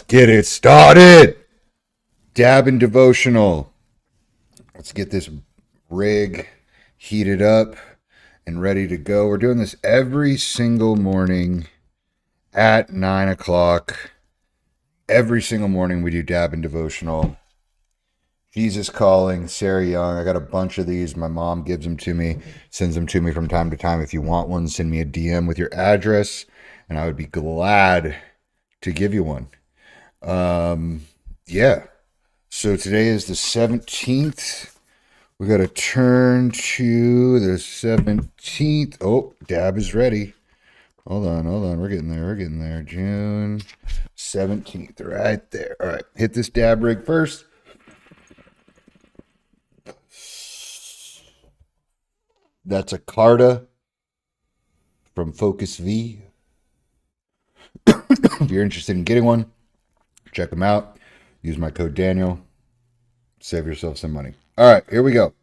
get it started. Dab and Devotional. Let's get this rig heated up and ready to go. We're doing this every single morning at 9 o'clock. Every single morning we do Dab and Devotional. Jesus Calling, Sarah Young. I got a bunch of these. My mom gives them to me, sends them to me from time to time. If you want one, send me a DM with your address, and I would be glad to give you one. Yeah. So today is the 17th. We got to turn to the 17th. Oh, Dab is ready. Hold on. We're getting there. June 17th, right there. All right. Hit this dab rig first. That's a Carta from Focus V. If you're interested in getting one, check them out. Use my code Daniel. Save yourself some money. All right, here we go.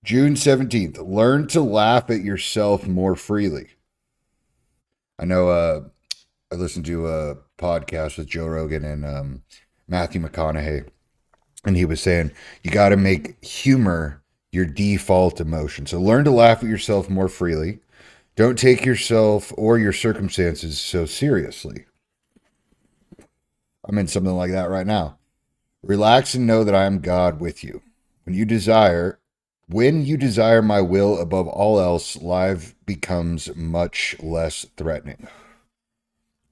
June 17th. Learn to laugh at yourself more freely. I know I listened to a podcast with Joe Rogan and Matthew McConaughey, and he was saying you got to make humor your default emotion. So learn to laugh at yourself more freely. Don't take yourself or your circumstances so seriously. I'm in something like that right now. Relax and know that I am God with you. When you desire my will above all else, life becomes much less threatening.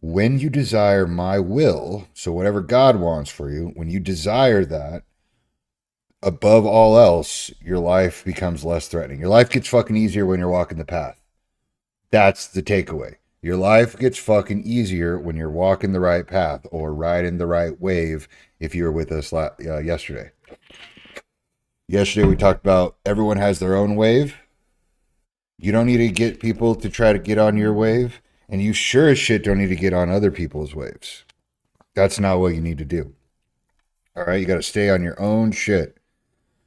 When you desire my will, so whatever God wants for you, when you desire that above all else, your life becomes less threatening. Your life gets fucking easier when you're walking the path. That's the takeaway. Your life gets fucking easier when you're walking the right path or riding the right wave. If you were with us yesterday. Yesterday we talked about everyone has their own wave. You don't need to get people to try to get on your wave. And you sure as shit don't need to get on other people's waves. That's not what you need to do. All right, you got to stay on your own shit.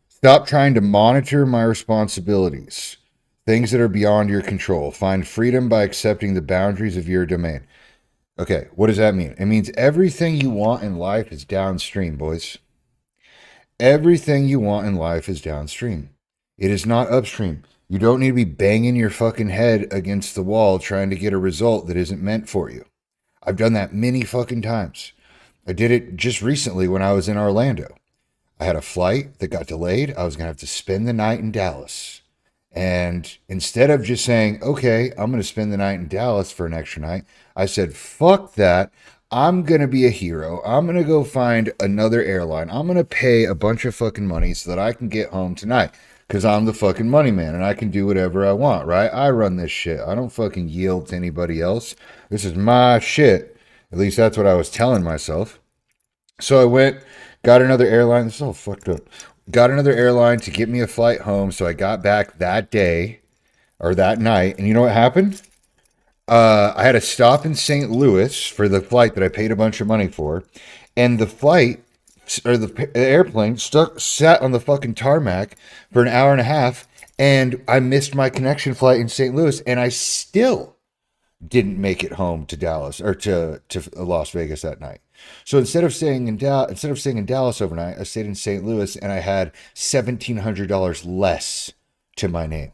Stop trying to monitor my responsibilities, things that are beyond your control. Find freedom by accepting the boundaries of your domain. Okay, what does that mean? It means everything you want in life is downstream, boys. Everything you want in life is downstream. It is not upstream. You don't need to be banging your fucking head against the wall trying to get a result that isn't meant for you. I've done that many fucking times. I did it just recently when I was in Orlando. I had a flight that got delayed. I was going to have to spend the night in Dallas. And instead of just saying, okay, I'm going to spend the night in Dallas for an extra night, I said, fuck that. I'm going to be a hero. I'm going to go find another airline. I'm going to pay a bunch of fucking money so that I can get home tonight. Because I'm the fucking money man and I can do whatever I want, right? I run this shit. I don't fucking yield to anybody else. This is my shit. At least that's what I was telling myself. So I went, got another airline. This is all fucked up. Got another airline to get me a flight home. So I got back that day or that night. And you know what happened? I had to stop in St. Louis for the flight that I paid a bunch of money for. And the flight or the airplane sat on the fucking tarmac for an hour and a half. And I missed my connection flight in St. Louis. And I still didn't make it home to Dallas or to Las Vegas that night. So instead of staying in Dallas overnight, I stayed in St. Louis and I had $1,700 less to my name.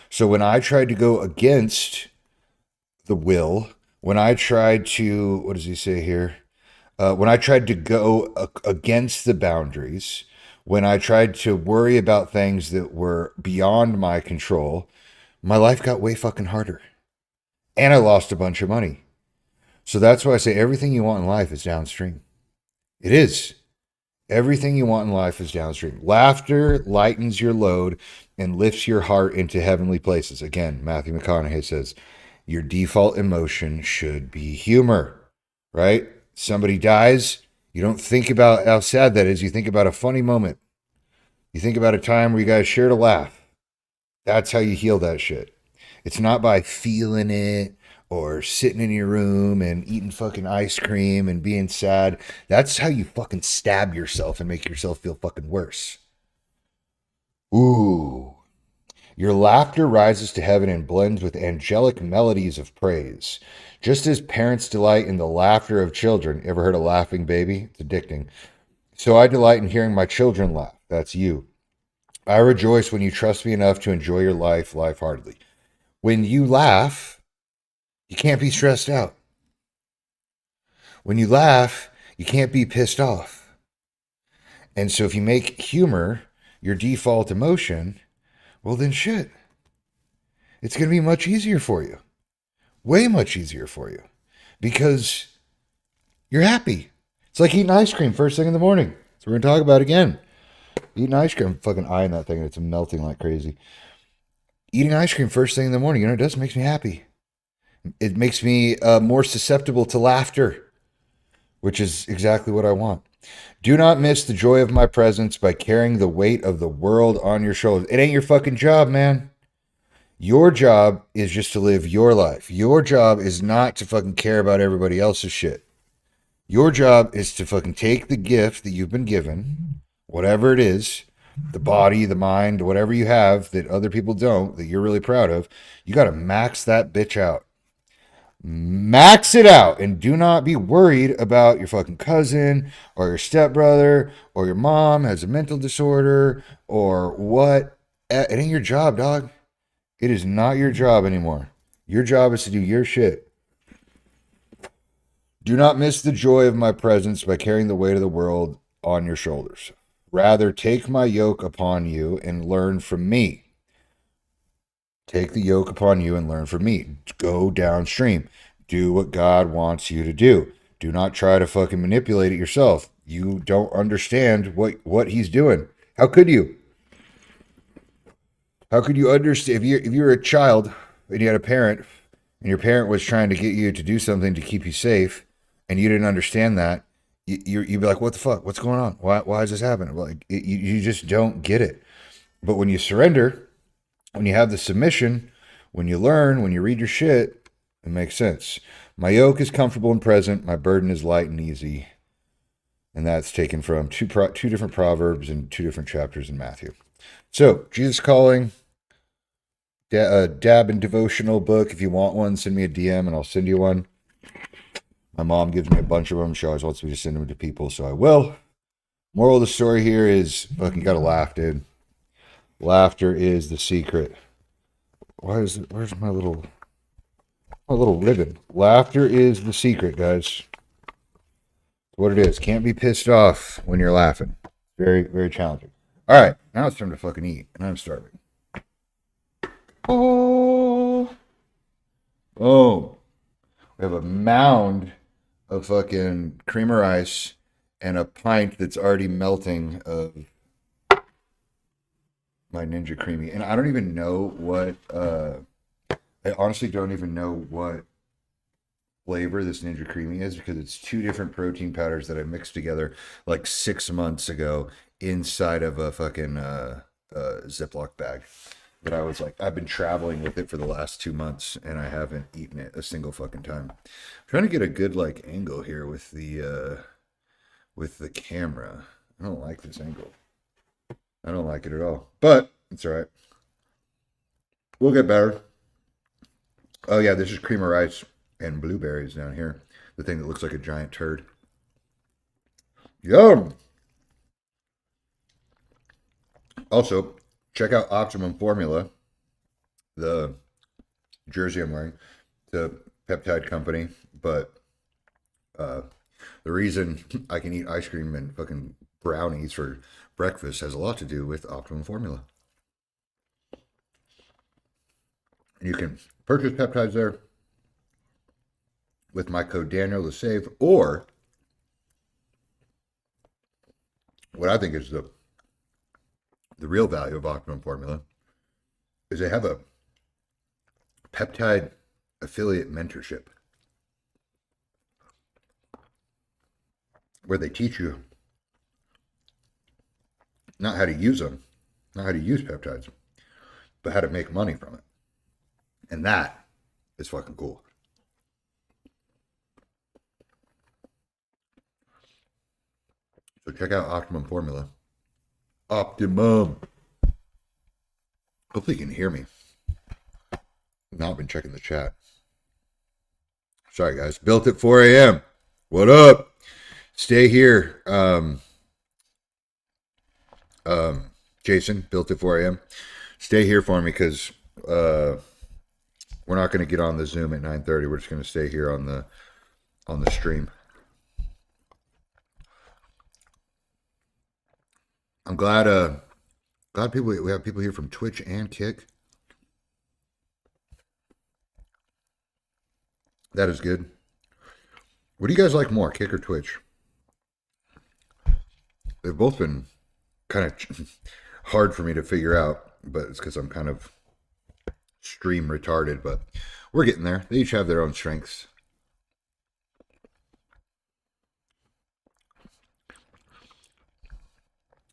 So when I tried to go against the will, when I tried to, what does he say here? When I tried to go against the boundaries, when I tried to worry about things that were beyond my control, my life got way fucking harder. And I lost a bunch of money. So that's why I say everything you want in life is downstream. It is. Everything you want in life is downstream. Laughter lightens your load and lifts your heart into heavenly places. Again, Matthew McConaughey says, your default emotion should be humor, right? Somebody dies. You don't think about how sad that is. You think about a funny moment. You think about a time where you guys shared a laugh. That's how you heal that shit. It's not by feeling it or sitting in your room and eating fucking ice cream and being sad. That's how you fucking stab yourself and make yourself feel fucking worse. Ooh. Your laughter rises to heaven and blends with angelic melodies of praise. Just as parents delight in the laughter of children. Ever heard a laughing baby? It's addicting. So I delight in hearing my children laugh. That's you. I rejoice when you trust me enough to enjoy your life lightheartedly. When you laugh, you can't be stressed out. When you laugh, you can't be pissed off. And so if you make humor your default emotion, well, then shit. It's going to be much easier for you. Way much easier for you. Because you're happy. It's like eating ice cream first thing in the morning. So we're going to talk about it again. Eating ice cream, I'm fucking eyeing that thing, and it's melting like crazy. Eating ice cream first thing in the morning, you know, it does makes me happy. It makes me more susceptible to laughter, which is exactly what I want. Do not miss the joy of my presence by carrying the weight of the world on your shoulders. It ain't your fucking job, man. Your job is just to live your life. Your job is not to fucking care about everybody else's shit. Your job is to fucking take the gift that you've been given, whatever it is, the body, the mind, whatever you have that other people don't, that you're really proud of. You got to max that bitch out. Max it out, and do not be worried about your fucking cousin or your stepbrother or your mom has a mental disorder or what. It ain't your job, dog. It is not your job anymore. Your job is to do your shit. Do not miss the joy of my presence by carrying the weight of the world on your shoulders. Rather, take my yoke upon you and learn from me. Take the yoke upon you and learn from me. Go downstream. Do what God wants you to do. Do not try to fucking manipulate it yourself. You don't understand what he's doing. How could you? How could you understand if you're a child and you had a parent and your parent was trying to get you to do something to keep you safe and you didn't understand that, you'd be like, what the fuck? What's going on? Why is this happening? Like, you just don't get it. But when you surrender, when you have the submission, when you learn, when you read your shit, it makes sense. My yoke is comfortable and present. My burden is light and easy. And that's taken from two different Proverbs and 2 different chapters in Matthew. So, Jesus Calling, Dab and Devotional book. If you want one, send me a DM and I'll send you one. My mom gives me a bunch of them. She always wants me to send them to people, so I will. Moral of the story here is fucking gotta laugh, dude. Laughter is the secret. Where's my little ribbon? Laughter is the secret, guys. What it is. Can't be pissed off when you're laughing. Very, very challenging. All right, now it's time to fucking eat, and I'm starving. Oh, we have a mound of fucking creamer ice and a pint that's already melting of my Ninja Creamy. And I don't even know what, I honestly don't even know what flavor this Ninja Creamy is because it's 2 different protein powders that I mixed together like 6 months ago inside of a fucking Ziploc bag. But I was like, I've been traveling with it for the last 2 months and I haven't eaten it a single fucking time. I'm trying to get a good like angle here with the camera. I don't like this angle. I don't like it at all. But it's all right. We'll get better. Oh yeah, this is cream of rice and blueberries down here. The thing that looks like a giant turd. Yum! Also, check out Optimum Formula, the jersey I'm wearing, the peptide company. But the reason I can eat ice cream and fucking brownies for breakfast has a lot to do with Optimum Formula. You can purchase peptides there with my code Daniel to save, or what I think is the real value of Optimum Formula is they have a peptide affiliate mentorship where they teach you not how to use them, not how to use peptides, but how to make money from it. And that is fucking cool. So check out Optimum Formula. Optimum. Hopefully you can hear me. I've not been checking the chat. Sorry, guys. Built at 4 a.m. What up? Stay here. Jason, built at 4 a.m. Stay here for me because we're not going to get on the Zoom at 9:30. We're just going to stay here on the stream. I'm glad we have people here from Twitch and Kick. That is good. What do you guys like more, Kick or Twitch? They've both been kind of hard for me to figure out, but it's because I'm kind of stream retarded, but we're getting there. They each have their own strengths.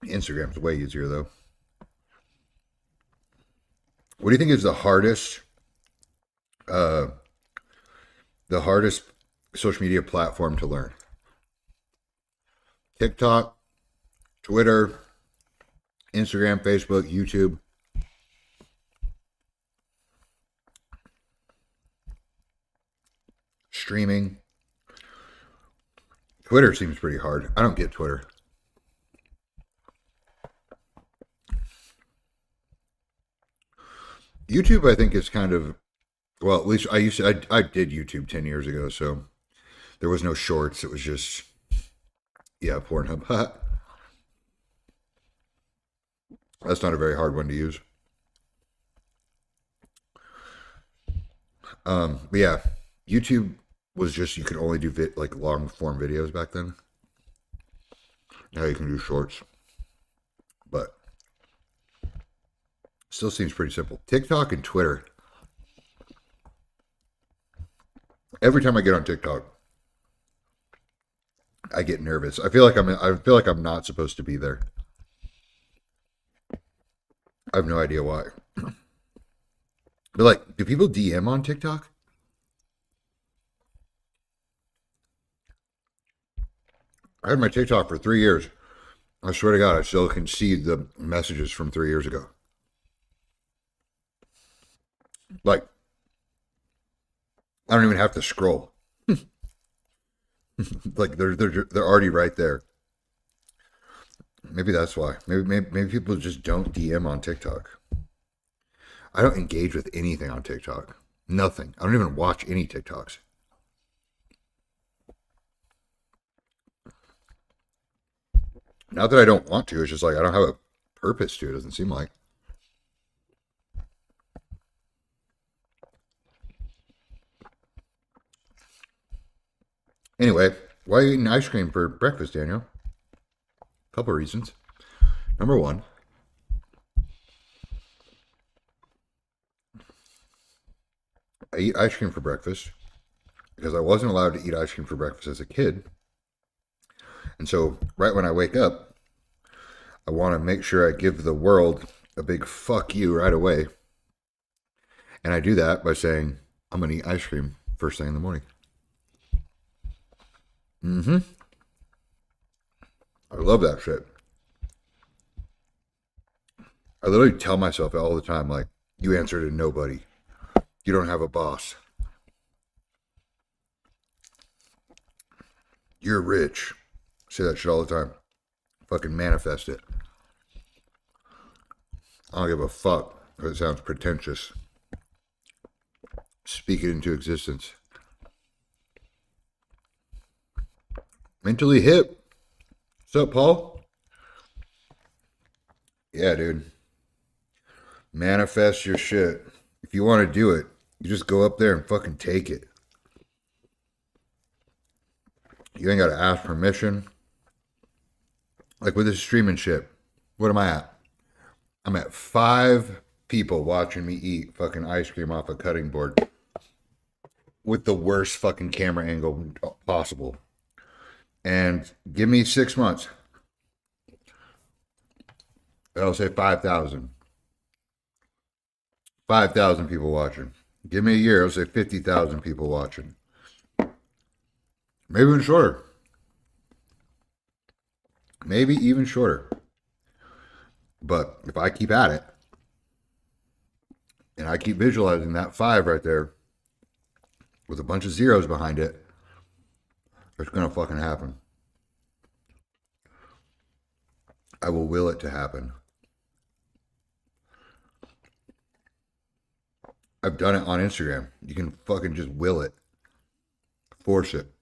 Instagram's way easier, though. What do you think is the hardest social media platform to learn? TikTok, Twitter, Instagram, Facebook, YouTube. Streaming. Twitter seems pretty hard. I don't get Twitter. YouTube, I think, is kind of, well, at least I did YouTube 10 years ago, so there was no shorts. It was just, yeah, Pornhub. That's not a very hard one to use. But yeah, YouTube was just, you could only do like long form videos back then. Now you can do shorts, but still seems pretty simple. TikTok and Twitter. Every time I get on TikTok, I get nervous. I feel like I'm not supposed to be there. I have no idea why. But like, do people DM on TikTok? I had my TikTok for 3 years. I swear to God, I still can see the messages from 3 years ago. Like, I don't even have to scroll. Like they're already right there. Maybe that's why. Maybe people just don't DM on TikTok. I don't engage with anything on TikTok. Nothing. I don't even watch any TikToks. Not that I don't want to. It's just like I don't have a purpose to it. It doesn't seem like. Anyway, why are you eating ice cream for breakfast, Daniel? A couple reasons. Number one, I eat ice cream for breakfast because I wasn't allowed to eat ice cream for breakfast as a kid. And so right when I wake up, I want to make sure I give the world a big fuck you right away. And I do that by saying, I'm going to eat ice cream first thing in the morning. I love that shit. I literally tell myself all the time, like, you answer to nobody. You don't have a boss. You're rich. I say that shit all the time. Fucking manifest it. I don't give a fuck if it sounds pretentious. Speak it into existence. Mentally hip. What's up, Paul? Yeah, dude. Manifest your shit. If you want to do it, you just go up there and fucking take it. You ain't got to ask permission. Like with this streaming shit, what am I at? I'm at 5 people watching me eat fucking ice cream off a cutting board with the worst fucking camera angle possible. And give me 6 months. I'll say 5,000. 5,000 people watching. Give me a year, I'll say 50,000 people watching. Maybe even shorter. Maybe even shorter. But if I keep at it, and I keep visualizing that 5 right there, with a bunch of zeros behind it, it's going to fucking happen. I will will it to happen. I've done it on Instagram. You can fucking just will it, force it.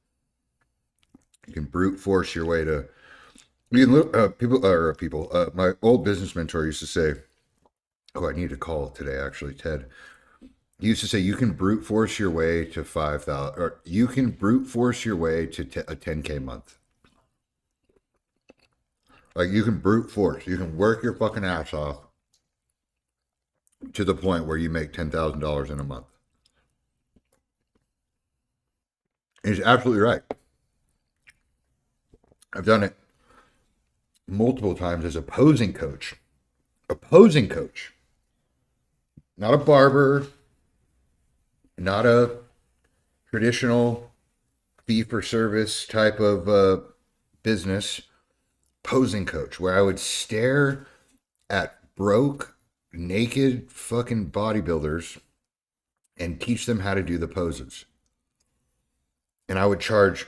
You can brute force your way to. You can, people. My old business mentor used to say, "Oh, I need to call today." Actually, Ted. He used to say, "You can brute force your way to 5,000, or you can brute force your way to a 10K month. Like you can brute force. You can work your fucking ass off to the point where you make $10,000 in a month." And he's absolutely right. I've done it multiple times as a posing coach. A posing coach. Not a barber, not a traditional fee for service type of business. Posing coach, where I would stare at broke, naked fucking bodybuilders and teach them how to do the poses. And I would charge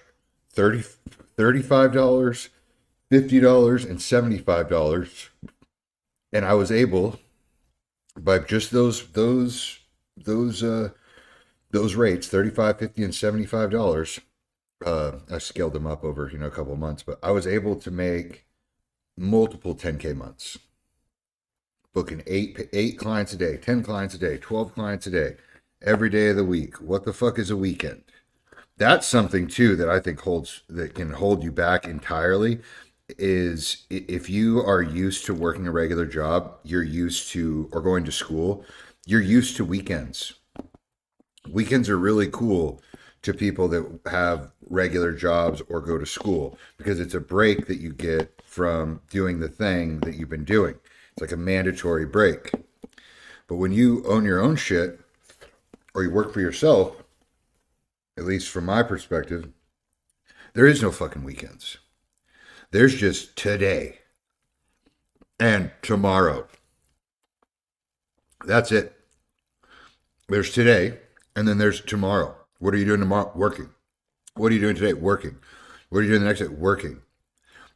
$35, $50, and $75. And I was able, by just those rates, $35, $50, and $75. I scaled them up over a couple of months, but I was able to make multiple 10K months, booking eight clients a day, 10 clients a day, 12 clients a day, every day of the week. What the fuck is a weekend? That's something too that I think can hold you back entirely. Is if you are used to working a regular job, you're used to, or going to school, you're used to weekends. Weekends are really cool to people that have regular jobs or go to school, because it's a break that you get from doing the thing that you've been doing. It's like a mandatory break. But when you own your own shit or you work for yourself, at least from my perspective, there is no fucking weekends. There's just today and tomorrow. That's it. There's today and then there's tomorrow. What are you doing tomorrow? Working. What are you doing today? Working. What are you doing the next day? Working.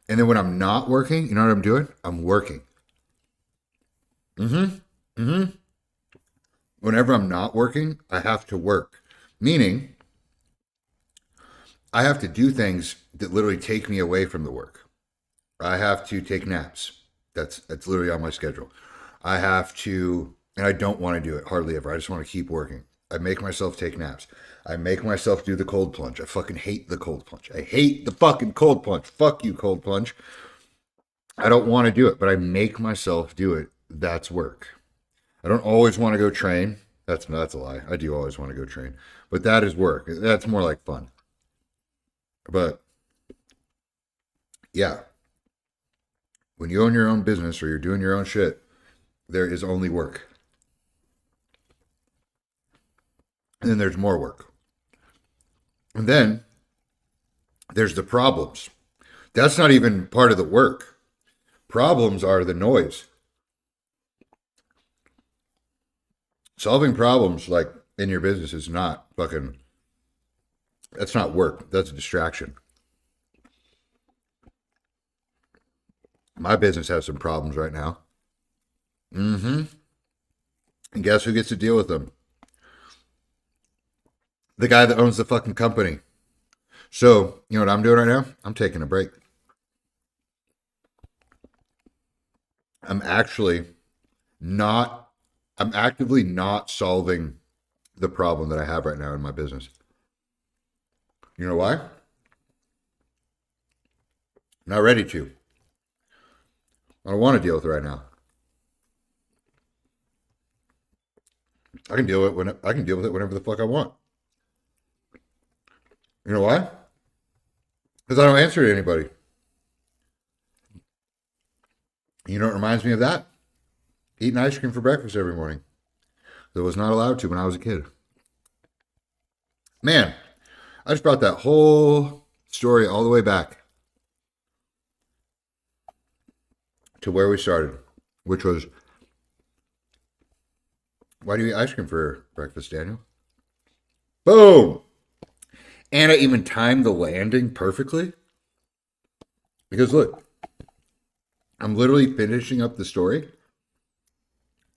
And then when I'm not working, you know what I'm doing? I'm working. Whenever I'm not working, I have to work. Meaning, I have to do things that literally take me away from the work. I have to take naps. That's literally on my schedule. I have to, and I don't want to do it hardly ever. I just want to keep working. I make myself take naps. I make myself do the cold plunge. I fucking hate the cold plunge. I hate the fucking cold plunge. Fuck you, cold plunge. I don't want to do it, but I make myself do it. That's work. I don't always want to go train. That's a lie. I do always want to go train. But that is work. That's more like fun. But yeah, when you own your own business or you're doing your own shit, there is only work. And then there's more work. And then there's the problems. That's not even part of the work. Problems are the noise. Solving problems like in your business is not fucking, that's not work. That's a distraction. My business has some problems right now. And guess who gets to deal with them? The guy that owns the fucking company. So, you know what I'm doing right now? I'm taking a break. I'm actively not solving the problem that I have right now in my business. You know why? I'm not ready to. I don't want to deal with it right now. I can deal with it whenever the fuck I want. You know why? Because I don't answer to anybody. You know what reminds me of that? Eating ice cream for breakfast every morning. That was not allowed to when I was a kid. Man, I just brought that whole story all the way back to where we started, which was, why do you eat ice cream for breakfast, Daniel? Boom! And I even timed the landing perfectly. Because look, I'm literally finishing up the story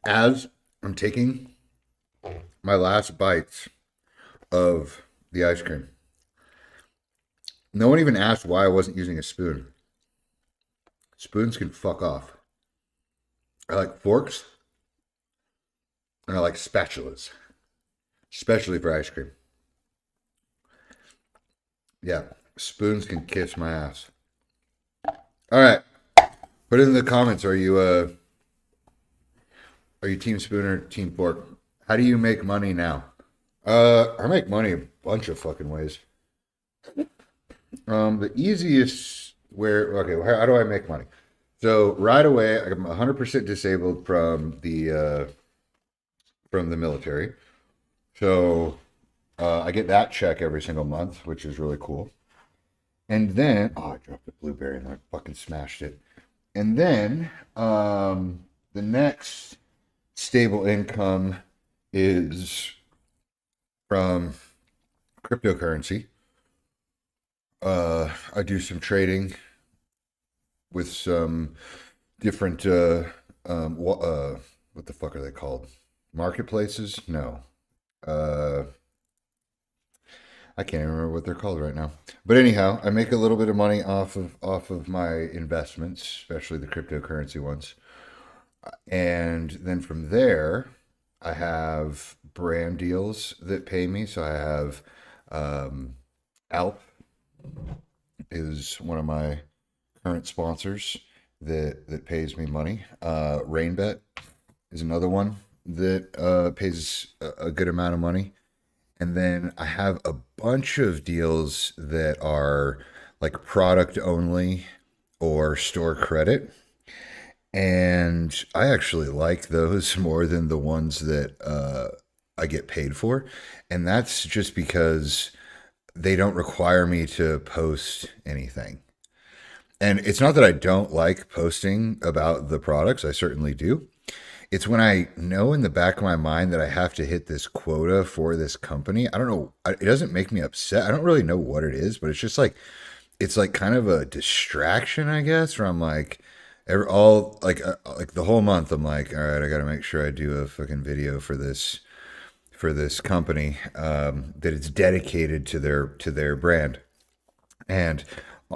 as I'm taking my last bites of the ice cream. No one even asked why I wasn't using a spoon. Spoons can fuck off. I like forks and I like spatulas, especially for ice cream. Yeah, spoons can kiss my ass. All right, put it in the comments. Are you team spoon or team fork? How do you make money now? I make money a bunch of fucking ways. The easiest where okay, how do I make money? So right away, I'm 100% disabled from the military. So I get that check every single month, which is really cool. And then, oh, I dropped a blueberry and I fucking smashed it. And then the next stable income is from cryptocurrency. I do some trading with some different what the fuck are they called? Marketplaces? No. Uh, I can't even remember what they're called right now. But anyhow, I make a little bit of money off of my investments, especially the cryptocurrency ones. And then from there, I have brand deals that pay me. So I have Alp is one of my current sponsors that pays me money. Rainbet is another one that pays a good amount of money. And then I have a bunch of deals that are like product only or store credit. And I actually like those more than the ones that I get paid for. And that's just because they don't require me to post anything. And it's not that I don't like posting about the products, I certainly do. It's when I know in the back of my mind that I have to hit this quota for this company. I don't know. It doesn't make me upset. I don't really know what it is, but it's just like, it's like kind of a distraction, I guess, where I'm like, all like the whole month, I'm like, all right, I got to make sure I do a fucking video for this company that it's dedicated to their brand. And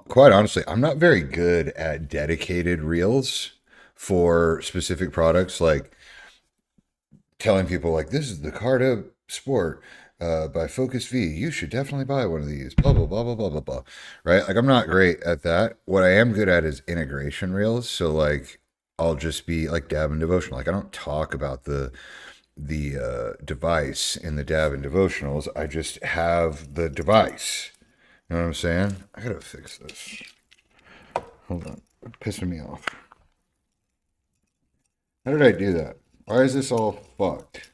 quite honestly, I'm not very good at dedicated reels for specific products, like telling people like this is the Carta Sport by Focus V. You should definitely buy one of these. Blah blah blah blah blah blah blah. Right? Like I'm not great at that. What I am good at is integration reels. So like I'll just be like Dab and Devotional. Like I don't talk about the device in the Dab and Devotionals. I just have the device. You know what I'm saying? I gotta fix this. Hold on. It's pissing me off. How did I do that? Why is this all fucked?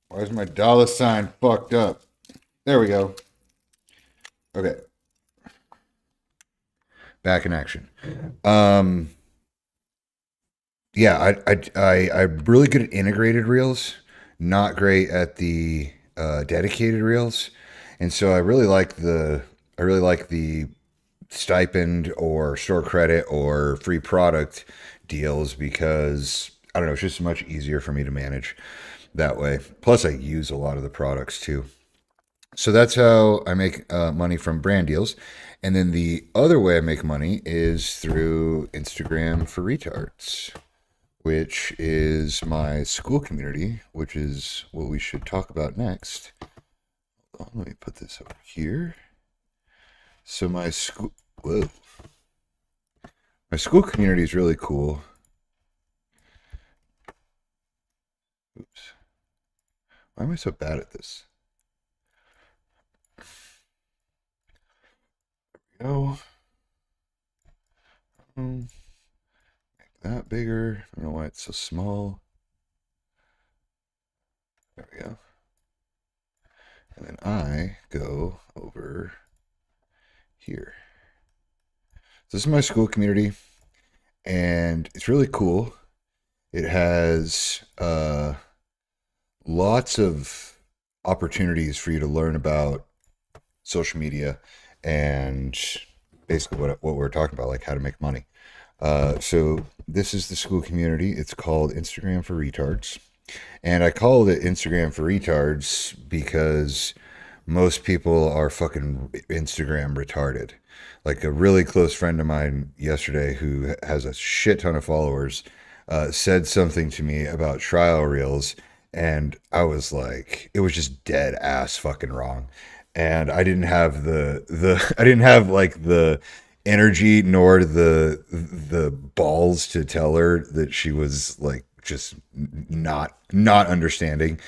Why is my dollar sign fucked up? There we go. Okay. Back in action. Um, yeah, I'm really good at integrated reels, not great at the dedicated reels. And so I really like the stipend or store credit or free product deals because I don't know, it's just much easier for me to manage that way. Plus, I use a lot of the products too. So that's how I make money from brand deals. And then the other way I make money is through Instagram for Retards, which is my school community, which is what we should talk about next. Let me put this over here. So whoa, my school community is really cool. Oops. Why am I so bad at this? There we go. Make that bigger. I don't know why it's so small. There we go. And then I go over here. So this is my school community, and it's really cool. It has lots of opportunities for you to learn about social media, and basically what we're talking about, like how to make money. So this is the school community. It's called Instagram for Retards. And I called it Instagram for Retards because most people are fucking Instagram retarded. Like a really close friend of mine yesterday who has a shit ton of followers said something to me about trial reels, and I was like, it was just dead ass fucking wrong. And I didn't have the I didn't have like the energy nor the balls to tell her that she was like just not understanding.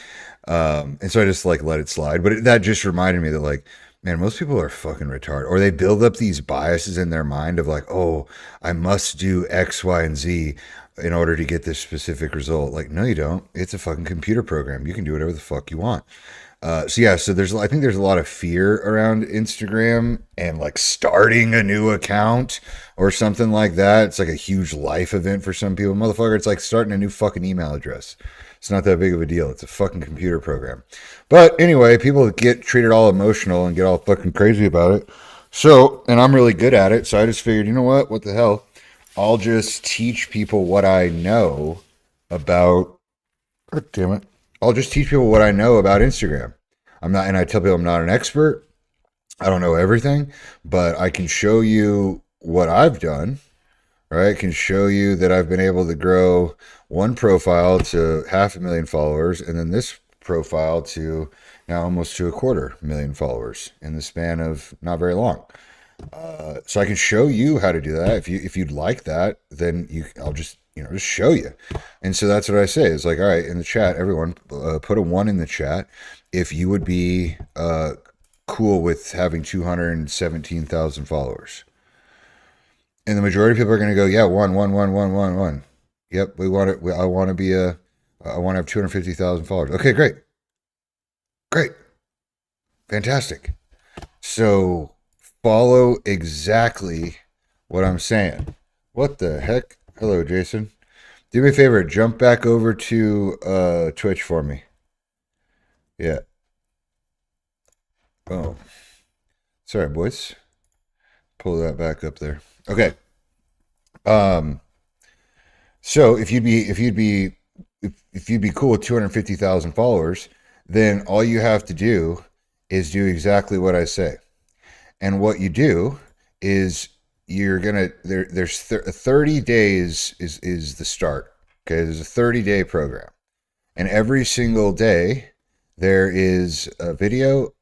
And so I just like let it slide. But that just reminded me that like, man, most people are fucking retarded, or they build up these biases in their mind of like, oh, I must do X, Y, and Z in order to get this specific result. Like, no, you don't. It's a fucking computer program. You can do whatever the fuck you want. So yeah, so I think there's a lot of fear around Instagram and like starting a new account or something like that. It's like a huge life event for some people. Motherfucker, it's like starting a new fucking email address. It's not that big of a deal. It's a fucking computer program. But anyway, people get treated all emotional and get all fucking crazy about it. So, and I'm really good at it. So I just figured, you know what? What the hell? I'll just teach people what I know about. God damn it. I'll just teach people what I know about Instagram. I'm not, and I tell people I'm not an expert. I don't know everything, but I can show you what I've done, right? I can show you that I've been able to grow one profile to 500,000 followers, and then this profile to now almost to 250,000 followers in the span of not very long. So I can show you how to do that. If you'd like that, then I'll just just show you. And so that's what I say. It's like, all right, in the chat, everyone, put a 1 in the chat if you would be cool with having 217,000 followers. And the majority of people are going to go, yeah, one. Yep, we want it. I want to be I want to have 250,000 followers. Okay, great, fantastic. So follow exactly what I'm saying. What the heck? Hello, Jason. Do me a favor, jump back over to Twitch for me. Yeah. Oh, sorry, boys. Pull that back up there. Okay. Um. So if you'd be cool with 250,000 followers, then all you have to do is do exactly what I say. And what you do is you're gonna there's 30 days is the start. Okay, there's a 30-day program, and every single day there is a video,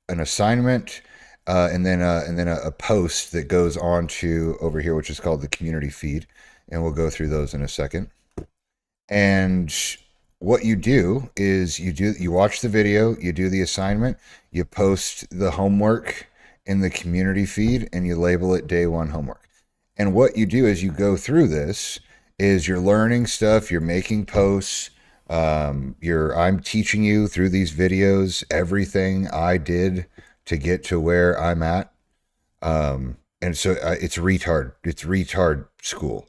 an assignment, and then a post that goes on to over here, which is called the community feed, and we'll go through those in a second. And what you do is you watch the video, you do the assignment, you post the homework in the community feed, and you label it day one homework. And what you do as you go through this is you're learning stuff, you're making posts, I'm teaching you through these videos everything I did to get to where I'm at. And so it's retard school.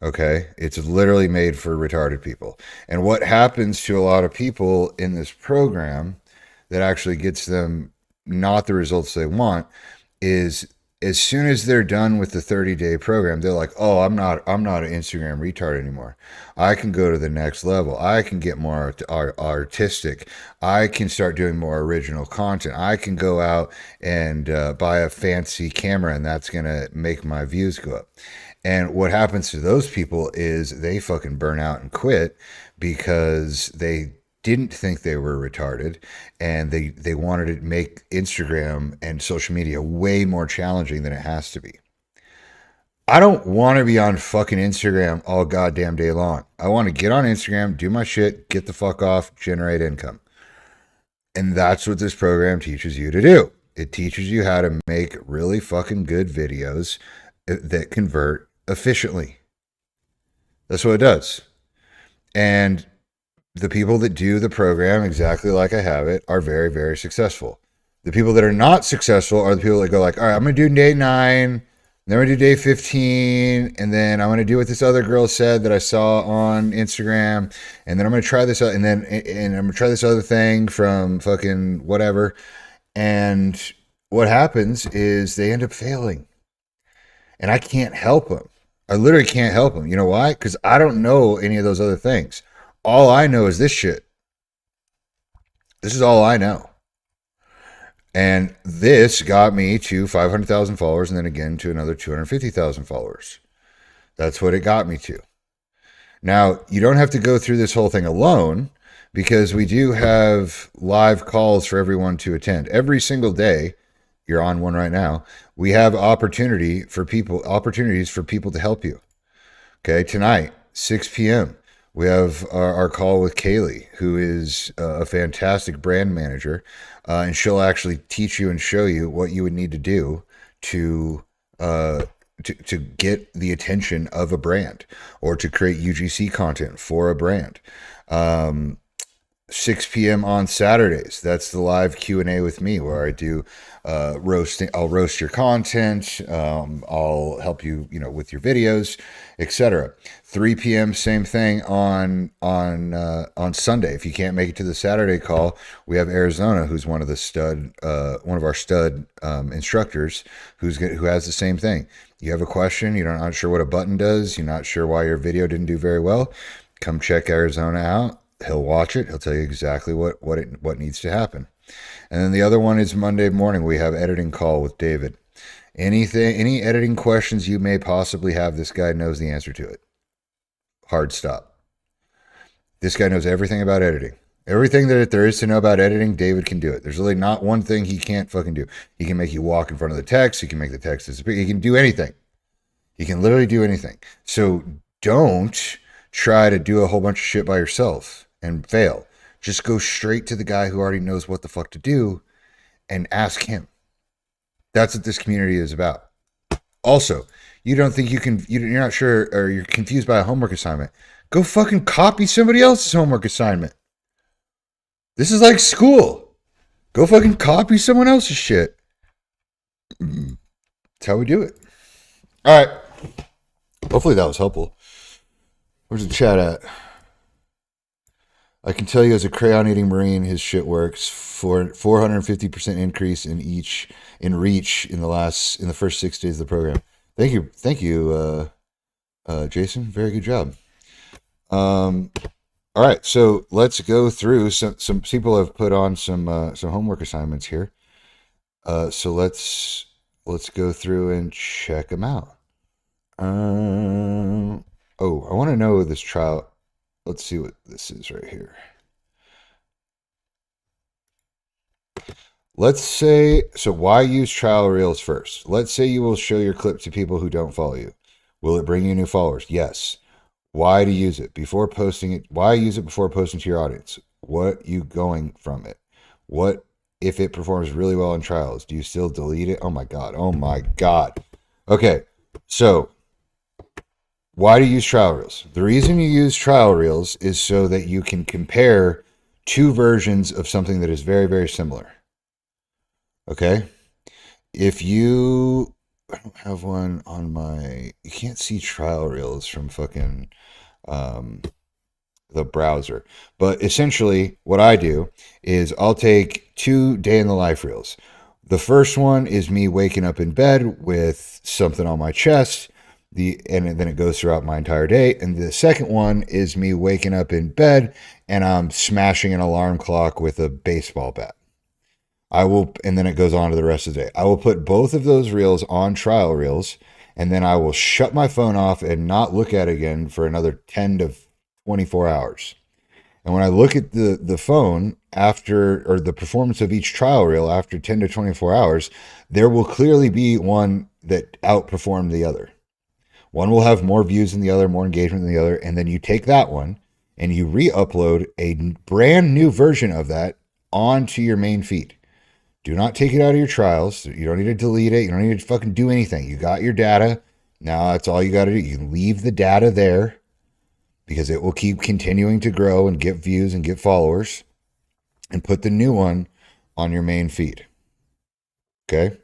Okay, it's literally made for retarded people. And what happens to a lot of people in this program that actually gets them not the results they want is as soon as they're done with the 30-day program, they're like, "Oh, I'm not an Instagram retard anymore. I can go to the next level. I can get more artistic. I can start doing more original content. I can go out and buy a fancy camera, and that's gonna make my views go up." And what happens to those people is they fucking burn out and quit because they didn't think they were retarded, and they wanted to make Instagram and social media way more challenging than it has to be. I don't want to be on fucking Instagram all goddamn day long. I want to get on Instagram, do my shit, get the fuck off, generate income. And that's what this program teaches you to do. It teaches you how to make really fucking good videos that convert efficiently. That's what it does. And the people that do the program exactly like I have it are very, very successful. The people that are not successful are the people that go like, all right, I'm going to do day 9, then I'm going to do day 15, and then I'm going to do what this other girl said that I saw on Instagram, and then I'm going to try this out, and I'm going to try this other thing from fucking whatever. And what happens is they end up failing. And I can't help them. I literally can't help them. You know why? Because I don't know any of those other things. All I know is this shit. This is all I know. And this got me to 500,000 followers and then again to another 250,000 followers. That's what it got me to. Now, you don't have to go through this whole thing alone because we do have live calls for everyone to attend. Every single day, you're on one right now, we have opportunities for people to help you. Okay, tonight, 6 p.m., we have our call with Kaylee, who is a fantastic brand manager, and she'll actually teach you and show you what you would need to do to to get the attention of a brand or to create UGC content for a brand. 6 p.m. on Saturdays. That's the live Q&A with me where I do roasting. I'll roast your content. I'll help you, with your videos, etc. 3 p.m. same thing on Sunday. If you can't make it to the Saturday call, we have Arizona, who's one of our stud instructors, who has the same thing. You have a question, you're not sure what a button does, you're not sure why your video didn't do very well, come check Arizona out. He'll watch it. He'll tell you exactly what needs to happen. And then the other one is Monday morning. We have editing call with David. Any editing questions you may possibly have, this guy knows the answer to it. Hard stop. This guy knows everything about editing. Everything that there is to know about editing, David can do it. There's really not one thing he can't fucking do. He can make you walk in front of the text. He can make the text disappear. He can do anything. He can literally do anything. So don't try to do a whole bunch of shit by yourself and fail. Just go straight to the guy who already knows what the fuck to do and ask him. That's what this community is about. Also, you don't think you're not sure, or you're confused by a homework assignment. Go fucking copy somebody else's homework assignment. This is like school. Go fucking copy someone else's shit. That's how we do it. All right. Hopefully that was helpful. Where's the chat at? I can tell you as a crayon eating Marine, his shit works. For 450% increase in reach in the first 6 days of the program. Thank you, Jason. Very good job. All right, so let's go through some people have put on some homework assignments here. So let's go through and check them out. I want to know this trial. Let's see what this is right here. Let's say, so why use trial reels first? Let's say you will show your clip to people who don't follow you. Will it bring you new followers? Yes. Why to use it before posting it? Why use it before posting to your audience? What you going from it? What if it performs really well in trials? Do you still delete it? Oh my God. Oh my God. Okay. So why do you use trial reels? The reason you use trial reels is so that you can compare two versions of something that is very, very similar. Okay? I don't have one on you can't see trial reels from fucking the browser. But essentially what I do is I'll take 2 day in the life reels. The first one is me waking up in bed with something on my chest. And then it goes throughout my entire day. And the second one is me waking up in bed and I'm smashing an alarm clock with a baseball bat. And then it goes on to the rest of the day. I will put both of those reels on trial reels, and then I will shut my phone off and not look at it again for another 10 to 24 hours. And when I look at the phone or the performance of each trial reel after 10 to 24 hours, there will clearly be one that outperformed the other. One will have more views than the other, more engagement than the other, and then you take that one and you re-upload a brand new version of that onto your main feed. Do not take it out of your trials. You don't need to delete it. You don't need to fucking do anything. You got your data. Now that's all you got to do. You can leave the data there because it will keep continuing to grow and get views and get followers, and put the new one on your main feed. Okay?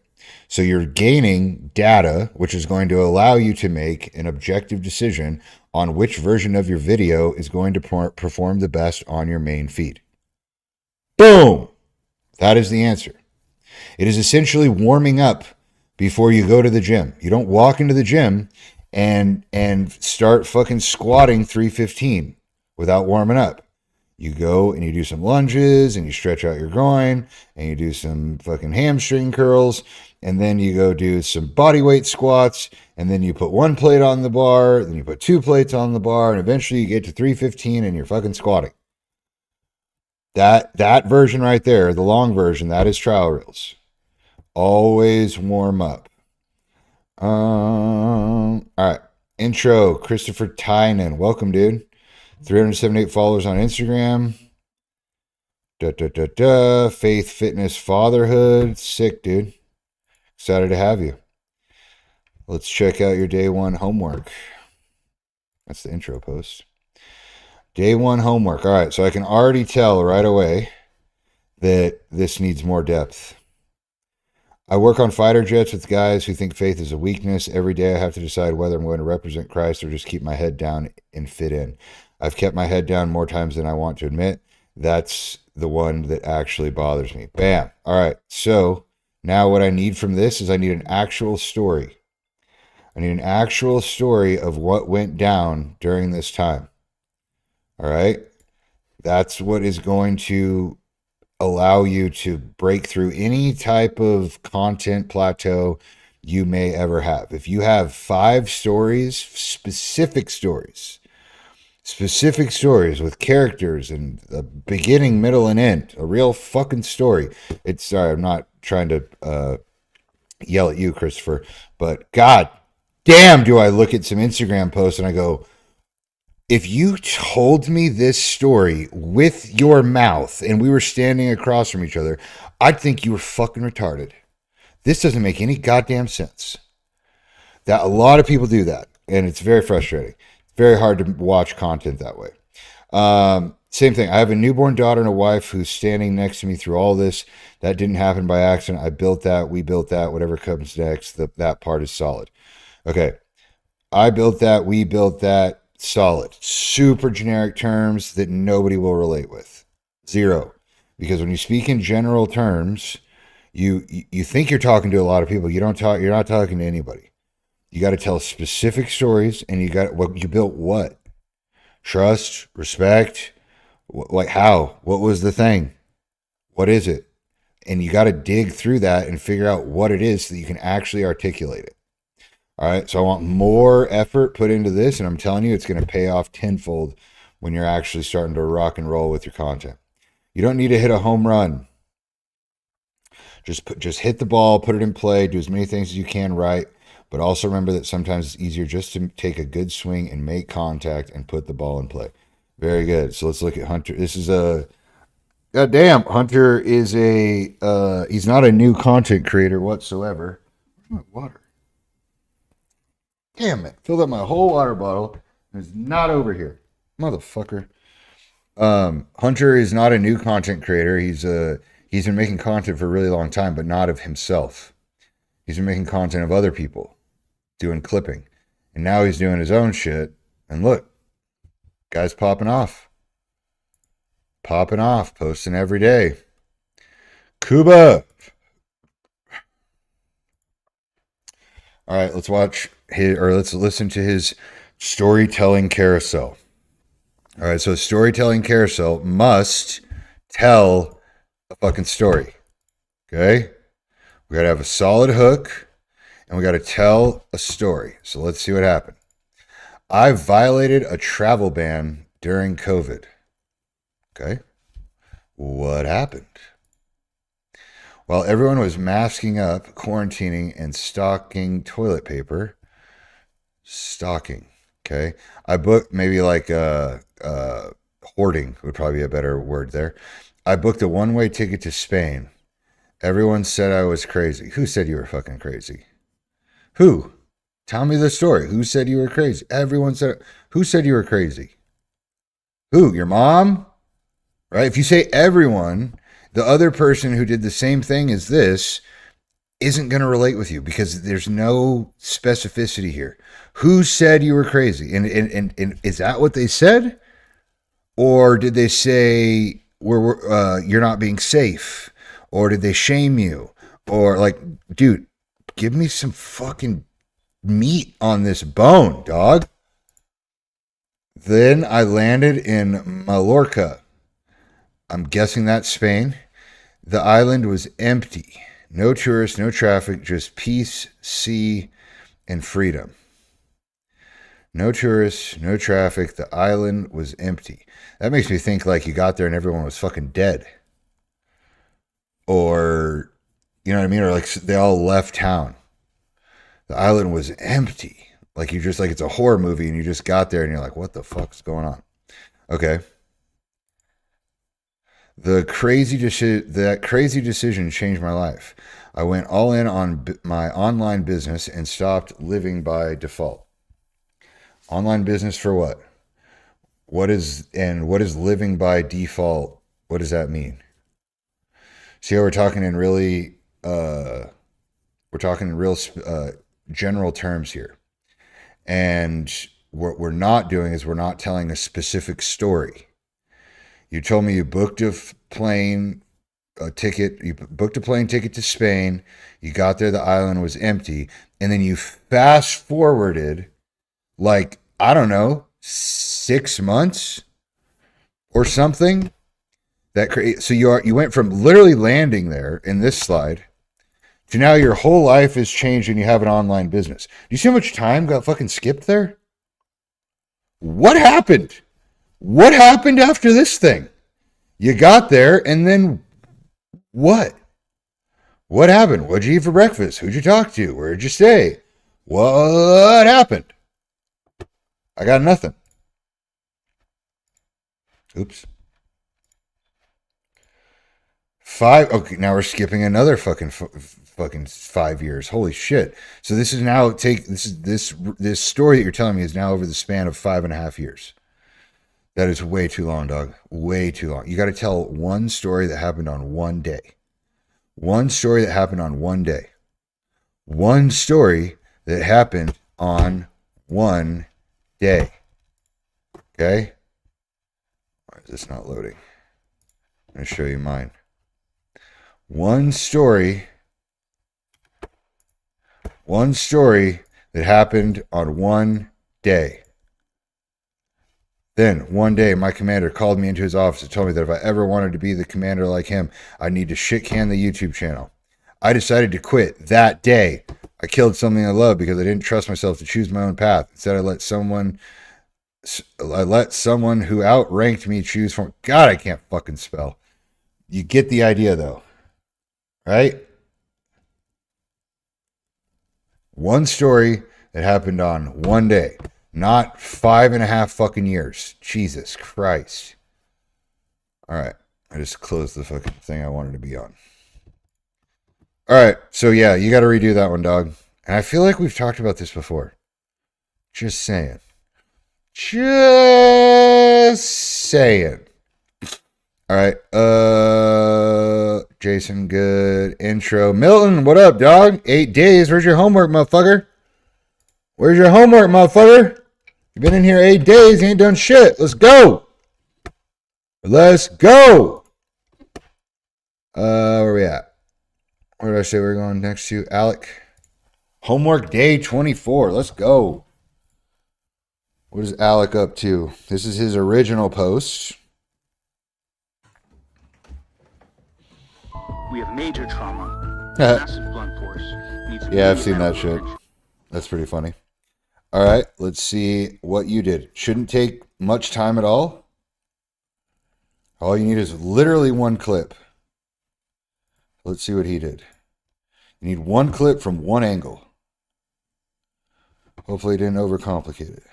So you're gaining data, which is going to allow you to make an objective decision on which version of your video is going to perform the best on your main feed. Boom! That is the answer. It is essentially warming up before you go to the gym. You don't walk into the gym and start fucking squatting 315 without warming up. You go and you do some lunges and you stretch out your groin and you do some fucking hamstring curls, and then you go do some body weight squats, and then you put one plate on the bar, then you put two plates on the bar, and eventually you get to 315 and you're fucking squatting. That version right there, the long version, that is trial reels. Always warm up. All right. Intro, Christopher Tynan. Welcome, dude. 378 followers on Instagram. Faith, fitness, fatherhood. Sick, dude. Excited to have you. Let's check out your day one homework. That's the intro post. Day one homework. All right, so I can already tell right away that this needs more depth. I work on fighter jets with guys who think faith is a weakness. Every day I have to decide whether I'm going to represent Christ or just keep my head down and fit in. I've kept my head down more times than I want to admit. That's the one that actually bothers me. Bam. All right, so now what I need from this is I need an actual story. I need an actual story of what went down during this time. All right? That's what is going to allow you to break through any type of content plateau you may ever have. If you have 5 stories, specific stories with characters and a beginning, middle, and end, a real fucking story. Sorry, I'm not trying to yell at you, Christopher, but God damn, do I look at some Instagram posts and I go, if you told me this story with your mouth and we were standing across from each other, I'd think you were fucking retarded. This doesn't make any goddamn sense. That a lot of people do that, and it's very frustrating. It's very hard to watch content that way. Same thing. I have a newborn daughter and a wife who's standing next to me through all this. That didn't happen by accident. I built that. We built that. Whatever comes next, that part is solid. Okay. I built that. We built that. Solid. Super generic terms that nobody will relate with. 0. Because when you speak in general terms, you think you're talking to a lot of people. You're not talking to anybody. You got to tell specific stories, and you built what? Trust, respect, like how? What was the thing? What is it? And you got to dig through that and figure out what it is so that you can actually articulate it. All right, so I want more effort put into this, and I'm telling you, it's going to pay off tenfold when you're actually starting to rock and roll with your content. You don't need to hit a home run. Just hit the ball, put it in play, do as many things as you can right, but also remember that sometimes it's easier just to take a good swing and make contact and put the ball in play. Very good. So let's look at Hunter. This is goddamn, Hunter is he's not a new content creator whatsoever. Where's my water? Damn it. Filled up my whole water bottle. It's not over here. Motherfucker. Hunter is not a new content creator. He's been making content for a really long time, but not of himself. He's been making content of other people, doing clipping. And now he's doing his own shit. And look, guy's popping off. Posting every day. Cuba. All right, let's let's listen to his storytelling carousel. All right, so storytelling carousel must tell a fucking story. Okay? We got to have a solid hook, and we got to tell a story. So let's see what happened. I violated a travel ban during COVID. Okay? What happened? While everyone was masking up, quarantining, and stocking toilet paper, okay? I booked maybe like hoarding would probably be a better word there. I booked a one-way ticket to Spain. Everyone said I was crazy. Who said you were fucking crazy? Who? Tell me the story. Who said you were crazy? Everyone said. Who said you were crazy? Who? Your mom? Right? If you say everyone, the other person who did the same thing as this isn't going to relate with you because there's no specificity here. Who said you were crazy? And is that what they said? Or did they say you're not being safe? Or did they shame you? Or like, dude, give me some fucking meat on this bone, dog. Then I landed in Mallorca. I'm guessing that's Spain. The island was empty. No tourists, no traffic, just peace, sea, and freedom. No tourists, no traffic. The island was empty. That makes me think like you got there and everyone was fucking dead. Or, you know what I mean? Or like they all left town. The island was empty. Like you just like it's a horror movie and you just got there and you're like, what the fuck's going on? Okay. That crazy decision changed my life. I went all in on my online business and stopped living by default. Online business for what? What is living by default? What does that mean? See how we're talking in really we're talking in real general terms here. And what we're not doing is we're not telling a specific story. You told me you booked you booked a plane ticket to Spain, you got there, the island was empty, and then you fast forwarded like, I don't know, 6 months or something. So you went from literally landing there in this slide to now your whole life has changed and you have an online business. Do you see how much time got fucking skipped there? What happened? What happened after this thing? You got there and then what? What happened? What'd you eat for breakfast? Who'd you talk to? Where'd you stay? What happened? I got nothing. Oops. Okay, now we're skipping another fucking 5 years. Holy shit! So this is now this story that you're telling me is now over the span of 5.5 years. That is way too long, dog. Way too long. You got to tell one story that happened on one day. One story that happened on one day. One story that happened on one day. Okay? Why is this not loading? I'm going to show you mine. One story that happened on one day. Then, one day, my commander called me into his office and told me that if I ever wanted to be the commander like him, I need to shit can the YouTube channel. I decided to quit that day. I killed something I loved because I didn't trust myself to choose my own path. Instead, I let someone who outranked me choose for me. God, I can't fucking spell. You get the idea, though. Right? One story that happened on one day. Not 5.5 fucking years. Jesus Christ. All right. I just closed the fucking thing I wanted to be on. All right. So, yeah, you got to redo that one, dog. And I feel like we've talked about this before. Just saying. Just saying. All right. Jason, good intro. Milton, what up, dog? 8 days. Where's your homework, motherfucker? Where's your homework, motherfucker? You've been in here 8 days. You ain't done shit. Let's go. Let's go. Where we at? Where did I say we were going next to? Alec. Homework day 24. Let's go. What is Alec up to? This is his original post. We have major trauma. Massive blunt force. Yeah, I've seen that shit. That's pretty funny. All right, let's see what you did. Shouldn't take much time at all. All you need is literally one clip. Let's see what he did. You need one clip from one angle. Hopefully he didn't overcomplicate it.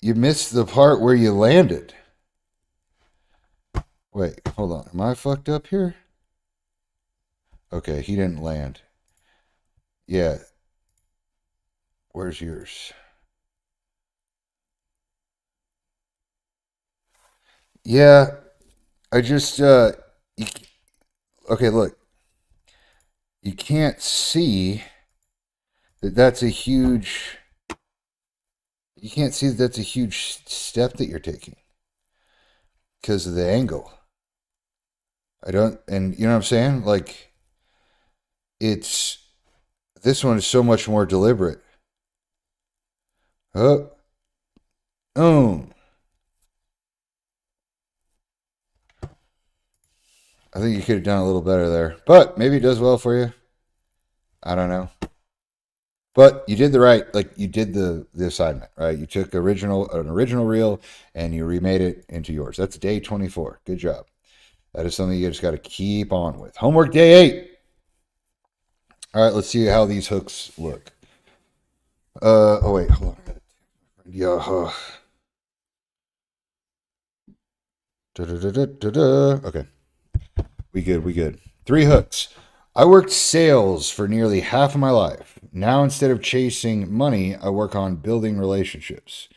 You missed the part where you landed. Wait, hold on. Am I fucked up here? Okay, he didn't land. Yeah. Where's yours? Yeah, I just, okay, look. You can't see that's a huge, you can't see that that's a huge step that you're taking. because of the angle. I don't, and you know what I'm saying? Like, it's, this one is so much more deliberate. Oh, oh. I think you could have done a little better there, but maybe it does well for you. I don't know. But you did the right, like you did the assignment, right? You took an original reel and you remade it into yours. That's day 24. Good job. That is something you just got to keep on with. Homework day 8. All right, let's see how these hooks look. Oh wait, hold on. Yeah. Okay. We good. 3 hooks. I worked sales for nearly half of my life. Now, instead of chasing money, I work on building relationships.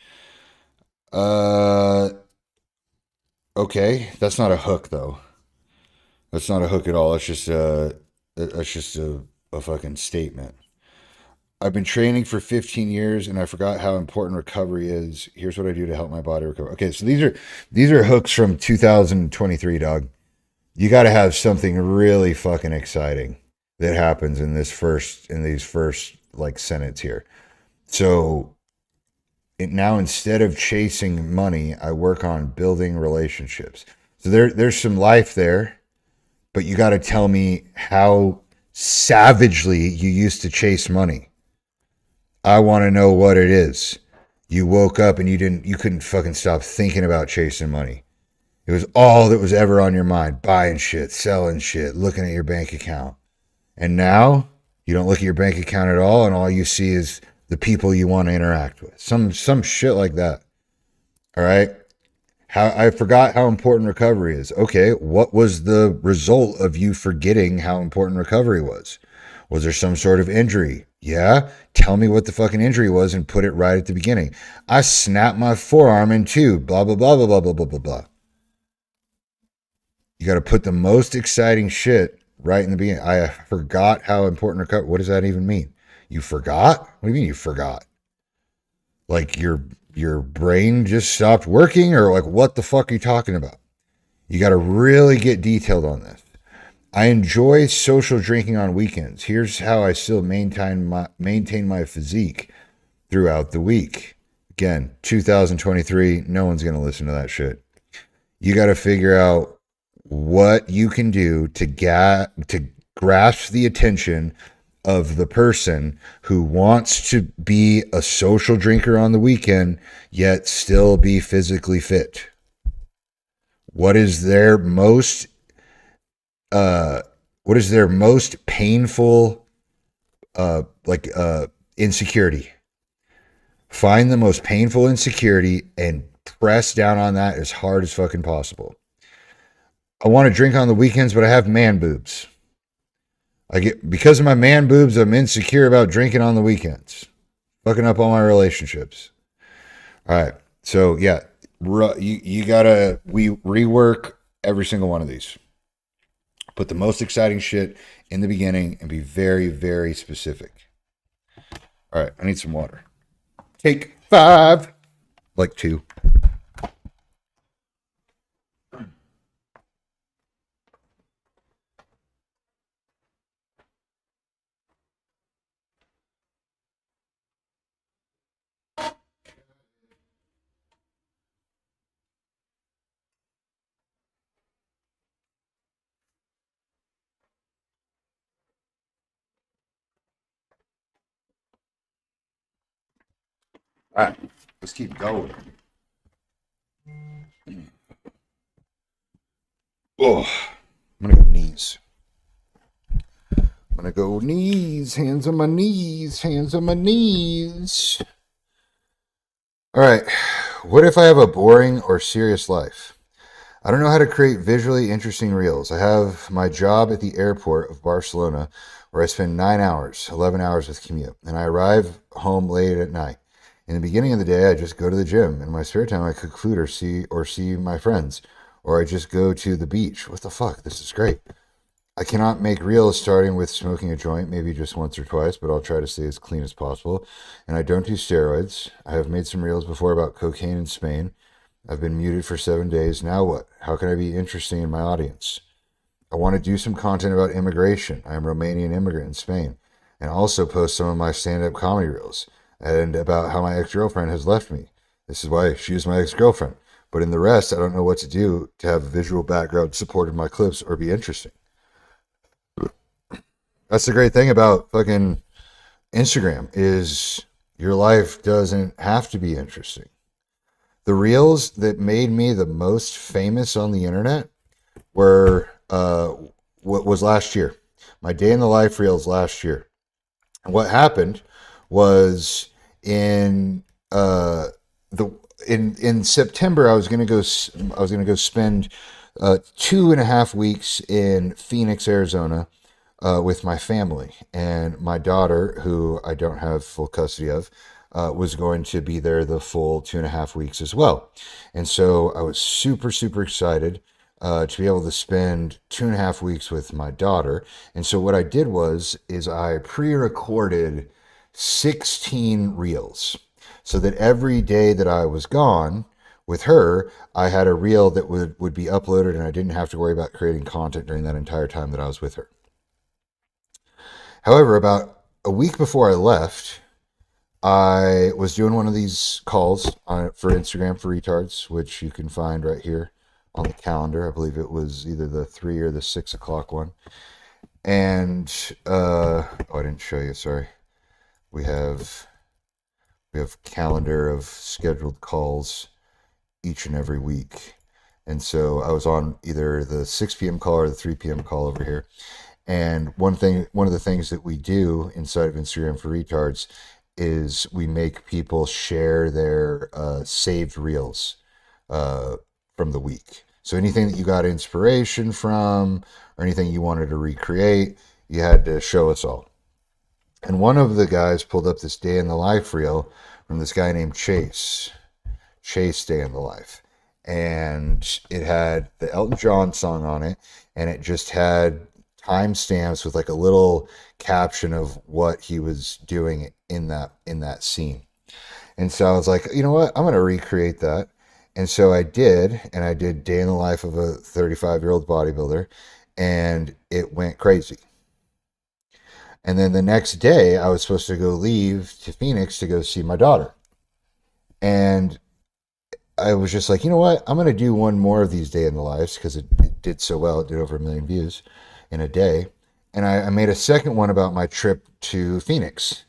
Uh, okay, that's not a hook though. That's not a hook at all. That's just a fucking statement. I've been training for 15 years and I forgot how important recovery is. Here's what I do to help my body recover. Okay, so these are hooks from 2023, dog. You got to have something really fucking exciting that happens in these first like sentence here. So now instead of chasing money, I work on building relationships. So there's some life there, but you got to tell me how savagely you used to chase money. I want to know what it is. You woke up and you couldn't fucking stop thinking about chasing money. It was all that was ever on your mind, buying shit, selling shit, looking at your bank account. And now you don't look at your bank account at all, and all you see is the people you want to interact with. Some shit like that. All right. How I forgot how important recovery is. Okay, what was the result of you forgetting how important recovery was? Was there some sort of injury? Yeah. Tell me what the fucking injury was and put it right at the beginning. I snapped my forearm in two. Blah blah blah blah blah blah blah blah blah. You got to put the most exciting shit right in the beginning. I forgot how important recovery. What does that even mean? You forgot? What do you mean you forgot? Like your brain just stopped working, or like what the fuck are you talking about? You got to really get detailed on this. I enjoy social drinking on weekends. Here's how I still maintain my physique throughout the week. Again, 2023, no one's going to listen to that shit. You got to figure out what you can do to grasp the attention of the person who wants to be a social drinker on the weekend yet still be physically fit. What is their most painful insecurity? Find the most painful insecurity and press down on that as hard as fucking possible. I want to drink on the weekends, but I have man boobs. Because of my man boobs, I'm insecure about drinking on the weekends. Fucking up all my relationships. All right. So yeah, we rework every single one of these. Put the most exciting shit in the beginning and be very, very specific. All right. I need some water. Take 5. Like 2. All right. Let's keep going. Oh, I'm going to go knees. I'm going to go knees, hands on my knees, hands on my knees. All right. What if I have a boring or serious life? I don't know how to create visually interesting reels. I have my job at the airport of Barcelona where I spend 9 hours, 11 hours with commute, and I arrive home late at night. In the beginning of the day, I just go to the gym. In my spare time, I cook food or see my friends, or I just go to the beach. What the fuck? This is great. I cannot make reels starting with smoking a joint, maybe just once or twice, but I'll try to stay as clean as possible. And I don't do steroids. I have made some reels before about cocaine in Spain. I've been muted for 7 days. Now what? How can I be interesting in my audience? I want to do some content about immigration. I am a Romanian immigrant in Spain. And also post some of my stand-up comedy reels and about how my ex-girlfriend has left me. This is why she is my ex-girlfriend. But in the rest, I don't know what to do to have a visual background support of my clips or be interesting. That's the great thing about fucking Instagram is your life doesn't have to be interesting. The reels that made me the most famous on the internet were what was last year. My day in the life reels last year. And what happened was in the in September I was gonna go spend 2.5 weeks in Phoenix, Arizona, with my family, and my daughter, who I don't have full custody of, was going to be there the full 2.5 weeks as well. And so I was super, super excited to be able to spend 2.5 weeks with my daughter. And so what I did is I pre-recorded 16 reels so that every day that I was gone with her, I had a reel that would be uploaded and I didn't have to worry about creating content during that entire time that I was with her. However, about a week before I left, I was doing one of these calls for Instagram for Retards, which you can find right here on the calendar. I believe it was either the 3 or the 6 o'clock one. And I didn't show you. Sorry. We have calendar of scheduled calls each and every week. And so I was on either the 6 p.m. call or the 3 p.m. call over here. And one of the things that we do inside of Instagram for Retards is we make people share their saved reels from the week. So anything that you got inspiration from or anything you wanted to recreate, you had to show us all. And one of the guys pulled up this day in the life reel from this guy named Chase Day in the Life. And it had the Elton John song on it, and it just had timestamps with like a little caption of what he was doing in that scene. And so I was like, you know what? I'm going to recreate that. And so I did, and I did Day in the Life of a 35-year-old bodybuilder, and it went crazy. And then the next day, I was supposed to go leave to Phoenix to go see my daughter. And I was just like, you know what? I'm going to do one more of these Day in the Lives because it did so well. It did over 1 million views in a day. And I made a second one about my trip to Phoenix.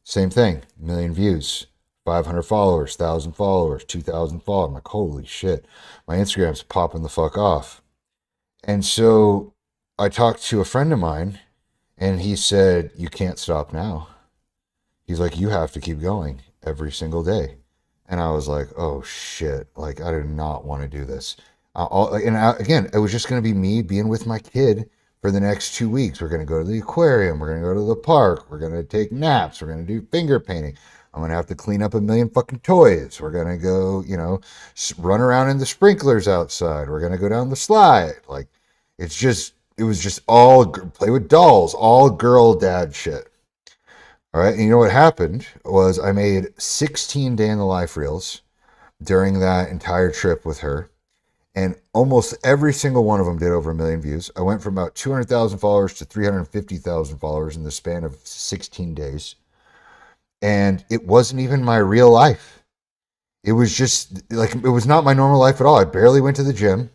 Same thing, 1 million views, 500 followers, 1,000 followers, 2,000 followers. I'm like, holy shit, my Instagram's popping the fuck off. And so I talked to a friend of mine, and he said, you can't stop now. He's like, you have to keep going every single day. And I was like, oh shit, like I do not want to do this. Again, it was just going to be me being with my kid for the next 2 weeks. We're going to go to the aquarium. We're going to go to the park. We're going to take naps. We're going to do finger painting. I'm going to have to clean up 1 million fucking toys. We're going to go, run around in the sprinklers outside. We're going to go down the slide. Like, it was just all play with dolls, all girl dad shit. All right. And you know what happened was I made 16 Day in the Life reels during that entire trip with her. And almost every single one of them did over 1 million views. I went from about 200,000 followers to 350,000 followers in the span of 16 days. And it wasn't even my real life. It was just like, it was not my normal life at all. I barely went to the gym.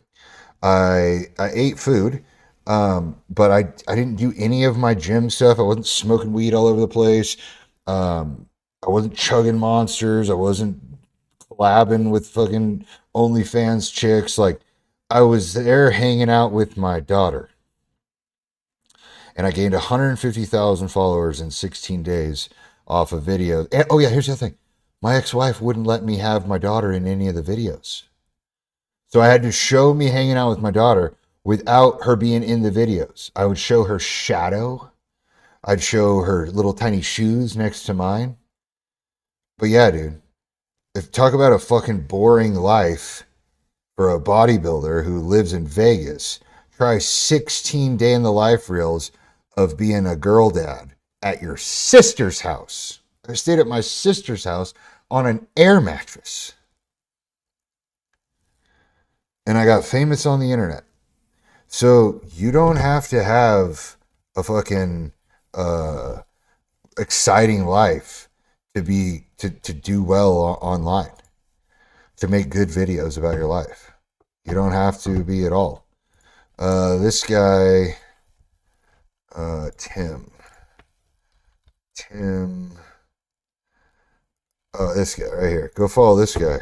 I ate food. But I didn't do any of my gym stuff. I wasn't smoking weed all over the place. I wasn't chugging monsters. I wasn't collabing with fucking OnlyFans chicks. Like, I was there hanging out with my daughter. And I gained 150,000 followers in 16 days off of videos. And, oh yeah, here's the other thing. My ex-wife wouldn't let me have my daughter in any of the videos. So I had to show me hanging out with my daughter without her being in the videos. I would show her shadow. I'd show her little tiny shoes next to mine. But yeah, dude, talk about a fucking boring life for a bodybuilder who lives in Vegas. Try 16 Day in the Life reels of being a girl dad at your sister's house. I stayed at my sister's house on an air mattress. and I got famous on the internet. So you don't have to have a fucking exciting life to do well online, to make good videos about your life. You don't have to be at all. This guy, Tim, this guy right here. Go follow this guy.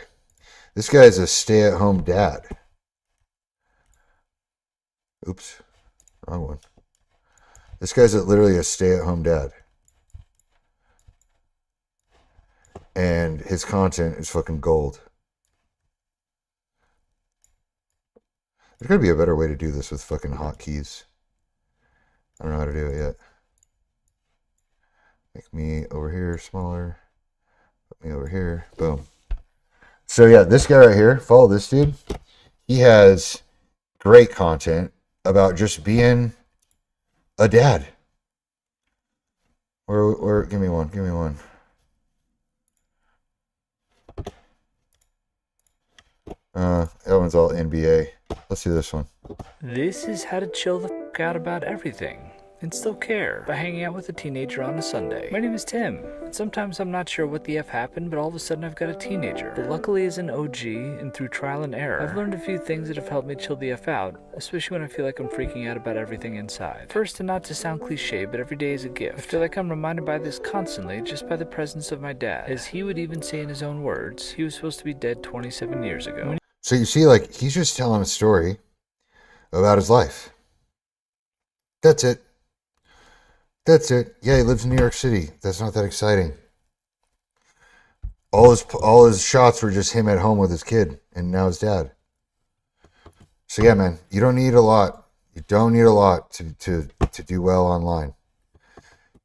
This guy is a stay-at-home dad. Oops, wrong one. This guy's literally a stay-at-home dad. And his content is fucking gold. There's gotta be a better way to do this with fucking hotkeys. I don't know how to do it yet. Make me over here smaller. Put me over here. Boom. So yeah, this guy right here, follow this dude. He has great content about just being a dad. Or give me one. That one's all NBA. Let's do this one. This is how to chill the fuck out about everything and still care by hanging out with a teenager on a Sunday. My name is Tim, and sometimes I'm not sure what the F happened, but all of a sudden I've got a teenager. But luckily as an OG, and through trial and error, I've learned a few things that have helped me chill the F out, especially when I feel like I'm freaking out about everything inside. First, and not to sound cliche, but every day is a gift. I feel like I'm reminded by this constantly just by the presence of my dad. As he would even say in his own words, he was supposed to be dead 27 years ago. So you see, like, he's just telling a story about his life. That's it. Yeah, he lives in New York City. That's not that exciting. All his shots were just him at home with his kid, and now his dad. So yeah, man, you don't need a lot. You don't need a lot to do well online.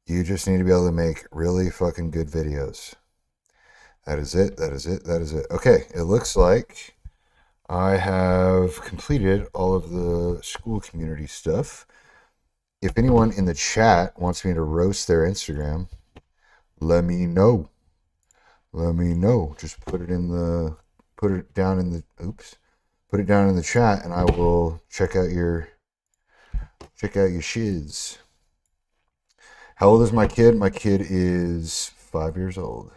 You just need to be able to make really fucking good videos. That is it. Okay, it looks like I have completed all of the school community stuff. If anyone in the chat wants me to roast their Instagram, let me know. Just put it down in the chat, and I will check out your shiz. How old is my kid? My kid is 5 years old.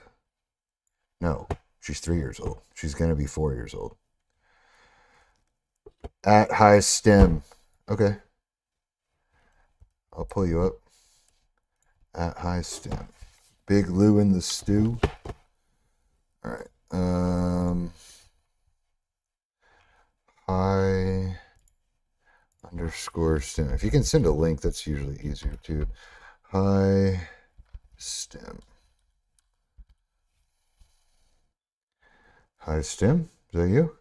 No, she's 3 years old. She's gonna be 4 years old. At high stem. Okay. I'll pull you up. At high stem. Big Lou in the stew. All right. High _ stem. If you can send a link, that's usually easier too. High stem. High stem. Is that you?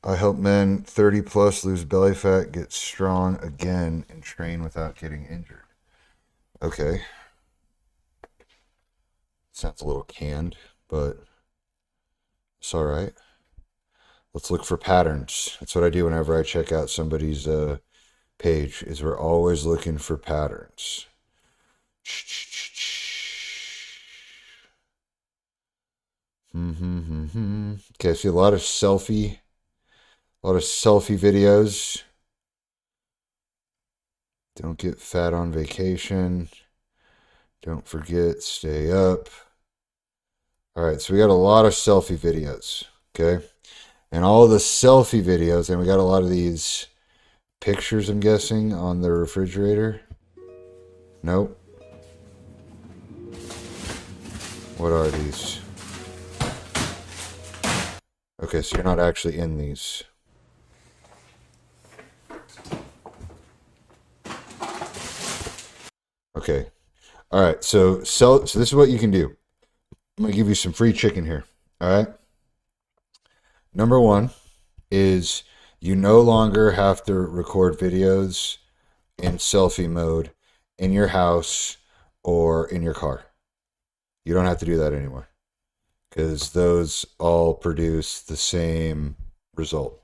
I help men 30 plus lose belly fat, get strong again, and train without getting injured. Okay. Sounds a little canned, but it's all right. Let's look for patterns. That's what I do whenever I check out somebody's page, is we're always looking for patterns. Okay, I see a lot of selfie videos. Don't get fat on vacation. Don't forget, stay up. All right, so we got a lot of selfie videos, okay? And all the selfie videos, and we got a lot of these pictures, I'm guessing, on the refrigerator. Nope. What are these? Okay, so you're not actually in these. Okay. All right. So this is what you can do. I'm going to give you some free chicken here. All right. Number one is you no longer have to record videos in selfie mode in your house or in your car. You don't have to do that anymore, because those all produce the same result.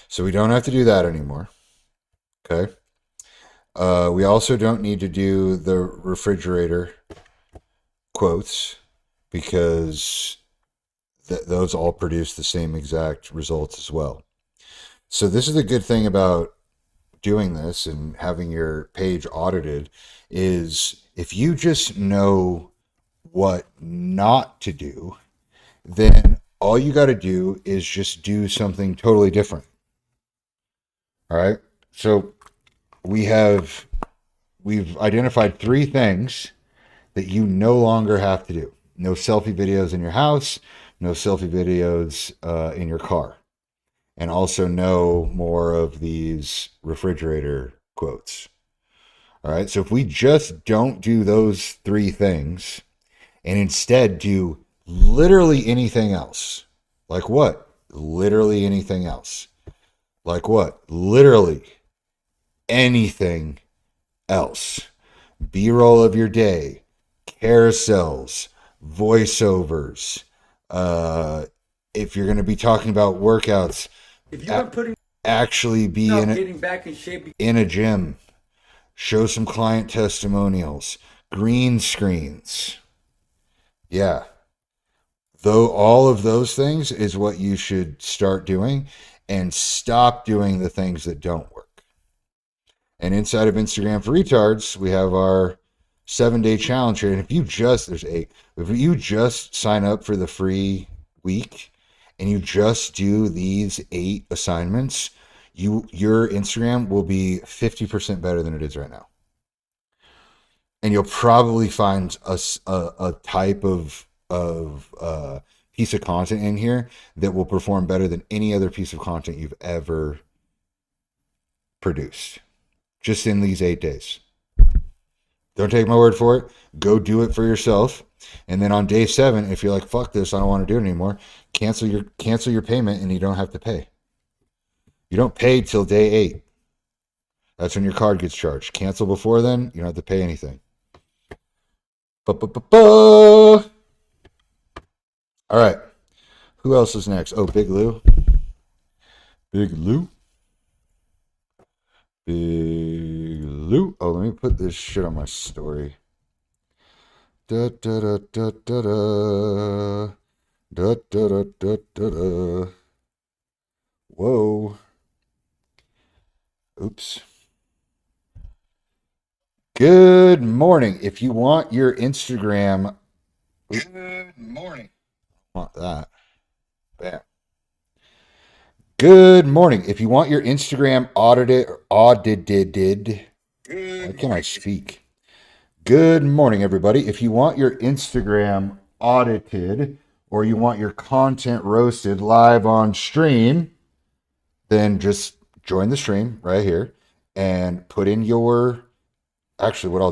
So we don't have to do that anymore. Okay. We also don't need to do the refrigerator quotes, because those all produce the same exact results as well. So this is the good thing about doing this and having your page audited is if you just know what not to do, then all you got to do is just do something totally different. All right. So we've identified 3 things that you no longer have to do. No selfie videos in your house, no selfie videos in your car, and also no more of these refrigerator quotes. All right. So if we just don't do those 3 things and instead do literally anything else, like what? Literally anything else. Like what? Literally anything else. B-roll of your day, carousels, voiceovers. If you're going to be talking about workouts, if you are putting actually be getting back in shape in a gym. Show some client testimonials, green screens. Yeah. Though all of those things is what you should start doing and stop doing the things that don't work. And inside of Instagram for Retards, we have our 7-day challenge here. And if you just, if you just sign up for the free week and you just do these 8 assignments, your Instagram will be 50% better than it is right now. And you'll probably find a type of piece of content in here that will perform better than any other piece of content you've ever produced. Just in these 8 days. Don't take my word for it. Go do it for yourself. And then on day 7, if you're like, fuck this, I don't want to do it anymore, cancel your payment and you don't have to pay. You don't pay till day 8. That's when your card gets charged. Cancel before then, you don't have to pay anything. All right. Who else is next? Oh, Big Lou. Big Lou. Big Lou. Oh, let me put this shit on my story. Da da da da da da. Da da da da da da. Whoa. Oops. Good morning. If you want your Instagram. Good morning. Want that. Bam. Good morning. If you want your Instagram audited. Why can't I speak? Good morning, everybody. If you want your Instagram audited or you want your content roasted live on stream, then just join the stream right here and put in your. Actually, what I'll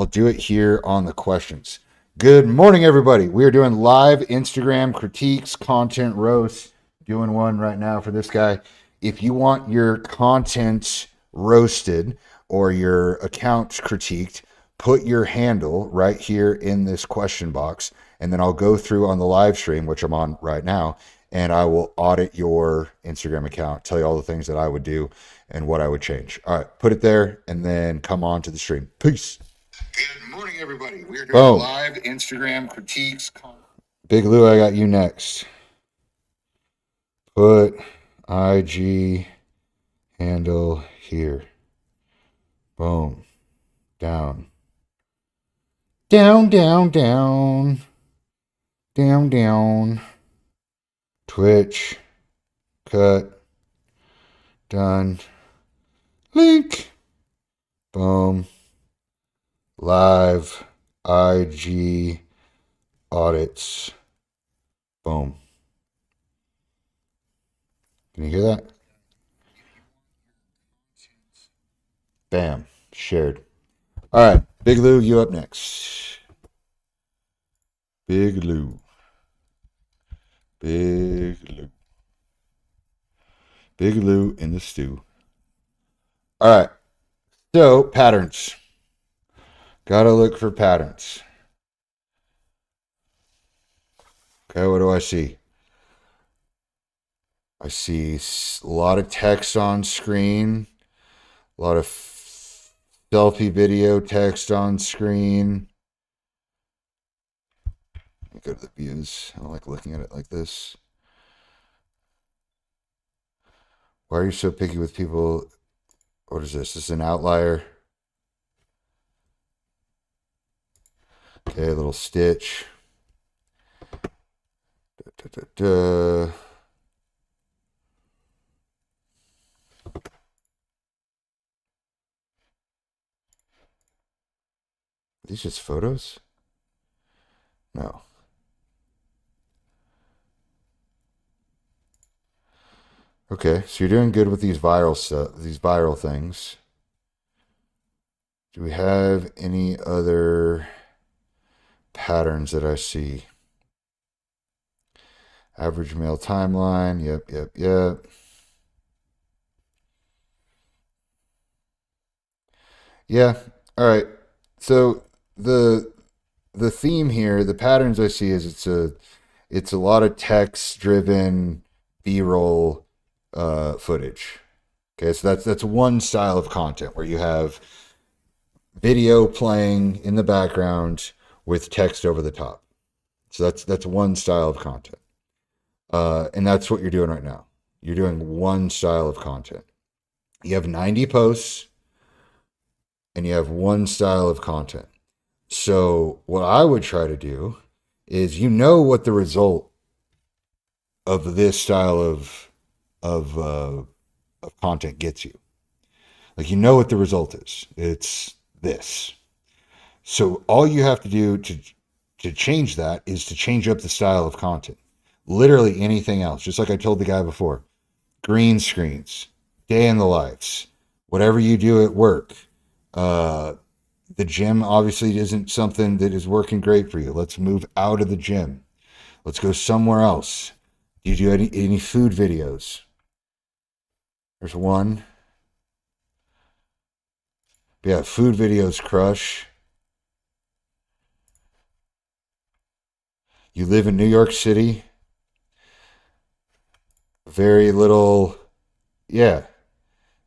do it here on the questions. Good morning, everybody. We are doing live Instagram critiques, content roasts. Doing one right now for this guy. If you want your content roasted or your account critiqued, put your handle right here in this question box, and then I'll go through on the live stream, which I'm on right now, and I will audit your Instagram account, tell you all the things that I would do and what I would change. All right, put it there, and then come on to the stream. Peace. Good morning, everybody. We're doing live Instagram critiques. Big Lou, I got you next. Put IG handle here. Boom. Down. Down, down, down. Down, down. Twitch. Cut. Done. Link. Boom. Live IG audits. Boom. Can you hear that? Bam. Shared. All right. Big Lou, you up next. Big Lou. Big Lou. Big Lou in the stew. All right. So, patterns. Gotta look for patterns. Okay, what do I see? I see a lot of text on screen, a lot of selfie video text on screen. Let me go to the views. I don't like looking at it like this. Why are you so picky with people? What is this? This is an outlier. Okay, a little stitch. Da, da, da. Are these just photos? No. Okay, so you're doing good with these viral stuff, these viral things. Do we have any other patterns that I see? Average male timeline. Yep. Yeah. All right. So the theme here, the patterns I see is it's a lot of text driven B-roll footage. Okay, so that's one style of content where you have video playing in the background with text over the top. So that's one style of content. And that's what you're doing right now. You're doing one style of content. You have 90 posts and you have one style of content. So what I would try to do is what the result of this style of content gets you. Like what the result is. It's this. So all you have to do to change that is to change up the style of content. Literally anything else. Just like I told the guy before. Green screens, day in the lives, whatever you do at work. The gym obviously isn't something that is working great for you. Let's move out of the gym. Let's go somewhere else. Do you do any food videos? There's one. Yeah, food videos crush. You live in New York City. Very little. Yeah.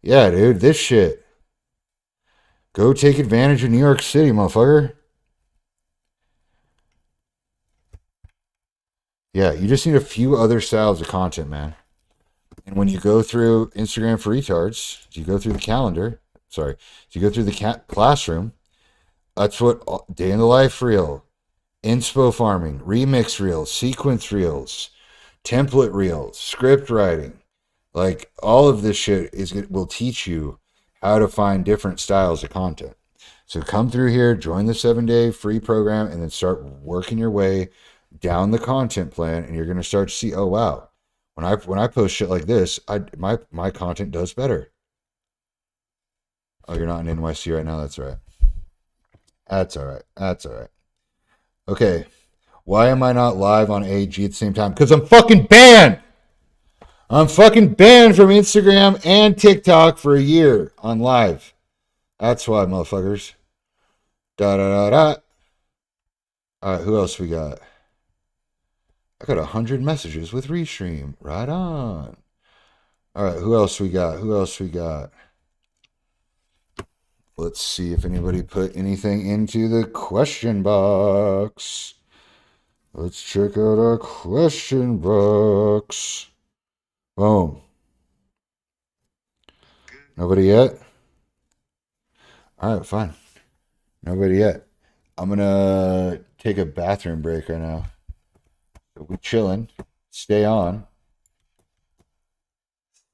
Yeah, dude, this shit. Go take advantage of New York City, motherfucker. Yeah, you just need a few other styles of content, man. And when you go through Instagram for retards, you go through the calendar. Sorry, you go through the classroom. That's what day in the life reel, inspo farming, remix reels, sequence reels, template reels, script writing. Like all of this shit will teach you how to find different styles of content. So come through here, join the 7-day free program, and then start working your way down the content plan, and you're gonna start to see, oh wow, when I post shit like this, my content does better. Oh, you're not in NYC right now. That's all right. That's all right. That's all right. Okay. Why am I not live on AG at the same time? Because I'm fucking banned. I'm fucking banned from Instagram and TikTok for a year on live. That's why, motherfuckers. Da da da da. All right, who else we got? I got 100 messages with Restream. Right on. All right, who else we got? Who else we got? Let's see if anybody put anything into the question box. Let's check out our question box. Boom. Nobody yet? All right, fine. Nobody yet. I'm going to take a bathroom break right now. We're chilling. Stay on.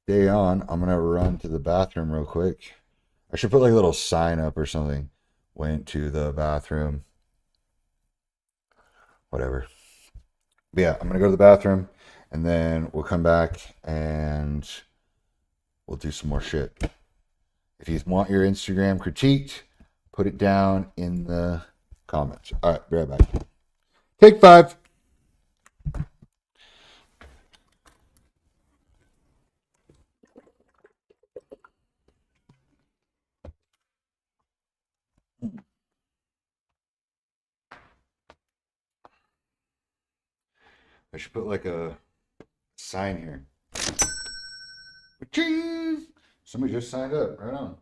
Stay on. I'm going to run to the bathroom real quick. I should put like a little sign up or something. Went to the bathroom. Whatever. But yeah, I'm going to go to the bathroom and then we'll come back and we'll do some more shit. If you want your Instagram critiqued, put it down in the comments. All right, be right back. Take 5. I should put like a sign here. Ching! Somebody just signed up. Right on.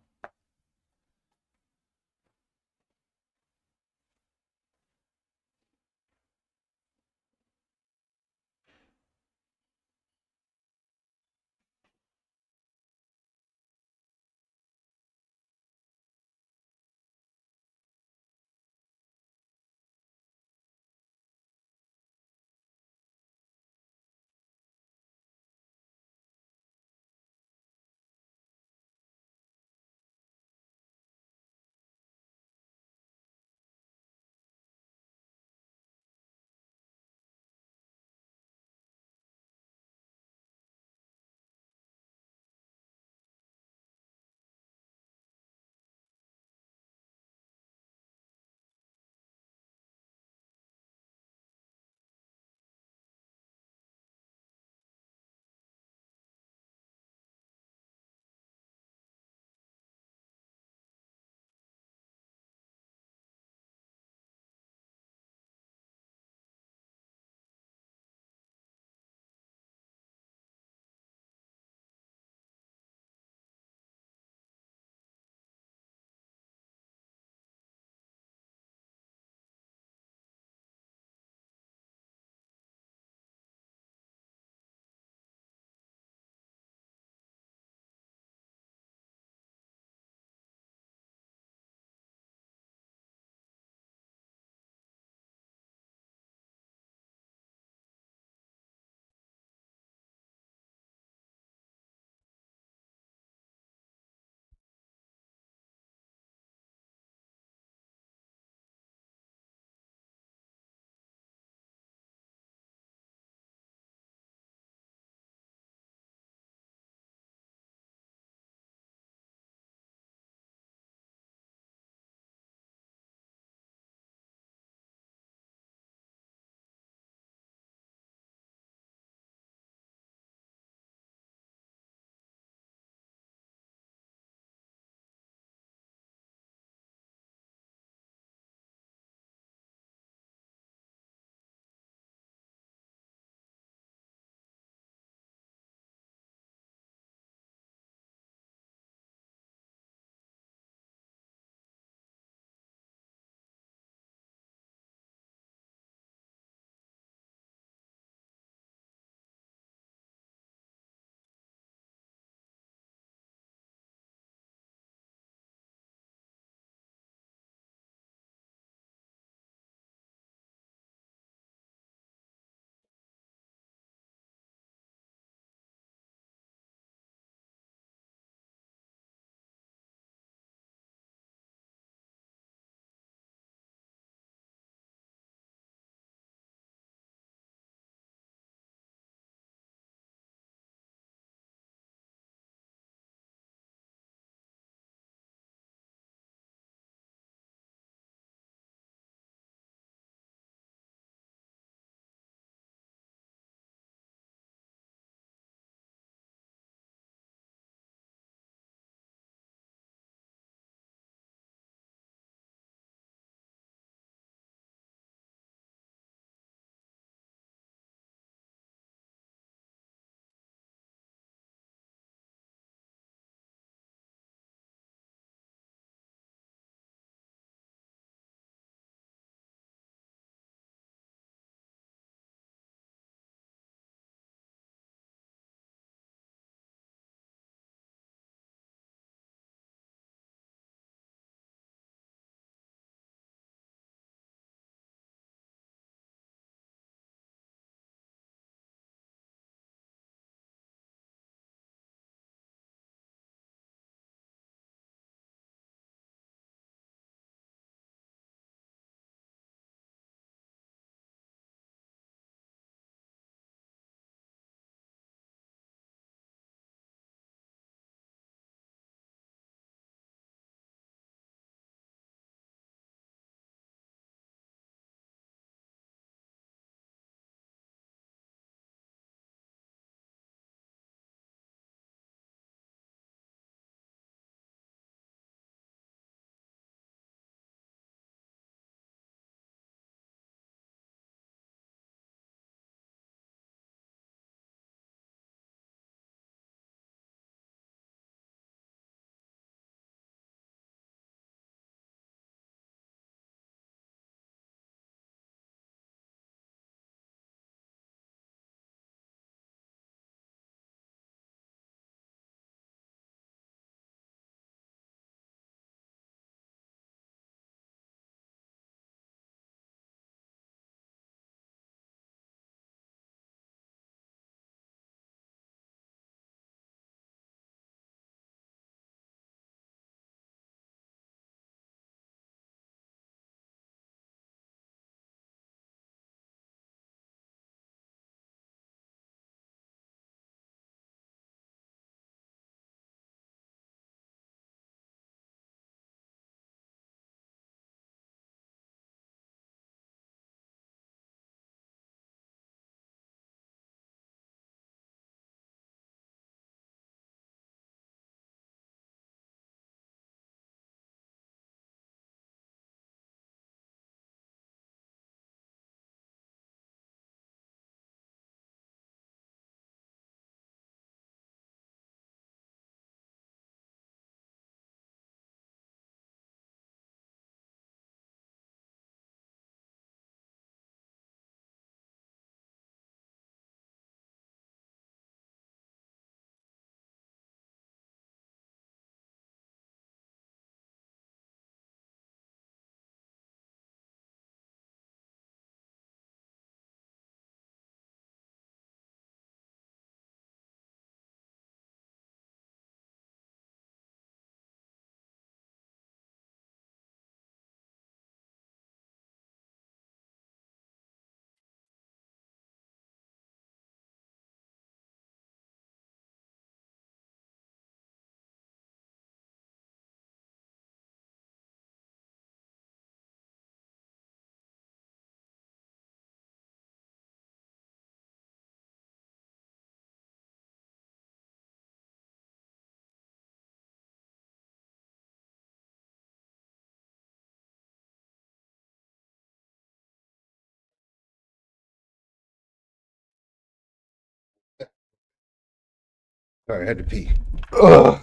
Sorry, I had to pee. Ugh.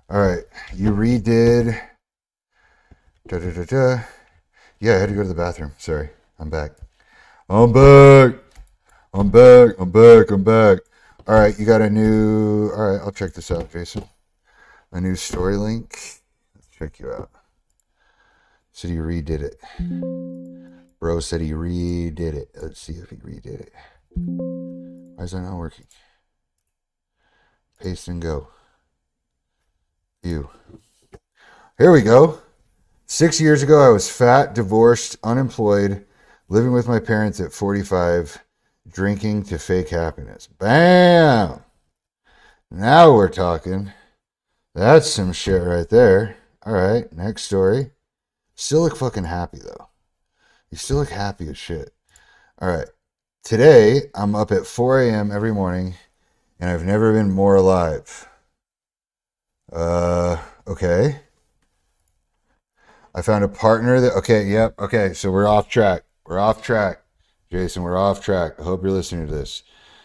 All right, you redid. Da, da, da, da. Yeah, I had to go to the bathroom. Sorry, I'm back. I'm back. I'm back. I'm back. I'm back. All right, you got a new. All right, I'll check this out, Jason. A new story link. Let's check you out. Said he redid it. Bro said he redid it. Let's see if he redid it. Why is that not working? Paste and go. View. Here we go. 6 years ago, I was fat, divorced, unemployed, living with my parents at 45, drinking to fake happiness. Bam! Now we're talking. That's some shit right there. All right, next story. Still look fucking happy, though. You still look happy as shit. All right. Today, I'm up at 4 a.m. every morning, and I've never been more alive. Okay. I found a partner that, okay, yep, okay, so we're off track. We're off track. Jason, we're off track. I hope you're listening to this.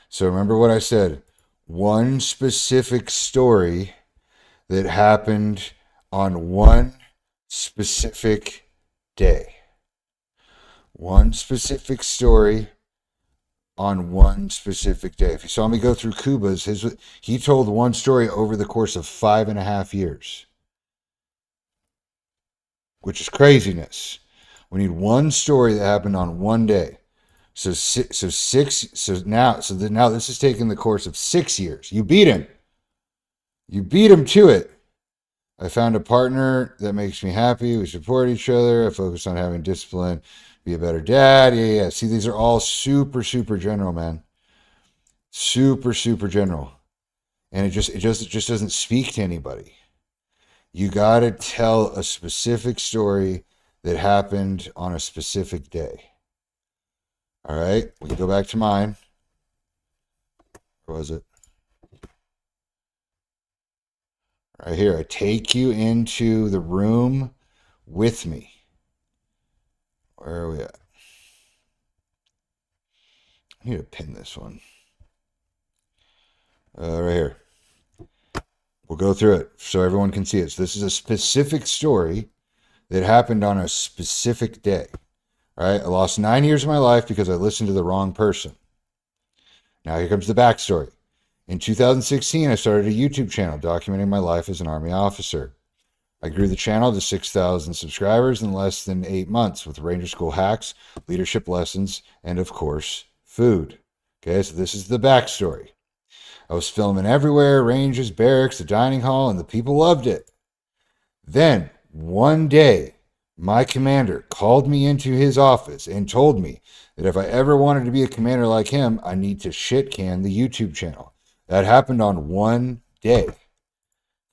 So remember what I said. One specific story that happened on one specific day. One specific story on one specific day. If you saw me go through Cuba's, he told one story over the course of 5.5 years, which is craziness. We need one story that happened on one day. So now this is taking the course of 6 years. You beat him. You beat him to it. I found a partner that makes me happy. We support each other. I focus on having discipline, be a better dad. Yeah. See, these are all super, super general, man. Super, super general. And it just doesn't speak to anybody. You got to tell a specific story that happened on a specific day. All right, we can go back to mine. Where was it? Right here. I take you into the room with me. Where are we at? I need to pin this one. Right here. We'll go through it so everyone can see it. So this is a specific story that happened on a specific day. All right, I lost 9 years of my life because I listened to the wrong person. Now here comes the backstory. In 2016, I started a YouTube channel documenting my life as an Army officer. I grew the channel to 6,000 subscribers in less than 8 months with Ranger School hacks, leadership lessons, and of course, food. Okay, so this is the backstory. I was filming everywhere, ranges, barracks, the dining hall, and the people loved it. Then, one day, my commander called me into his office and told me that if I ever wanted to be a commander like him, I need to shit can the YouTube channel. That happened on one day.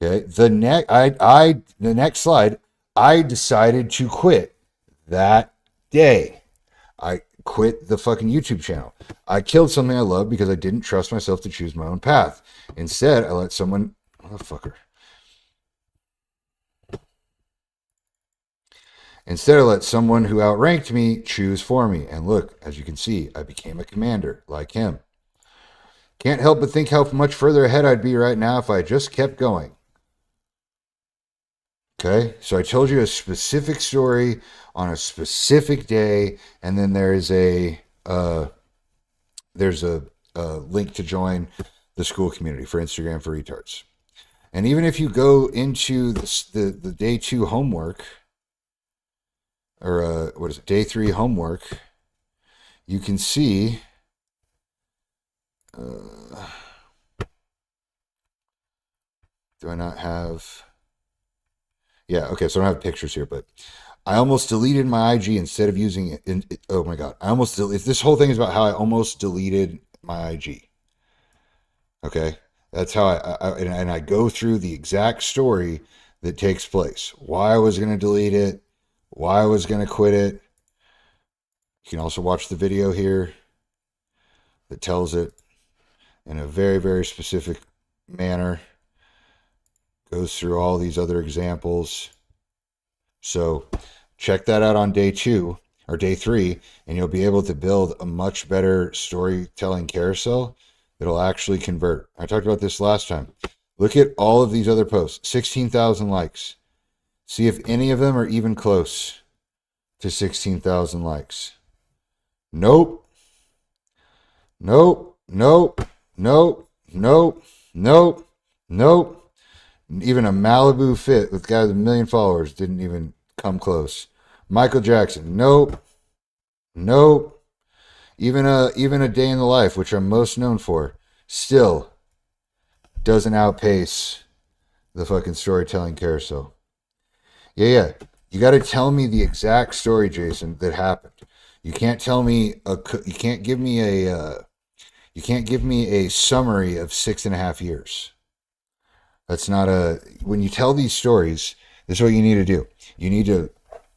Okay. The next slide, I decided to quit that day. I quit the fucking YouTube channel. I killed something I loved because I didn't trust myself to choose my own path. Instead, I let someone, motherfucker. Instead, I let someone who outranked me choose for me. And look, as you can see, I became a commander like him. Can't help but think how much further ahead I'd be right now if I just kept going. Okay, so I told you a specific story on a specific day, and then there's a link to join the school community for Instagram for retards. And even if you go into the day 2 homework, or what is it, day 3 homework, you can see do I not have, yeah, okay, so I don't have pictures here, but I almost deleted my IG instead of using it. Oh my God, this whole thing is about how I almost deleted my IG. Okay, that's how I go through the exact story that takes place. Why I was going to delete it, why I was going to quit it. You can also watch the video here that tells it in a very, very specific manner. Goes through all these other examples. So check that out on day 2. or day 3, and you'll be able to build a much better storytelling carousel that'll actually convert. I talked about this last time. Look at all of these other posts, 16,000 likes. See if any of them are even close to 16,000 likes. Nope. Nope. Nope. Nope. Nope. Nope. Nope. Even a Malibu Fit with guys with 1 million followers didn't even come close. Michael Jackson. Nope. Nope. Even a day in the life, which I'm most known for, still doesn't outpace the fucking storytelling carousel. Yeah. You got to tell me the exact story, Jason, that happened. You can't tell me you can't give me a summary of 6.5 years. That's not when you tell these stories, this is what you need to do. You need to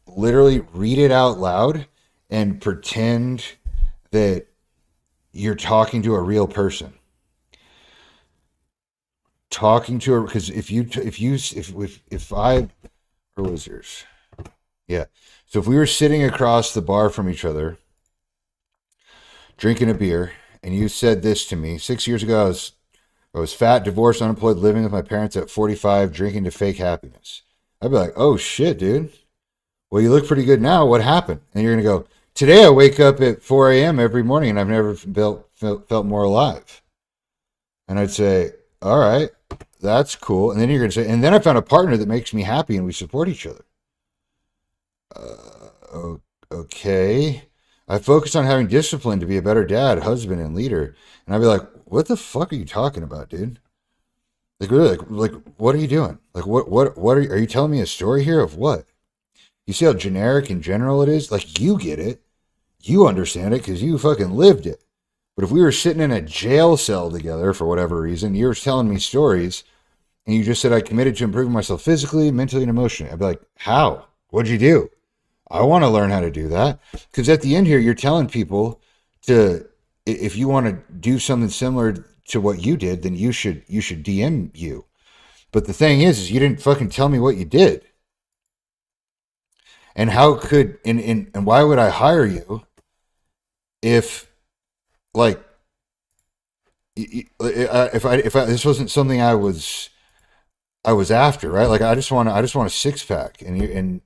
literally read it out loud and pretend that you're talking to a real person. Because if I, where was yours? Yeah. So if we were sitting across the bar from each other, drinking a beer, and you said this to me 6 years ago, I was fat, divorced, unemployed, living with my parents at 45, drinking to fake happiness. I'd be like, oh shit, dude. Well, you look pretty good now. What happened? And you're going to go, today I wake up at 4 a.m. every morning and I've never felt more alive. And I'd say, all right, that's cool. And then you're going to say, and then I found a partner that makes me happy and we support each other. Okay. I focus on having discipline to be a better dad, husband, and leader. And I'd be like, what the fuck are you talking about, dude? Like, really, like what are you doing? Like, what are you telling me a story here of what? You see how generic and general it is? Like, you get it. You understand it because you fucking lived it. But if we were sitting in a jail cell together for whatever reason, you were telling me stories, and you just said I committed to improving myself physically, mentally, and emotionally. I'd be like, how? What'd you do? I want to learn how to do that. Because at the end here, you're telling people if you want to do something similar to what you did, then you should DM you. But the thing is you didn't fucking tell me what you did. And how could and why would I hire you if like if this wasn't something I was after, right? Like I just want a six pack, and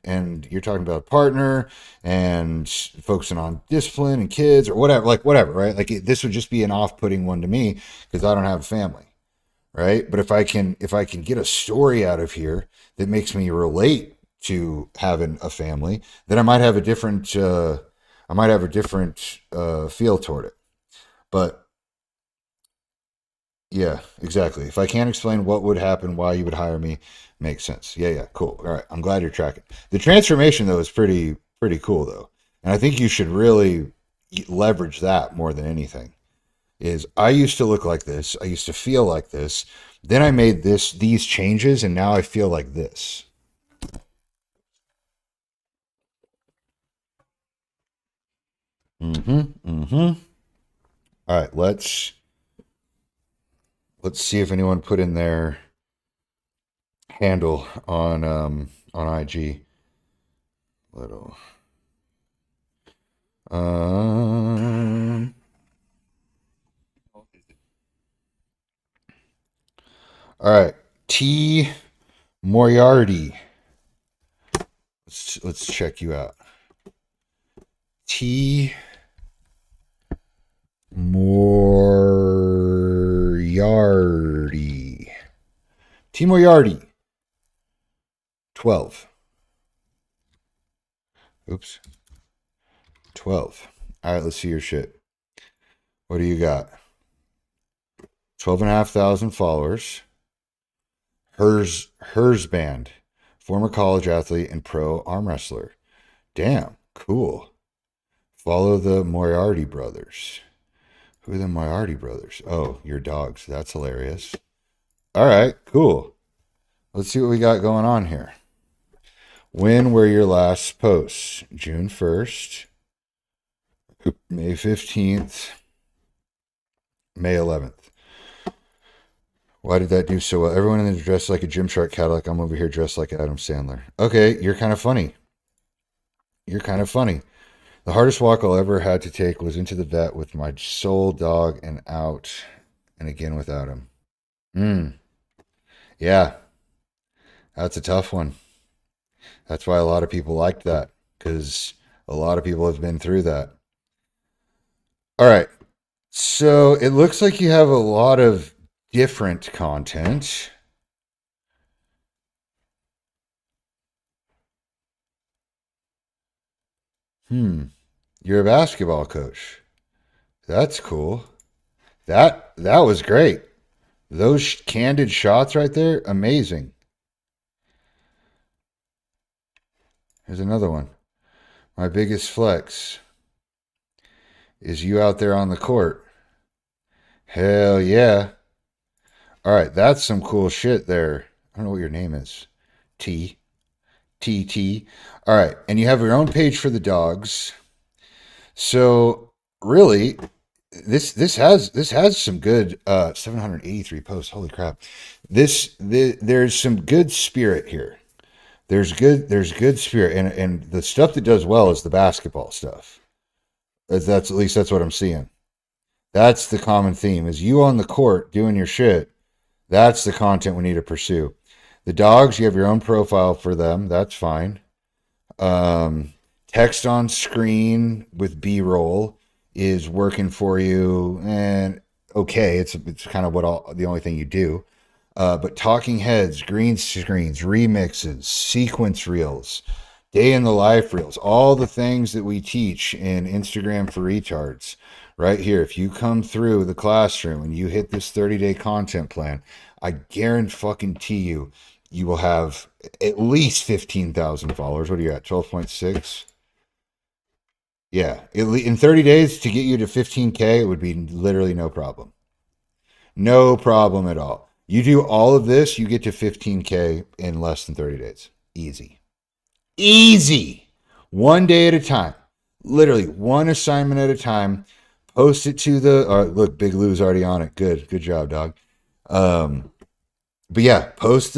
you're talking about a partner and focusing on discipline and kids or whatever, right? Like this would just be an off-putting one to me because I don't have a family, right? But if I can get a story out of here that makes me relate to having a family, then I might have a different feel toward it. But yeah, exactly. If I can't explain what would happen, why you would hire me, makes sense. Yeah, cool. All right, I'm glad you're tracking. The transformation though is pretty cool though, and I think you should really leverage that more than anything. Is I used to look like this, I used to feel like this, then I made these changes, and now I feel like this. All right, let's see if anyone put in their handle on IG. Little. All right, T Moriarty. Let's check you out. T Moriarty. T Moriarty. 12. Oops. 12. All right, let's see your shit. What do you got? 12,500 followers. Hers band. Former college athlete and pro arm wrestler. Damn, cool. Follow the Moriarty brothers. Who are the Moriarty brothers? Oh, your dogs. That's hilarious. All right, cool. Let's see what we got going on here. When were your last posts? June 1st, May 15th, May 11th. Why did that do so well? Everyone in there dressed like a Gymshark Cadillac. I'm over here dressed like Adam Sandler. Okay, you're kind of funny. The hardest walk I'll ever had to take was into the vet with my sole dog and out, and again without him. Yeah, that's a tough one. That's why a lot of people liked that, because a lot of people have been through that. All right. So it looks like you have a lot of different content. You're a basketball coach. That's cool. That was great. Those candid shots right there, amazing. Here's another one. My biggest flex is you out there on the court. Hell yeah. All right, that's some cool shit there. I don't know what your name is. T. TT. All right, and you have your own page for the dogs. So really, this has some good 783 posts. Holy crap! There's some good spirit here. There's good spirit, and the stuff that does well is the basketball stuff. That's at least that's what I'm seeing. That's the common theme: is you on the court doing your shit. That's the content we need to pursue. The dogs, you have your own profile for them. That's fine. Um, Text on screen with B-roll is working for you, and okay, it's kind of the only thing you do. But talking heads, green screens, remixes, sequence reels, day in the life reels, all the things that we teach in Instagram for Retards, right here. If you come through the classroom and you hit this 30-day content plan, I guarantee you will have at least 15,000 followers. What are you at? 12.6? Yeah. In 30 days to get you to 15K, it would be literally no problem. No problem at all. You do all of this, you get to 15K in less than 30 days. Easy. Easy. One day at a time. Literally one assignment at a time. Post it to look, Big Lou's already on it. Good job, dog. But yeah, post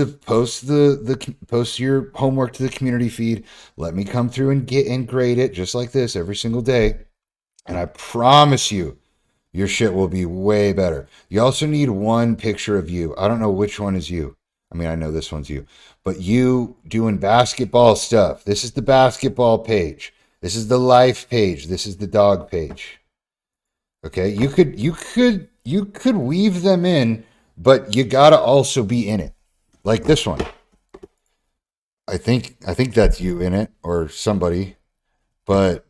your homework to the community feed. Let me come through and grade it just like this every single day. And I promise you, your shit will be way better. You also need one picture of you. I don't know which one is you. I mean, I know this one's you, but you doing basketball stuff. This is the basketball page. This is the life page. This is the dog page. Okay, you could weave them in, but you gotta also be in it. Like this one. I think that's you in it or somebody. But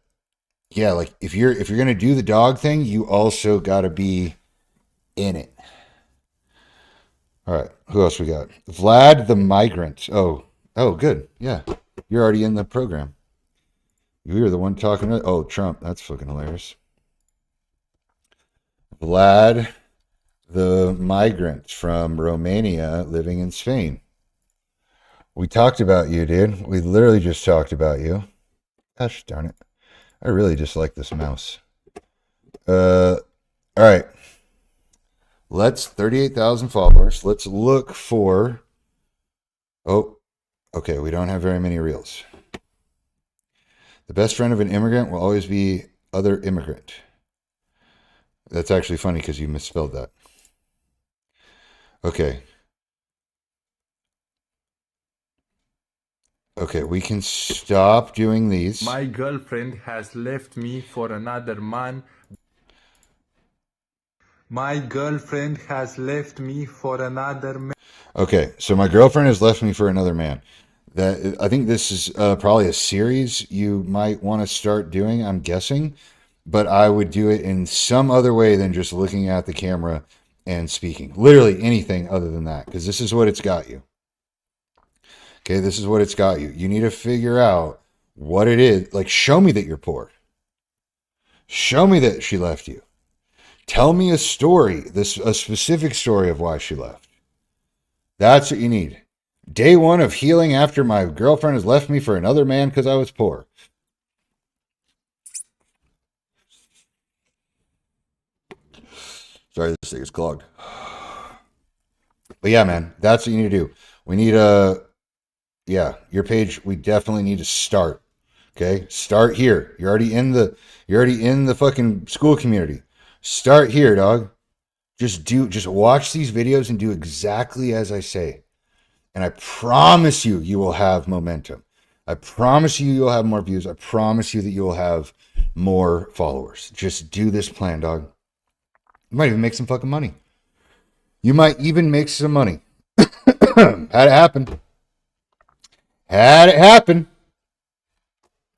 yeah, like if you're gonna do the dog thing, you also gotta be in it. All right, who else we got? Vlad the Migrant. Oh, good. Yeah, you're already in the program. You were the one talking to. Oh, Trump. That's fucking hilarious. Vlad the Migrant from Romania living in Spain. We talked about you, dude. We literally just talked about you. Gosh darn it. I really just like this mouse. All right. Let's 38,000 followers. Let's look for. Oh, okay. We don't have very many reels. The best friend of an immigrant will always be other immigrant. That's actually funny because you misspelled that. Okay. Okay, we can stop doing these. My girlfriend has left me for another man. My girlfriend has left me for another man. Okay, so my girlfriend has left me for another man. That I think this is probably a series you might want to start doing, I'm guessing, but I would do it in some other way than just looking at the camera and speaking. Literally anything other than that, because this is what it's got you. Okay, this is what it's got you. You need to figure out what it is. Like, show me that you're poor. Show me that she left you. Tell me a story, a specific story of why she left. That's what you need. Day one of healing after my girlfriend has left me for another man because I was poor. Sorry, this thing is clogged. But yeah, man, that's what you need to do. We need your page, we definitely need to start Okay, start here. You're already in the fucking school community. Start here, dog. Just watch these videos and do exactly as I say. And I promise you, you will have momentum. I promise you, you'll have more views. I promise you that you will have more followers. Just do this plan, dog. You might even make some fucking money. You might even make some money. Had it happen. Had it happen.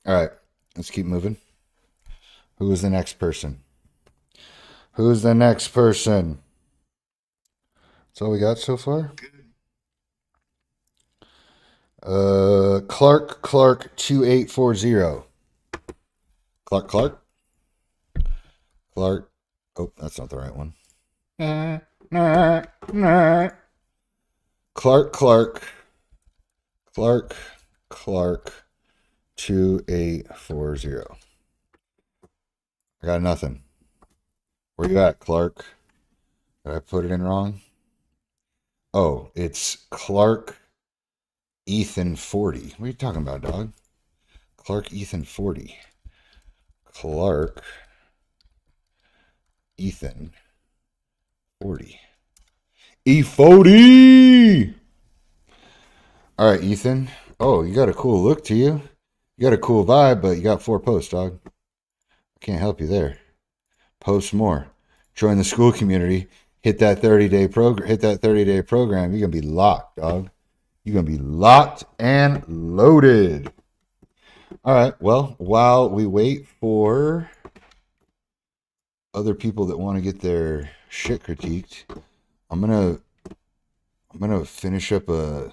All right, let's keep moving. Who is the next person? Who's the next person? That's all we got so far? Clark 2840. Clark. Oh, that's not the right one. Clark 2840. I got nothing. Where you at, Clark? Did I put it in wrong? Oh, it's Clark Ethan 40. What are you talking about, dog? Clark Ethan 40. Clark Ethan 40. E40! All right, Ethan. Oh, you got a cool look to you. You got a cool vibe, but you got 4 posts, dog. I can't help you there. Post more. Join the school community. Hit that 30-day program. You're gonna be locked, dog. You're gonna be locked and loaded. All right. Well, while we wait for other people that want to get their shit critiqued, I'm gonna finish up a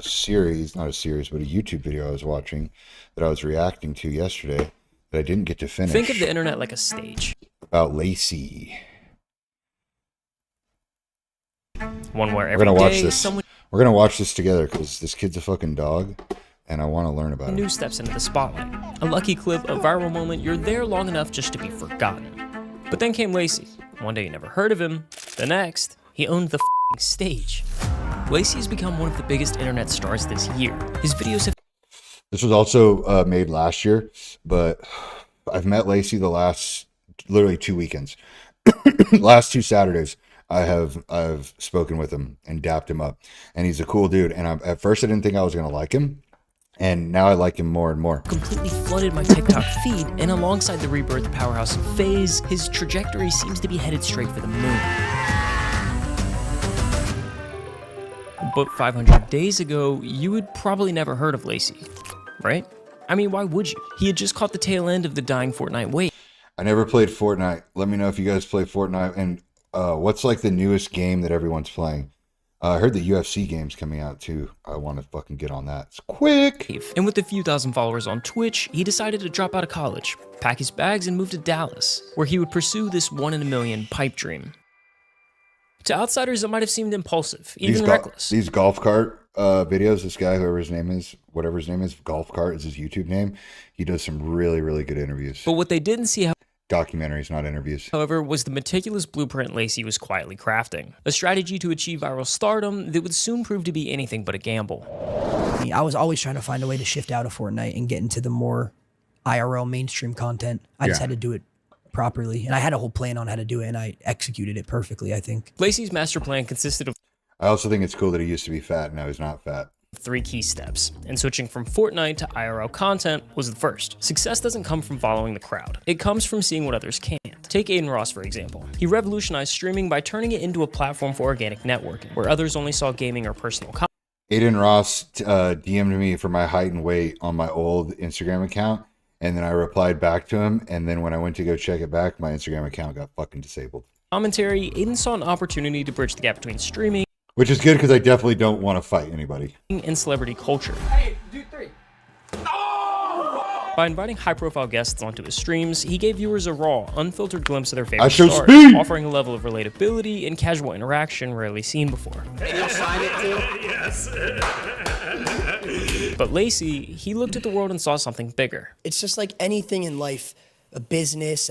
series, not a series, but a YouTube video I was watching that I was reacting to yesterday that I didn't get to finish. Think of the internet like a stage. About Lacey. One where We're every gonna watch day this. someone We're gonna watch this together because this kid's a fucking dog, and I want to learn about new him. steps into the spotlight. A lucky clip, a viral moment, you're there long enough just to be forgotten. But then came Lacey. One day you never heard of him. The next, he owned the f***ing stage. Lacey has become one of the biggest internet stars this year. His videos have This was also made last year, but I've met Lacey the last literally 2 weekends. Last 2 Saturdays, I've spoken with him and dapped him up, and he's a cool dude. And at first I didn't think I was gonna like him, and now I like him more and more. completely flooded my TikTok feed, and alongside the rebirth powerhouse phase, his trajectory seems to be headed straight for the moon. But 500 days ago, you had probably never heard of Lacey, right? I mean, why would you? He had just caught the tail end of the dying Fortnite wave. I never played Fortnite. Let me know if you guys play Fortnite, and what's like the newest game that everyone's playing. I heard the UFC game's coming out too. I want to fucking get on that. It's quick. And with a few thousand followers on Twitch, he decided to drop out of college, pack his bags, and move to Dallas, where he would pursue this 1 in a million pipe dream. To outsiders, it might have seemed impulsive, even reckless. These golf cart videos, this guy, whatever his name is, golf cart is his YouTube name. He does some really, really good interviews. But what they didn't see, Documentaries, not interviews. however, was the meticulous blueprint Lacey was quietly crafting. A strategy to achieve viral stardom that would soon prove to be anything but a gamble. I was always trying to find a way to shift out of Fortnite and get into the more IRL mainstream content. I just had to do it properly. And I had a whole plan on how to do it, and I executed it perfectly, I think. Lacey's master plan consisted of I also think it's cool that he used to be fat and now he's not fat. 3 key steps, and switching from Fortnite to IRL content was the first. Success doesn't come from following the crowd. It comes from seeing what others can't. Take Aiden Ross, for example. He revolutionized streaming by turning it into a platform for organic networking, where others only saw gaming or personal content. Aiden Ross DM'd me for my height and weight on my old Instagram account, and then I replied back to him, and then when I went to go check it back, my Instagram account got fucking disabled. Commentary, Aiden saw an opportunity to bridge the gap between streaming Which is good because I definitely don't want to fight anybody. and celebrity culture. Hey, do 3. By inviting high-profile guests onto his streams, he gave viewers a raw, unfiltered glimpse of their I favorite shall stars, speak! offering a level of relatability and casual interaction rarely seen before. But Lacey, he looked at the world and saw something bigger. It's just like anything in life, a business,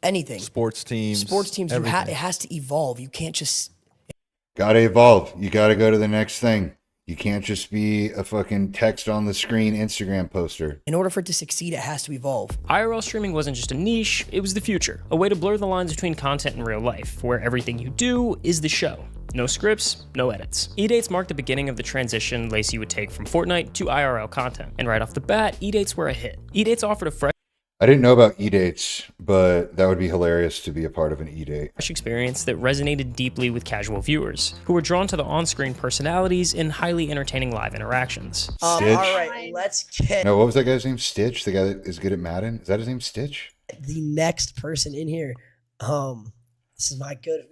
anything. Sports teams. It has to evolve. You can't just. Gotta evolve. You gotta go to the next thing. You can't just be a fucking text on the screen Instagram poster. In order for it to succeed, it has to evolve. IRL streaming wasn't just a niche, it was the future. A way to blur the lines between content and real life, where everything you do is the show. No scripts, no edits. E-dates marked the beginning of the transition Lacey would take from Fortnite to IRL content. And right off the bat, E-dates were a hit. E-dates offered a fresh I didn't know about e-dates, but that would be hilarious to be a part of an e-date. experience that resonated deeply with casual viewers, who were drawn to the on-screen personalities and highly entertaining live interactions. All Stitch? right, let's get No, what was that guy's name? Stitch? The guy that is good at Madden? Is that his name, Stitch? the next person in here. This is my good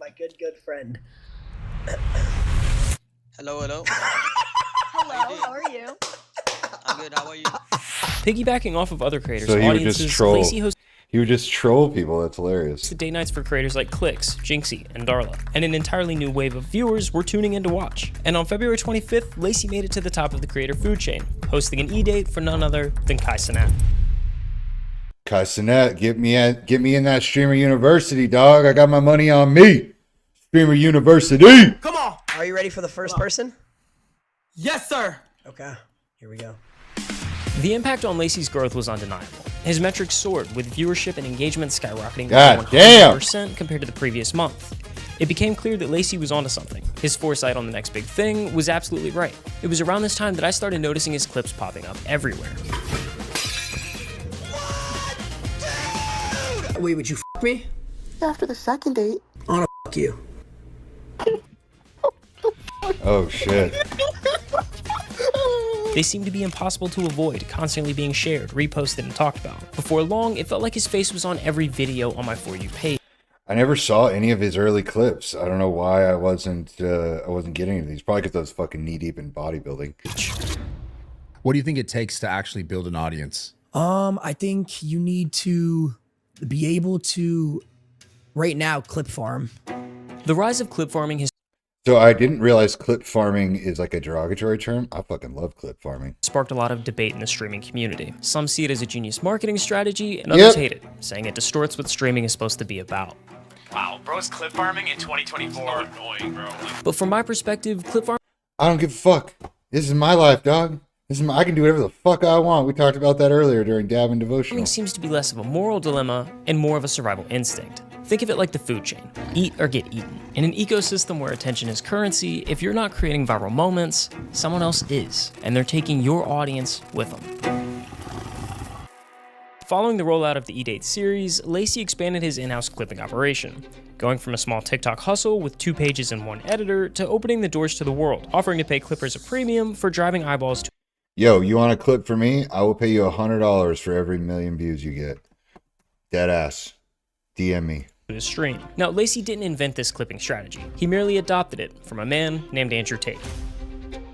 friend. Hello, hello. Hello, how are you? I'm good. How are you? Piggybacking off of other creators' So he would audiences, just troll. Lacey hosted He would just troll people. That's hilarious. date nights for creators like Clicks, Jinxie, and Darla, and an entirely new wave of viewers were tuning in to watch. And on February 25th, Lacey made it to the top of the creator food chain, hosting an e-date for none other than Kai Cenat. Kai Cenat, get me in that Streamer University, dog. I got my money on me. Streamer University. Come on. Are you ready for the first person? Yes, sir. Okay, here we go. The impact on Lacey's growth was undeniable. His metrics soared, with viewership and engagement skyrocketing God by damn. 100% compared to the previous month. It became clear that Lacey was onto something. His foresight on the next big thing was absolutely right. It was around this time that I started noticing his clips popping up everywhere. Wait, would you f me? After the second date. I wanna f you. Oh, shit. They seemed to be impossible to avoid, constantly being shared, reposted, and talked about. Before long, it felt like his face was on every video on my For You page. I never saw any of his early clips. I don't know why I wasn't getting into these. Probably because I was fucking knee deep in bodybuilding. What do you think it takes to actually build an audience? I think you need to be able to, right now, clip farm. The rise of clip farming has So I didn't realize clip farming is like a derogatory term. I fucking love clip farming. sparked a lot of debate in the streaming community. Some see it as a genius marketing strategy, and others hate it, saying it distorts what streaming is supposed to be about. Wow, bro's clip farming in 2024. Annoying, bro. But from my perspective, clip farming I don't give a fuck. This is my life, dog. I can do whatever the fuck I want. We talked about that earlier during Dab and Devotional. seems to be less of a moral dilemma and more of a survival instinct. Think of it like the food chain. Eat or get eaten. In an ecosystem where attention is currency, if you're not creating viral moments, someone else is, and they're taking your audience with them. Following the rollout of the E-Date series, Lacey expanded his in-house clipping operation, going from a small TikTok hustle with 2 pages and 1 editor to opening the doors to the world, offering to pay clippers a premium for driving eyeballs to Yo, you want a clip for me? I will pay you $100 for every 1,000,000 views you get. Dead ass. DM me. his stream. Now, Lacey didn't invent this clipping strategy. He merely adopted it from a man named Andrew Tate.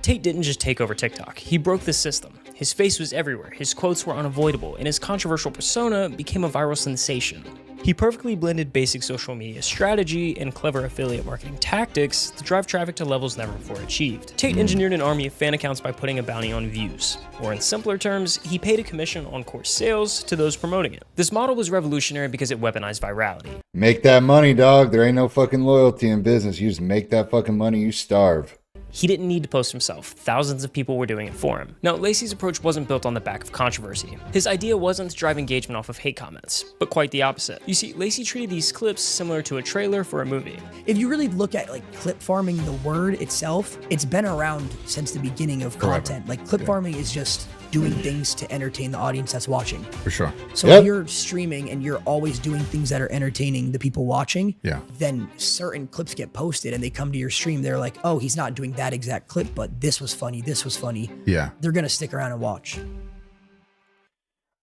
Tate didn't just take over TikTok, he broke the system. His face was everywhere, his quotes were unavoidable, and his controversial persona became a viral sensation. He perfectly blended basic social media strategy and clever affiliate marketing tactics to drive traffic to levels never before achieved. Tate engineered an army of fan accounts by putting a bounty on views. Or in simpler terms, he paid a commission on course sales to those promoting it. This model was revolutionary because it weaponized virality. Make that money, dog. There ain't no fucking loyalty in business. You just make that fucking money, you starve. He didn't need to post himself. Thousands of people were doing it for him. Now, Lacey's approach wasn't built on the back of controversy. His idea wasn't to drive engagement off of hate comments, but quite the opposite. You see, Lacey treated these clips similar to a trailer for a movie. If you really look at like clip farming, the word itself, it's been around since the beginning of content. Like clip farming is just doing things to entertain the audience that's watching. For sure. So if you're streaming and you're always doing things that are entertaining the people watching, then certain clips get posted and they come to your stream. They're like, oh, he's not doing that exact clip, but this was funny. This was funny. Yeah. They're going to stick around and watch.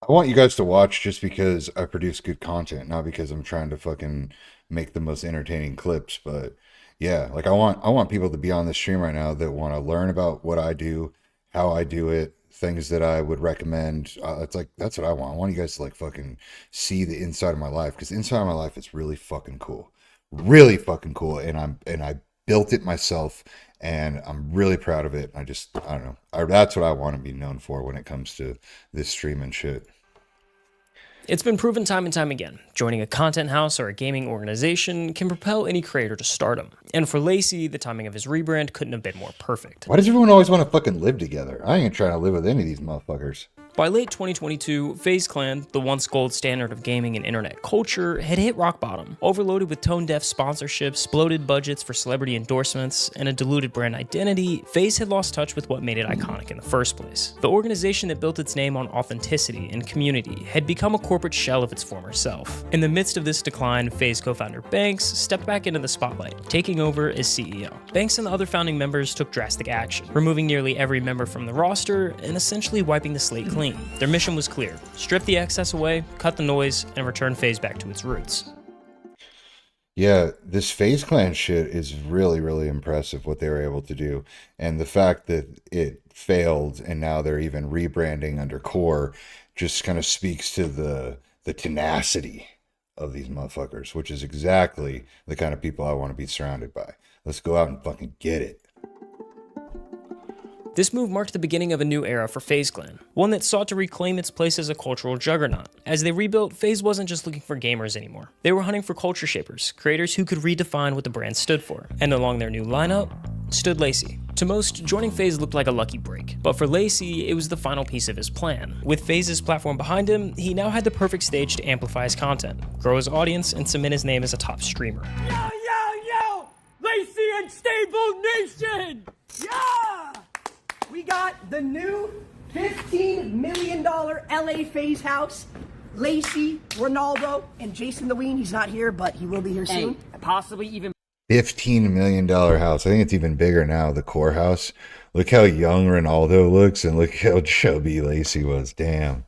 I want you guys to watch just because I produce good content, not because I'm trying to fucking make the most entertaining clips. But yeah, like I want people to be on the stream right now that want to learn about what I do, how I do it, things that I would recommend. It's like, that's what I want. I want you guys to like fucking see the inside of my life, because inside of my life is really fucking cool. Really fucking cool. And I built it myself and I'm really proud of it. I don't know. That's what I want to be known for when it comes to this streaming shit. It's been proven time and time again. Joining a content house or a gaming organization can propel any creator to stardom. And for Lacey, the timing of his rebrand couldn't have been more perfect. Why does everyone always want to fucking live together? I ain't trying to live with any of these motherfuckers. By late 2022, FaZe Clan, the once gold standard of gaming and internet culture, had hit rock bottom. Overloaded with tone-deaf sponsorships, bloated budgets for celebrity endorsements, and a diluted brand identity, FaZe had lost touch with what made it iconic in the first place. The organization that built its name on authenticity and community had become a corporate shell of its former self. In the midst of this decline, FaZe co-founder Banks stepped back into the spotlight, taking over as CEO. Banks and the other founding members took drastic action, removing nearly every member from the roster and essentially wiping the slate clean. Their mission was clear: strip the excess away, cut the noise, and return FaZe back to its roots. Yeah, this FaZe Clan shit is really, really impressive what they were able to do. And the fact that it failed and now they're even rebranding under Core just kind of speaks to the tenacity of these motherfuckers, which is exactly the kind of people I want to be surrounded by. Let's go out and fucking get it. This move marked the beginning of a new era for FaZe Clan, one that sought to reclaim its place as a cultural juggernaut. As they rebuilt, FaZe wasn't just looking for gamers anymore. They were hunting for culture shapers, creators who could redefine what the brand stood for. And along their new lineup stood Lacey. To most, joining FaZe looked like a lucky break, but for Lacey, it was the final piece of his plan. With FaZe's platform behind him, he now had the perfect stage to amplify his content, grow his audience, and cement his name as a top streamer. Yo! Lacey and Stable Nation! Yeah! We got the new $15 million LA FaZe house. Lacey, Ronaldo, and Jason the Ween. He's not here, but he will be here soon. Possibly even $15 million house. I think it's even bigger now, the Core house. Look how young Ronaldo looks and look how chubby Lacey was. Damn.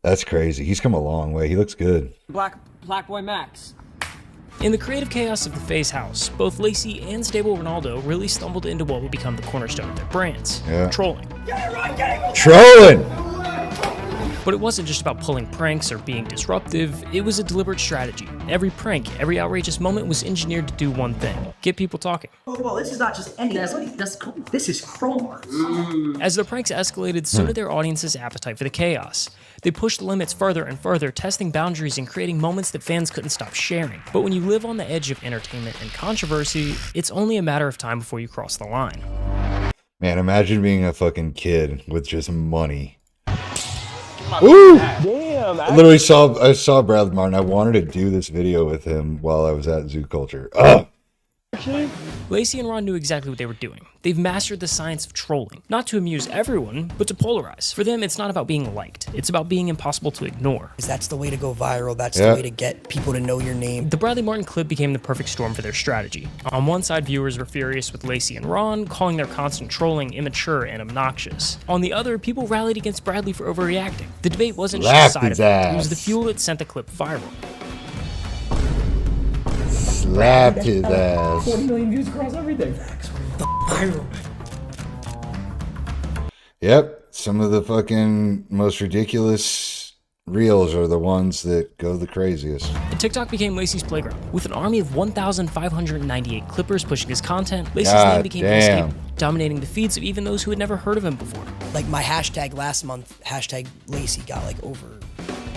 That's crazy. He's come a long way. He looks good. Black Boy Max. In the creative chaos of the FaZe house, both Lacey and Stable Ronaldo really stumbled into what would become the cornerstone of their brands: trolling. Trolling! But it wasn't just about pulling pranks or being disruptive, it was a deliberate strategy. Every prank, every outrageous moment was engineered to do one thing: get people talking. Well, this is not just any. This is Chrome. As the pranks escalated, so did their audience's appetite for the chaos. They pushed the limits further and further, testing boundaries and creating moments that fans couldn't stop sharing. But when you live on the edge of entertainment and controversy, it's only a matter of time before you cross the line. Man, imagine being a fucking kid with just money. Ooh! Damn! I saw Bradley Martin. I wanted to do this video with him while I was at Zoo Culture. Ugh! Lacey and Ron knew exactly what they were doing. They've mastered the science of trolling, not to amuse everyone, but to polarize. For them, it's not about being liked, it's about being impossible to ignore. That's the way to go viral. That's the way to get people to know your name. The Bradley Martin clip became the perfect storm for their strategy. On one side, viewers were furious with Lacey and Ron, calling their constant trolling immature and obnoxious. On the other, people rallied against Bradley for overreacting. The debate wasn't just a side effect, it was the fuel that sent the clip viral. Slapped his ass. 20 million views across everything. Viral. Yep, some of the fucking most ridiculous reels are the ones that go the craziest. TikTok became Lacey's playground. With an army of 1,598 clippers pushing his content, Lacey's name became inescapable, dominating the feeds of even those who had never heard of him before. Like my hashtag last month, hashtag Lacey, got like over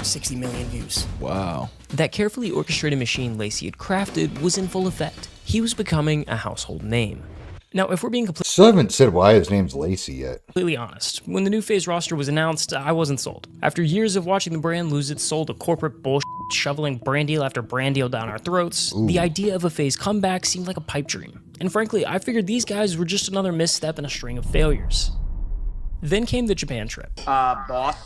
60 million views. Wow. That carefully orchestrated machine Lacey had crafted was in full effect. He was becoming a household name. Now, if we're being Still haven't said why his name's Lacey yet. completely honest, when the new FaZe roster was announced, I wasn't sold. After years of watching the brand lose its soul to corporate bullshit, shoveling brand deal after brand deal down our throats, the idea of a FaZe comeback seemed like a pipe dream. And frankly, I figured these guys were just another misstep in a string of failures. Then came the Japan trip. Boss,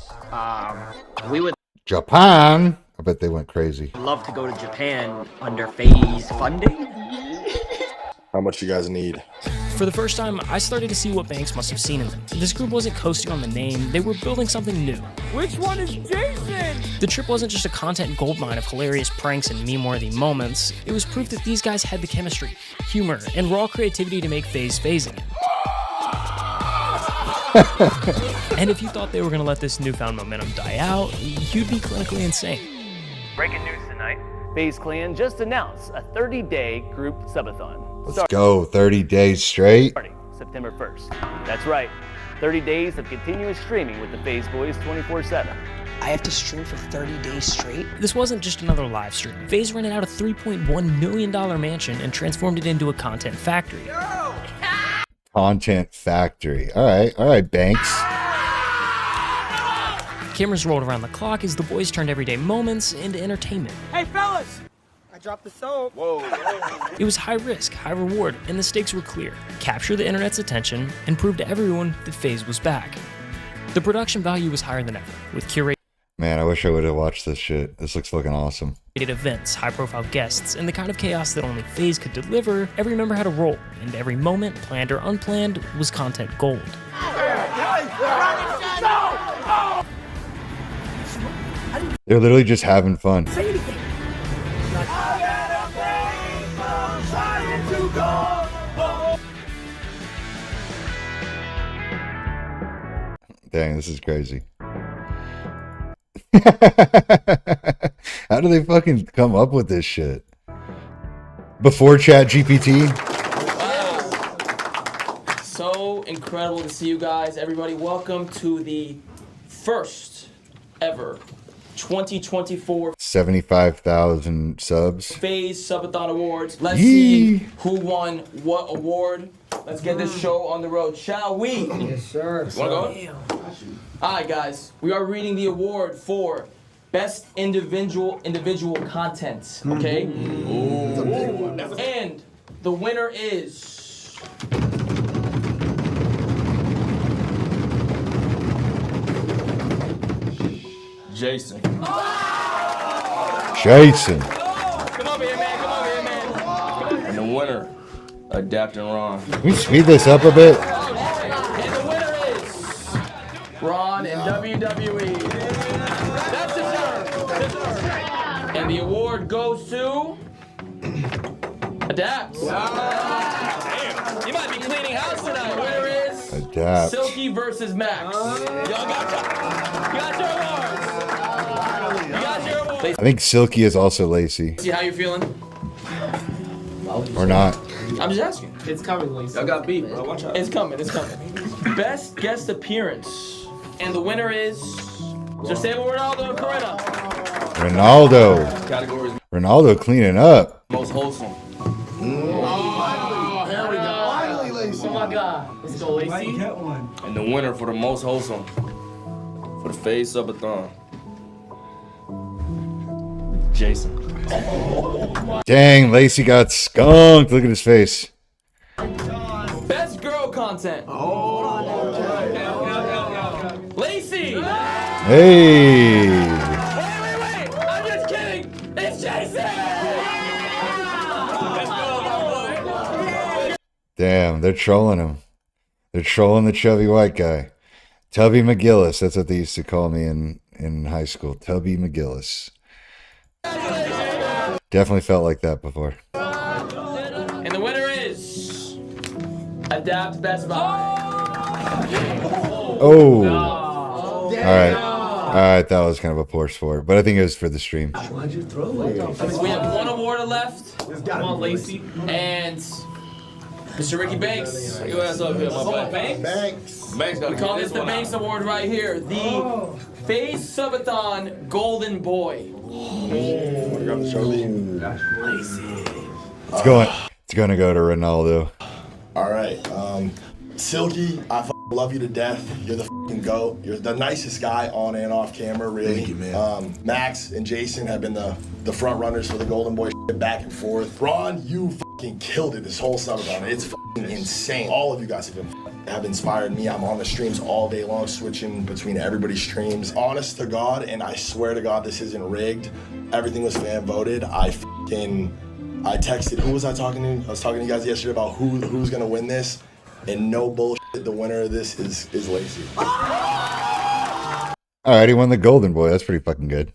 we would Japan? I bet they went crazy. love to go to Japan under FaZe funding. How much you guys need? For the first time, I started to see what Banks must have seen in them. This group wasn't coasting on the name, they were building something new. Which one is Jason? The trip wasn't just a content goldmine of hilarious pranks and meme-worthy moments, it was proof that these guys had the chemistry, humor, and raw creativity to make FaZe phasing. And if you thought they were going to let this newfound momentum die out, you'd be clinically insane. Breaking news tonight. FaZe Clan just announced a 30-day group subathon. Let's go, 30 days straight. Starting September 1st. That's right, 30 days of continuous streaming with the FaZe Boys 24/7. I have to stream for 30 days straight. This wasn't just another live stream. FaZe rented out a $3.1 million mansion and transformed it into a content factory. Content factory. All right, Banks. Cameras rolled around the clock as the boys turned everyday moments into entertainment. Hey, fellas! I dropped the soap. Whoa. It was high risk, high reward, and the stakes were clear. Capture the internet's attention and prove to everyone that FaZe was back. The production value was higher than ever, with curated Man, I wish I would have watched this shit. This looks fucking awesome. events, high-profile guests, and the kind of chaos that only FaZe could deliver. Every member had a role, and every moment, planned or unplanned, was content gold. They're literally just having fun. Dang, this is crazy. How do they fucking come up with this shit? Before ChatGPT? Wow. So incredible to see you guys. Everybody, welcome to the first ever 2024 75,000 subs. FaZe Subathon Awards. Let's see who won what award. Let's get this show on the road, shall we? Yes, sir. Wanna go? Alright guys, we are reading the award for Best Individual Content, okay? And the winner is... Jason. Jason. Come over here, man. Come over here, man. And the winner, Adapting Ron. Can we speed this up a bit? And the winner is Ron in WWE. That's deserved. And the award goes to Adapt. Damn. You might be cleaning house tonight. Winner is Adapt. Silky versus Max. Y'all got your awards. You got your awards. I think Silky is also Lacey. See how you feeling? Or not. I'm just asking. It's coming, Lacey. Y'all got beat, bro. Watch out. It's coming. It's coming. Best guest appearance. And the winner is... Just say Ronaldo and Corinna. Ronaldo. Categories. Ronaldo cleaning up. Most wholesome. Oh, there we go. Finally, Lacey. Oh my God. Let's go, Lacey. And the winner for the most wholesome for the FaZe Subathon, Jason. Dang, Lacey got skunked. Look at his face. Best girl content. Lacey. Hey. Wait. I'm just kidding. It's Jason. Damn, they're trolling him. They're trolling the chubby white guy. Tubby McGillis. That's what they used to call me in high school. Tubby McGillis. Definitely felt like that before. And the winner is Adapt Best Buy. Oh. All right, that was kind of a poor sport, but I think it was for the stream. Why'd you throw it? We have one award left. Come on, Lacey. And Mr. Ricky Banks. Get your ass up here, my boy. Banks. Banks We call this the Banks Award right here. The FaZe Subathon Golden Boy. It's going to go to Ronaldo. All right, Silky, I love you to death. You're the fucking GOAT. You're the nicest guy on and off camera, really. Thank you, man. Max and Jason have been the front runners for the Golden Boy back and forth. Ron, you fucking killed it this whole subathon. It's fucking insane. All of you guys have inspired me. I'm on the streams all day long, switching between everybody's streams. Honest to God, and I swear to God, this isn't rigged. Everything was fan voted. I texted, who was I talking to? I was talking to you guys yesterday about who's gonna win this. And no bullshit, the winner of this is Lacey. All right, he won the Golden Boy. That's pretty fucking good.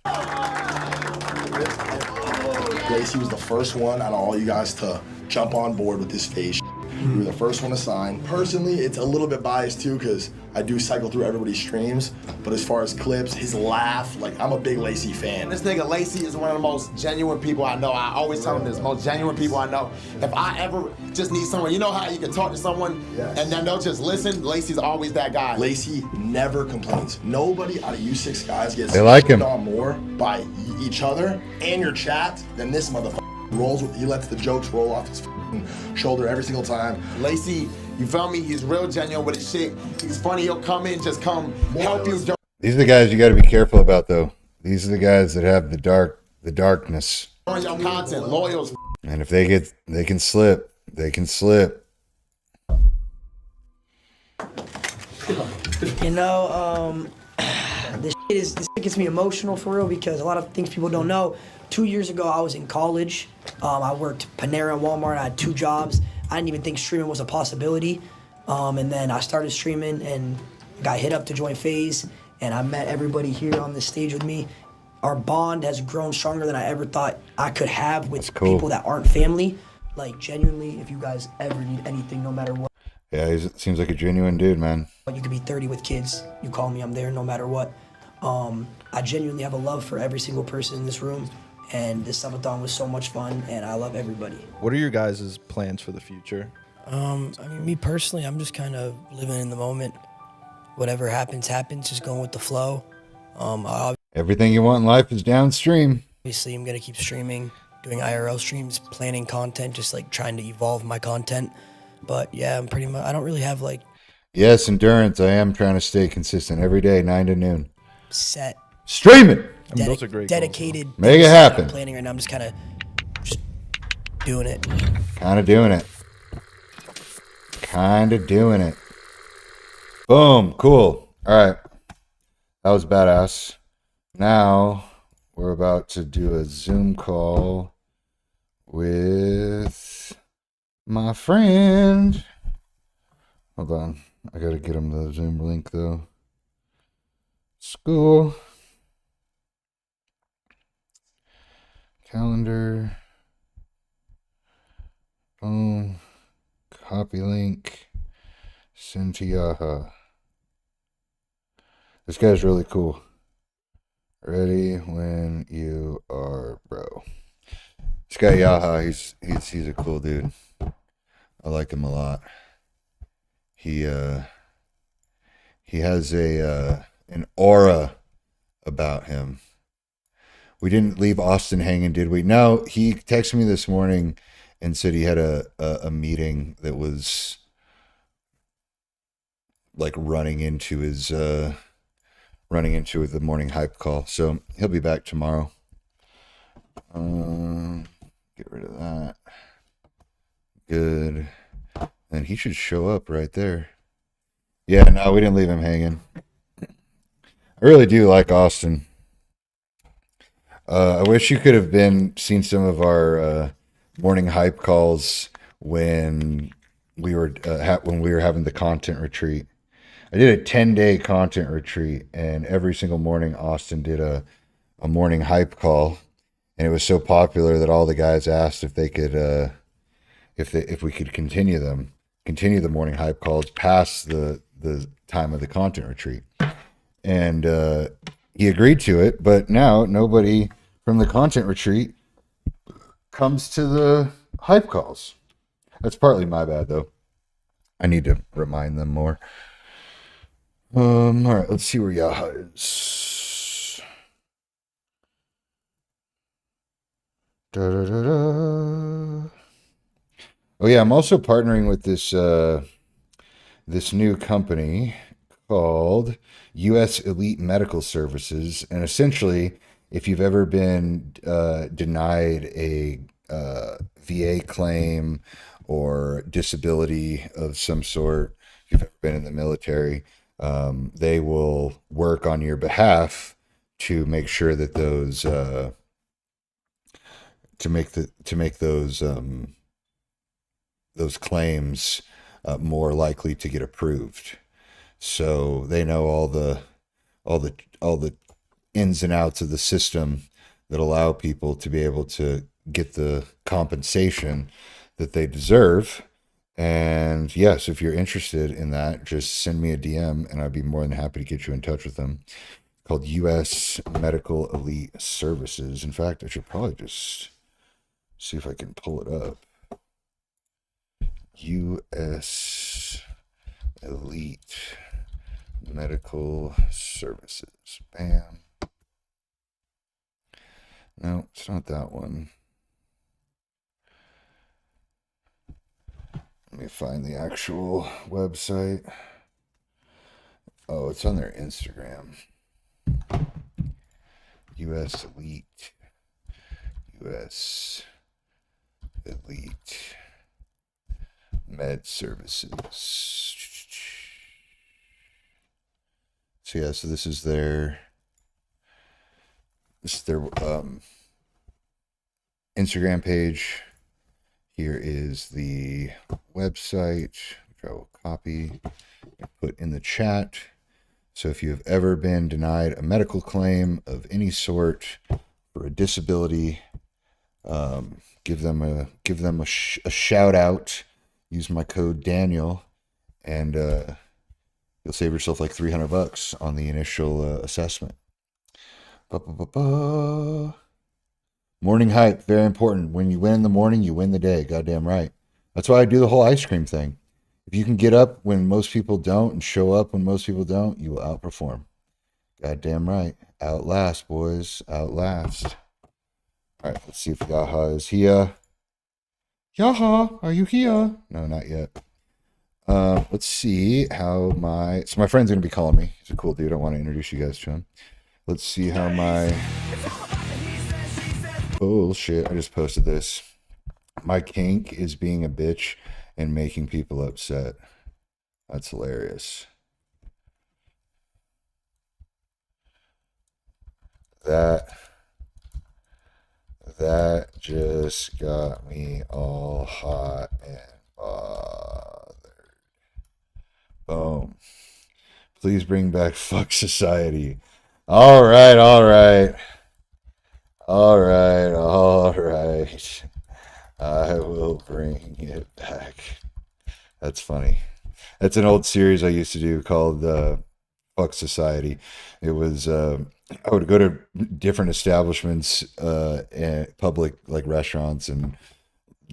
Lacey was the first one out of all you guys to jump on board with this FaZe. We were the first one to sign. Personally, it's a little bit biased too because I do cycle through everybody's streams. But as far as clips, his laugh, like I'm a big Lacey fan. This nigga Lacey is one of the most genuine people I know. I always tell him this, most genuine people I know. If I ever just need someone, you know how you can talk to someone and then they'll just listen? Lacey's always that guy. Lacey never complains. Nobody out of you 6 guys gets They like him. on more by each other and your chat than this motherfucker. Rolls with, he lets the jokes roll off his shoulder every single time. Lacey, you feel me? He's real genuine with his shit. He's funny. He'll come in, just come help you. These are the guys you got to be careful about, though. These are the guys that have the darkness. On your content, loyals. And if they can slip. They can slip. You know, this shit gets me emotional for real because a lot of things people don't know. 2 years ago, I was in college. I worked Panera and Walmart. I had 2 jobs. I didn't even think streaming was a possibility. And then I started streaming and got hit up to join FaZe. And I met everybody here on this stage with me. Our bond has grown stronger than I ever thought I could have with people that aren't family. Like, genuinely, if you guys ever need anything, no matter what. Yeah, he seems like a genuine dude, man. You could be 30 with kids. You call me, I'm there no matter what. I genuinely have a love for every single person in this room. And this subathon was so much fun, and I love everybody. What are your guys' plans for the future? I mean, me personally, I'm just kind of living in the moment. Whatever happens, happens. Just going with the flow. Everything you want in life is downstream. Obviously, I'm going to keep streaming, doing IRL streams, planning content, just like trying to evolve my content. But yeah, I'm pretty much, I don't really have like... Yes, endurance. I am trying to stay consistent every day, 9 to noon. Set. Streaming! I mean, those are great dedicated. Make it happen. I'm planning right now. I'm just kind of doing it. Kind of doing it. Boom. Cool. All right. That was badass. Now we're about to do a Zoom call with my friend. Hold on. I got to get him the Zoom link, though. School. Calendar. Boom. Copy link. Send to Yaha. This guy's really cool. Ready when you are, bro. This guy Yaha, he's a cool dude. I like him a lot. He has an aura about him. We didn't leave Austin hanging, did we? No, he texted me this morning and said he had a meeting that was like running into the morning hype call. So he'll be back tomorrow. Get rid of that. Good. And he should show up right there. Yeah, no, we didn't leave him hanging. I really do like Austin. I wish you could have seen some of our morning hype calls when we were having the content retreat. I did a 10-day content retreat, and every single morning Austin did a morning hype call, and it was so popular that all the guys asked if they could if we could continue the morning hype calls past the time of the content retreat. And he agreed to it, but now nobody from the content retreat comes to the hype calls. That's partly my bad, though. I need to remind them more. All right, let's see where Yaha is. Oh yeah, I'm also partnering with this new company called U.S. Elite Medical Services, and essentially, if you've ever been denied a VA claim or disability of some sort, if you've ever been in the military, they will work on your behalf to make sure that those to make those claims more likely to get approved. So they know all the ins and outs of the system that allow people to be able to get the compensation that they deserve. And yes, if you're interested in that, just send me a DM and I'd be more than happy to get you in touch with them. Called U.S. Medical Elite Services. In fact, I should probably just see if I can pull it up. U.S. Elite Medical Services. Bam. No, it's not that one. Let me find the actual website. Oh, it's on their Instagram. U.S. Elite. U.S. Elite Med Services. So yeah, so this is their Instagram page. Here is the website, which I will copy and put in the chat. So if you have ever been denied a medical claim of any sort for a disability, give them a shout out. Use my code Daniel, and you'll save yourself like $300 on the initial assessment. Morning hype, very important. When you win in the morning, you win the day. Goddamn right. That's why I do the whole ice cream thing. If you can get up when most people don't and show up when most people don't, you will outperform. Goddamn right. Outlast, boys. Outlast. All right, let's see if Yaha is here. Yaha, are you here? No, not yet. Let's see how my friend's gonna be calling me. He's a cool dude. I want to introduce you guys to him. Let's see how my bullshit. I just posted this. My kink is being a bitch and making people upset. That's hilarious. That just got me all hot and bothered. Boom. Please bring back Fuck Society. All right. I will bring it back. That's funny. That's an old series I used to do called Fuck Society. It was I would go to different establishments and public like restaurants and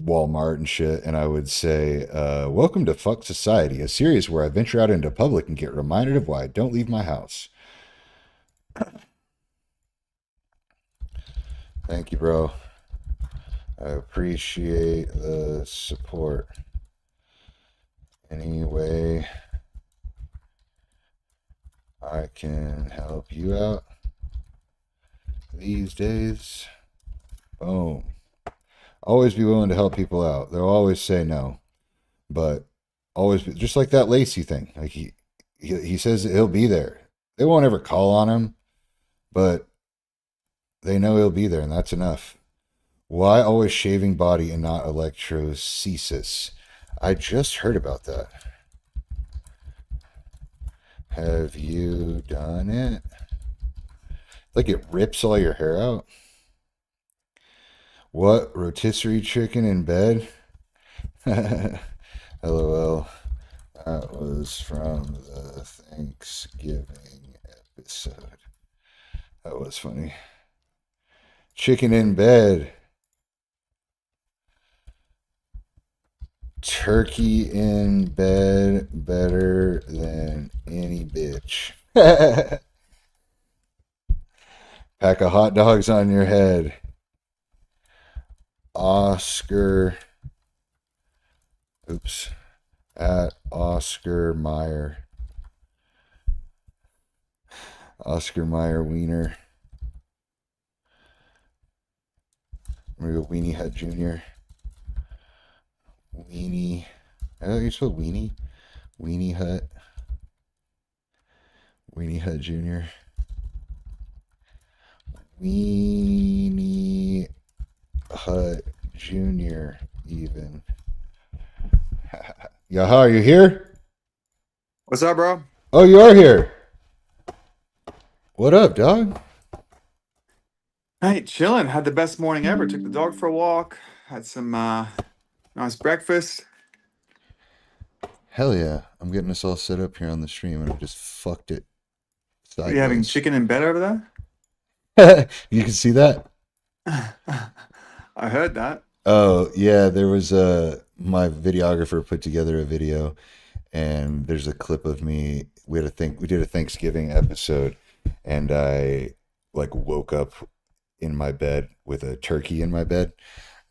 Walmart and shit, and I would say, welcome to Fuck Society, a series where I venture out into public and get reminded of why I don't leave my house. Thank you, bro. I appreciate the support. Any way I can help you out these days? Boom. Always be willing to help people out. They'll always say no, but always be, just like that Lacey thing. Like he says he'll be there. They won't ever call on him, but they know he'll be there, and that's enough. Why always shaving body and not electrocesis? I just heard about that. Have you done it? Like it rips all your hair out? What? Rotisserie chicken in bed? LOL. That was from the Thanksgiving episode. That was funny. Chicken in bed. Turkey in bed better than any bitch. Pack of hot dogs on your head. Oscar. Oops. At Oscar Meyer. Oscar Meyer Wiener. I'm gonna go Weenie Hut Jr. Weenie. You spelled Weenie? Weenie Hut. Weenie Hut Jr. Weenie Hut Jr. even. Yaha, are you here? What's up, bro? Oh, you are here. What up, dog? Hey, chilling. Had the best morning ever. Took the dog for a walk. Had some nice breakfast. Hell yeah. I'm getting us all set up here on the stream and I just fucked it Are you having sideways. chicken in bed over You can see that? there? I heard that. Oh, yeah, there was my videographer put together a video and there's a clip of me. We did a Thanksgiving episode and I like woke up in my bed with a turkey in my bed.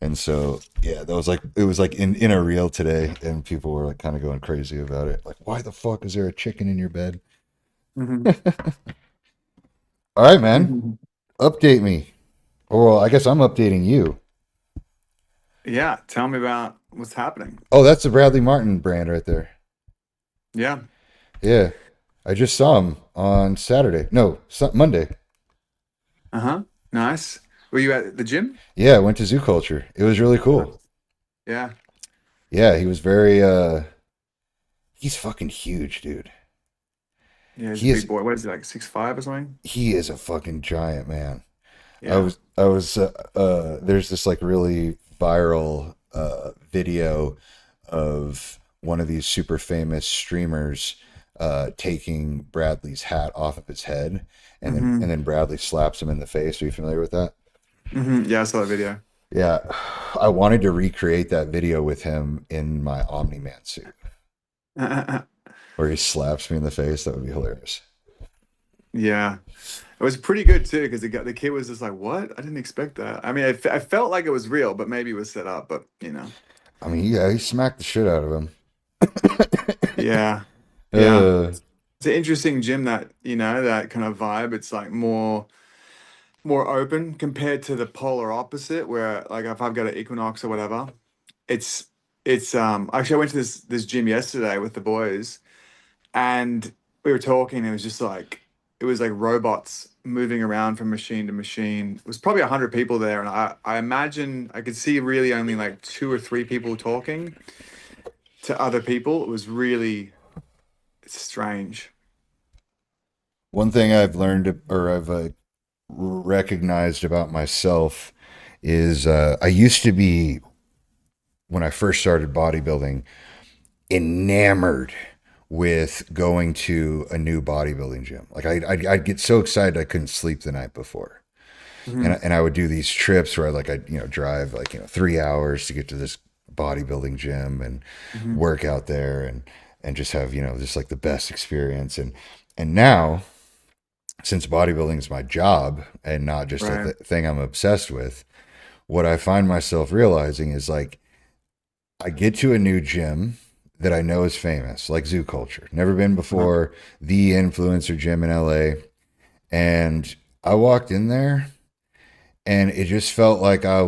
And so, yeah, that was like, it was like in a reel today and people were like kind of going crazy about it. Like, why the fuck is there a chicken in your bed? All right, man. Update me. Or well, I guess I'm updating you. Yeah, tell me about what's happening. Oh, that's the Bradley Martin brand right there. Yeah. Yeah. I just saw him on Saturday. No, Monday. Nice. Were you at the gym? Yeah, I went to Zoo Culture. It was really cool. Yeah. Yeah, he was very he's fucking huge, dude. Yeah, he's a big boy. What is he, like 6'5" or something? He is a fucking giant, man. Yeah. I was there's this like really viral video of one of these super famous streamers taking Bradley's hat off of his head and then Bradley slaps him in the face. Are you familiar with that? Yeah, I saw that video. Yeah. I wanted to recreate that video with him in my Omni-Man suit. Where he slaps me in the face. That would be hilarious. Yeah. It was pretty good too because the kid was just like, "What? I didn't expect that." I mean, I felt like it was real, but maybe it was set up. But you know, I mean, yeah, he smacked the shit out of him. yeah, yeah. It's an interesting gym that that kind of vibe. It's like more open compared to the polar opposite, where like if I've got an Equinox or whatever, it's actually I went to this gym yesterday with the boys, and we were talking. And it was like robots moving around from machine to machine. It was probably 100 people there, and I imagine I could see really only like 2 or 3 people talking to other people. It was really strange. One thing I've learned or I've recognized about myself is I used to be, when I first started bodybuilding, enamored with going to a new bodybuilding gym. Like I'd get so excited I couldn't sleep the night before. And I would do these trips where I'd drive 3 hours to get to this bodybuilding gym and work out there and just have just like the best experience. And now, since bodybuilding is my job and not just a thing I'm obsessed with, what I find myself realizing is like I get to a new gym that I know is famous, like Zoo Culture. Never been before, the influencer gym in LA. And I walked in there and it just felt like I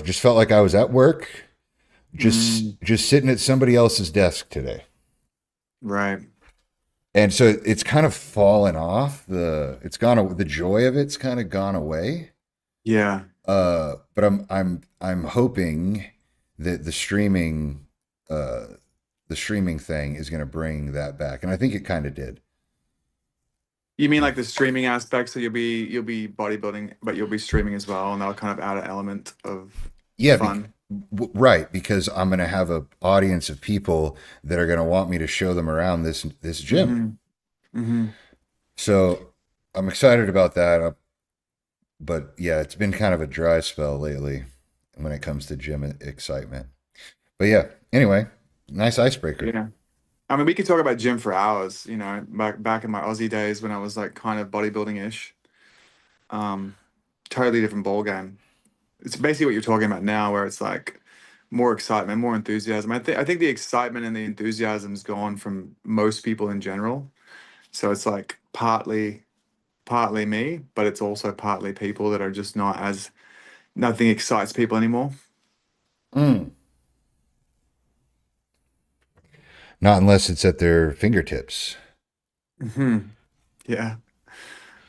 just felt like I was at work, just sitting at somebody else's desk today. Right. And so it's kind of fallen off. The joy of it's kind of gone away. Yeah. But I'm hoping that the streaming thing is going to bring that back, and I think it kind of did. You mean like the streaming aspect? So you'll be bodybuilding, but you'll be streaming as well, and that'll kind of add an element of fun. Right, because I'm going to have an audience of people that are going to want me to show them around this gym. So I'm excited about that. But yeah, it's been kind of a dry spell lately when it comes to gym excitement. But yeah, anyway, nice icebreaker. Yeah. I mean, we could talk about gym for hours, back in my Aussie days when I was like kind of bodybuilding-ish. Totally different ball game. It's basically what you're talking about now, where it's like more excitement, more enthusiasm. I think the excitement and the enthusiasm's gone from most people in general. So it's like partly me, but it's also partly people that are just nothing excites people anymore. Not unless it's at their fingertips. Yeah,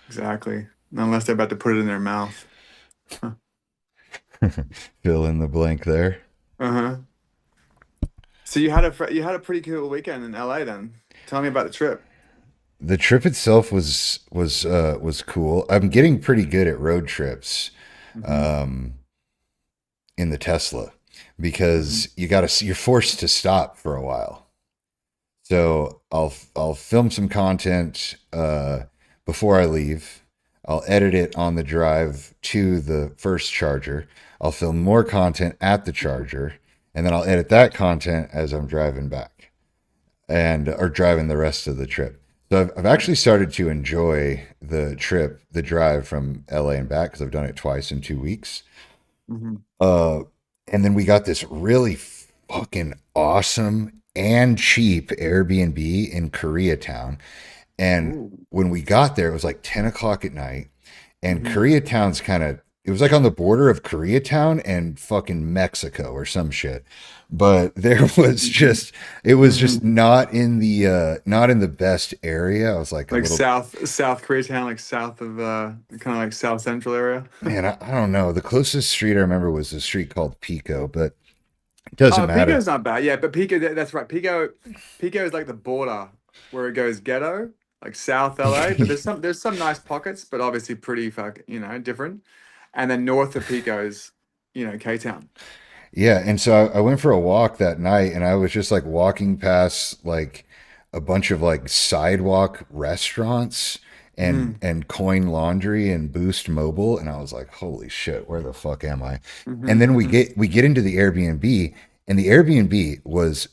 exactly. Unless they're about to put it in their mouth. Fill in the blank there. So you had a pretty cool weekend in LA then. Tell me about the trip. The trip itself was cool. I'm getting pretty good at road trips in the Tesla. because you're forced to stop for a while. So I'll film some content before I leave. I'll edit it on the drive to the first charger. I'll film more content at the charger, and then I'll edit that content as I'm driving back and or driving the rest of the trip. So I've actually started to enjoy the drive from LA and back because I've done it twice in 2 weeks. Mm-hmm. And then we got this really fucking awesome and cheap Airbnb in Koreatown. And when we got there, it was like 10 o'clock at night. And Koreatown's it was like on the border of Koreatown and fucking Mexico or some shit. But there was just, it was just not in the best area. I was like South Koreatown, like south of kind of like South Central area. Man, I don't know. The closest street I remember was a street called Pico, but it doesn't matter. Pico's not bad. Yeah, but Pico, that's right. Pico is like the border where it goes ghetto, like South LA. But there's some nice pockets, but obviously pretty different. And then north of Pico is, K-Town. Yeah, and so I went for a walk that night, and I was just like walking past like a bunch of like sidewalk restaurants and Coin Laundry and Boost Mobile, and I was like, holy shit, where the fuck am I? And then we get into the Airbnb, and the Airbnb was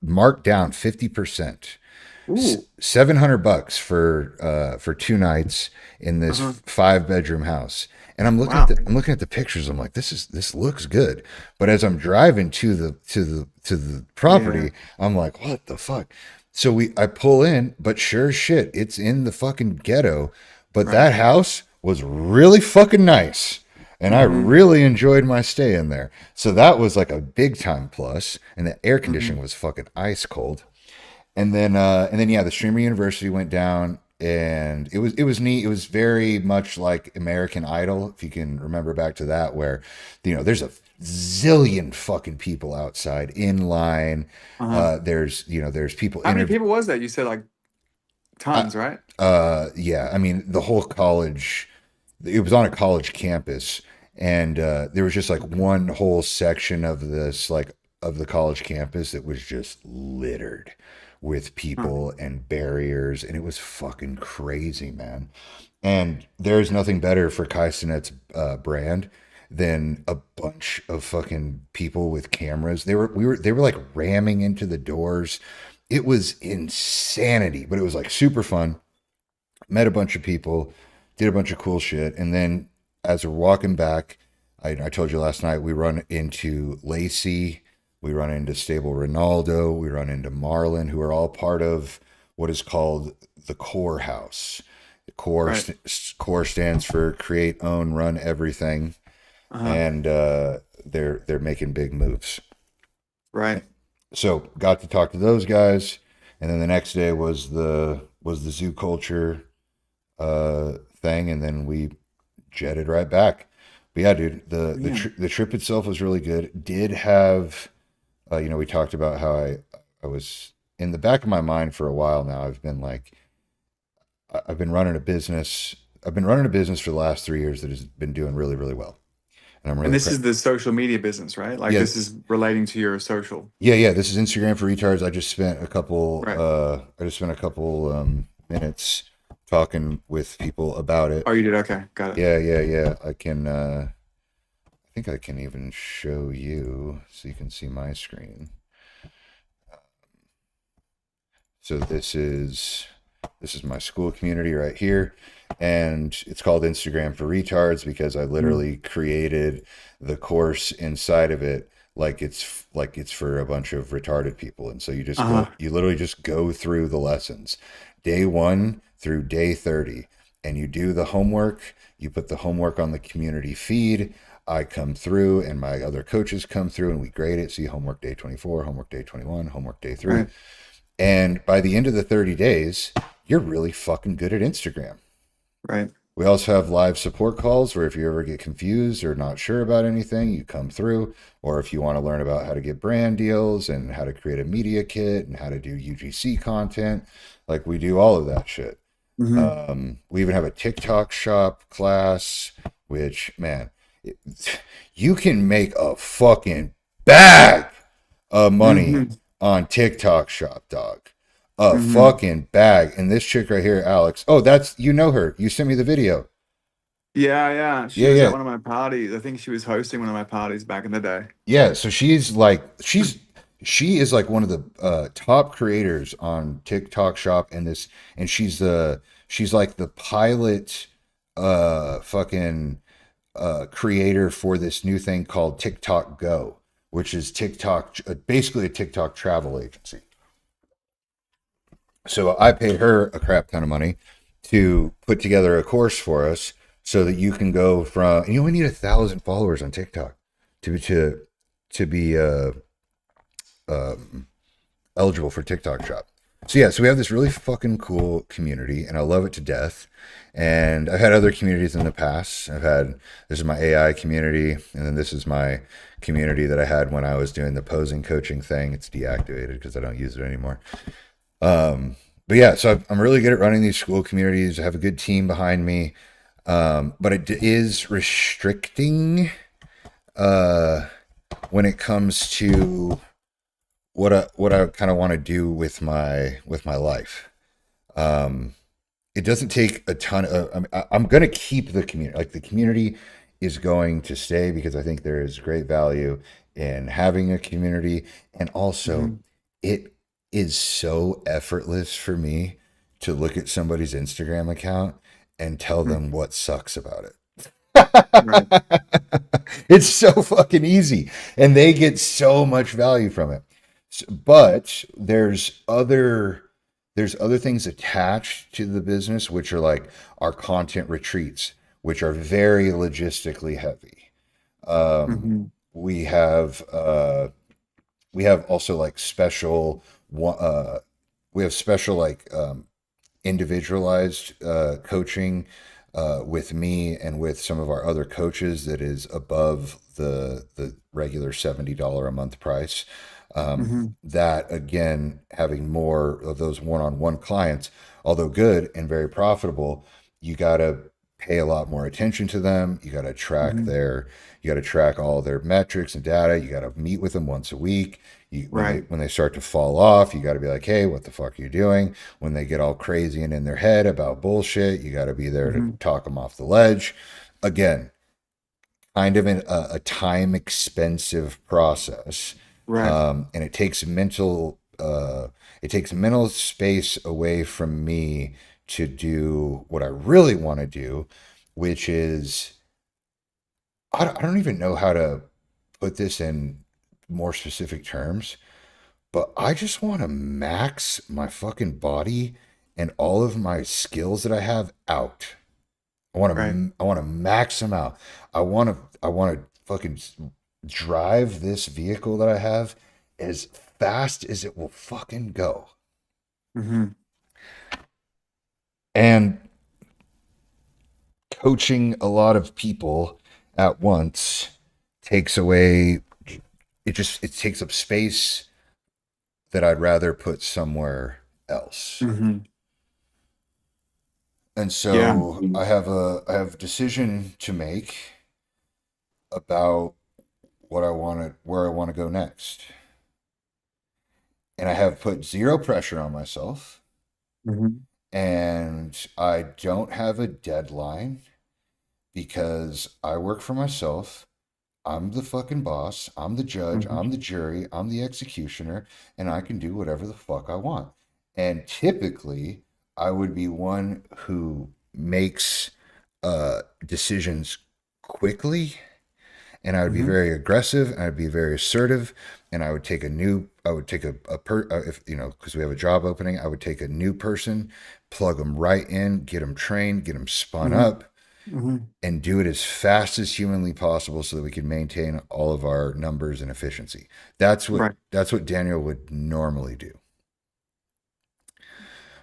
marked down 50%. $700 for 2 nights in this 5-bedroom house. And I'm looking at the pictures. I'm like, this looks good. But as I'm driving to the property, I'm like, what the fuck? So I pull in, but sure as shit, it's in the fucking ghetto. But that house was really fucking nice. And I really enjoyed my stay in there. So that was like a big time plus. And the air conditioning was fucking ice cold. And then yeah, the Streamer University went down, and it was neat. It was very much like American Idol, if you can remember back to that, where there's a zillion fucking people outside in line. There's people. How many people was that? You said like tons, right? Yeah. I mean, the whole college. It was on a college campus, and there was just like one whole section of the college campus that was just littered with people and barriers, and it was fucking crazy, man. And there's nothing better for Kaistenet's brand than a bunch of fucking people with cameras. They were like ramming into the doors. It was insanity, but it was like super fun. Met a bunch of people, did a bunch of cool shit, and then as we're walking back, I told you last night, we run into Lacey. We run into Stable Ronaldo. We run into Marlon, who are all part of what is called the Core House. The Core stands for Create, Own, Run Everything, and they're making big moves. Right. So got to talk to those guys, and then the next day was the Zoo Culture thing, and then we jetted right back. But yeah, dude, the trip itself was really good. Did have. We talked about how I was in the back of my mind for a while now. I've been running a business. I've been running a business for the last 3 years that has been doing really, really well. And I'm really. And this is the social media business, right? Like this is relating to your social. Yeah. This is Instagram for Retards. I just spent a couple. Minutes talking with people about it. Oh, you did? Okay, got it. Yeah. I think I can even show you so you can see my screen. So this is my school community right here, and it's called Instagram for Retards because I literally created the course inside of it like it's for a bunch of retarded people. And so you just you literally just go through the lessons, day 1 through day 30, and you do the homework. You put the homework on the community feed. I come through and my other coaches come through and we grade it. See homework day 24, homework day 21, homework day 3. Right. And by the end of the 30 days, you're really fucking good at Instagram. Right. We also have live support calls where if you ever get confused or not sure about anything, you come through. Or if you want to learn about how to get brand deals and how to create a media kit and how to do UGC content, like we do all of that shit. We even have a TikTok shop class, which, man, You can make a fucking bag of money Mm-hmm. on TikTok Shop, dog. A Mm-hmm. fucking bag. And this chick right here, Alex. Oh, that's, you know her. You sent me the video. Yeah, yeah. She Yeah, was at yeah. one of my parties. I think she was hosting one of my parties back in the day. Yeah, so she is like one of the top creators on TikTok Shop and this, and she's like the pilot fucking creator for this new thing called TikTok Go, which is TikTok, basically a TikTok travel agency. So I paid her a crap ton of money to put together a course for us so that you can go from, and you only need 1,000 followers on TikTok to be um, eligible for TikTok Shop. So yeah, so we have this really fucking cool community, and I love it to death. And I've had other communities in the past. This is my AI community, and then this is my community that I had when I was doing the posing coaching thing. It's deactivated because I don't use it anymore. But yeah, so I'm really good at running these school communities. I have a good team behind me, but it is restricting when it comes to what I kind of want to do with my life. It doesn't take a ton of. I'm going to keep the community. Like the community is going to stay because I think there is great value in having a community, and also it is so effortless for me to look at somebody's Instagram account and tell them what sucks about it. Right. It's so fucking easy, and they get so much value from it. But there's other things attached to the business, which are like our content retreats, which are very logistically heavy. Mm-hmm. We have also like we have special like individualized coaching with me and with some of our other coaches that is above the regular $70 a month price. Mm-hmm. That again, having more of those one-on-one clients, although good and very profitable, you got to pay a lot more attention to them. Mm-hmm. You got to track all their metrics and data. You got to meet with them once a week. Right. When they start to fall off, you got to be like, hey, what the fuck are you doing? When they get all crazy and in their head about bullshit, you got to be there to Mm-hmm. talk them off the ledge. Again, kind of a time expensive process, Right. and it takes mental space away from me to do what I really want to do, which is I don't even know how to put this in more specific terms, but I just want to max my fucking body and all of my skills that I have out. Right. I want to max them out. I want to fucking drive this vehicle that I have as fast as it will fucking go. Mm-hmm. And coaching a lot of people at once takes away it takes up space that I'd rather put somewhere else. Mm-hmm. And Yeah. so I have a decision to make about where I want to go next. And I have put zero pressure on myself, Mm-hmm. and I don't have a deadline because I work for myself. I'm the fucking boss. I'm the judge. Mm-hmm. I'm the jury. I'm the executioner, and I can do whatever the fuck I want. And typically, I would be one who makes decisions quickly, and I would be Mm-hmm. very aggressive, and I'd be very assertive, and I would take if you know, because we have a job opening, I would take a new person, plug them right in, get them trained, get them spun Mm-hmm. up, Mm-hmm. and do it as fast as humanly possible so that we can maintain all of our numbers and efficiency. Right. That's what Daniel would normally do.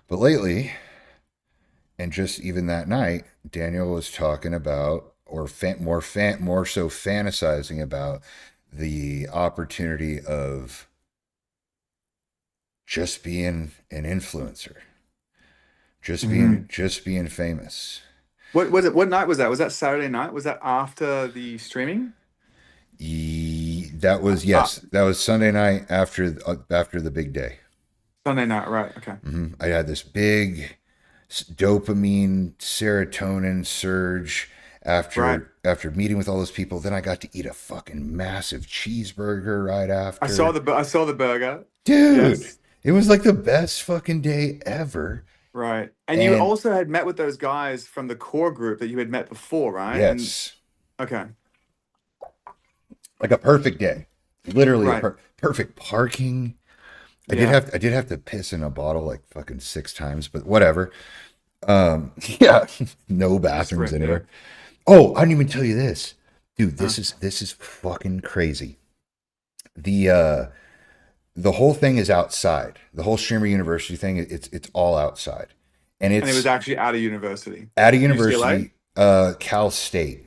But lately, and just even that night, Daniel was talking about, or more so fantasizing about the opportunity of just being an influencer, Mm-hmm. just being famous. What was it? What night was that? Was that Saturday night? Was that after the streaming? That was, Uh, yes, that was Sunday night after the big day. Sunday night, right? Okay. I had this big dopamine, serotonin surge Right. after meeting with all those people. Then I got to eat a fucking massive cheeseburger right after. I saw the burger. Dude, Yes. it was like the best fucking day ever. Right. And you And also had met with those guys from the core group that you had met before, right? And yes, okay. like a perfect day. Literally Right. perfect parking. Yeah. I did have to piss in a bottle like fucking 6 times, but whatever. Yeah, no bathrooms Sprint, yeah. anywhere. Oh, I didn't even tell you this. Dude, Huh. this is fucking crazy. The the whole thing is outside. The whole Streamer University thing, it's all outside. And And it was it's actually at a university. at a UCLA? university, Cal State,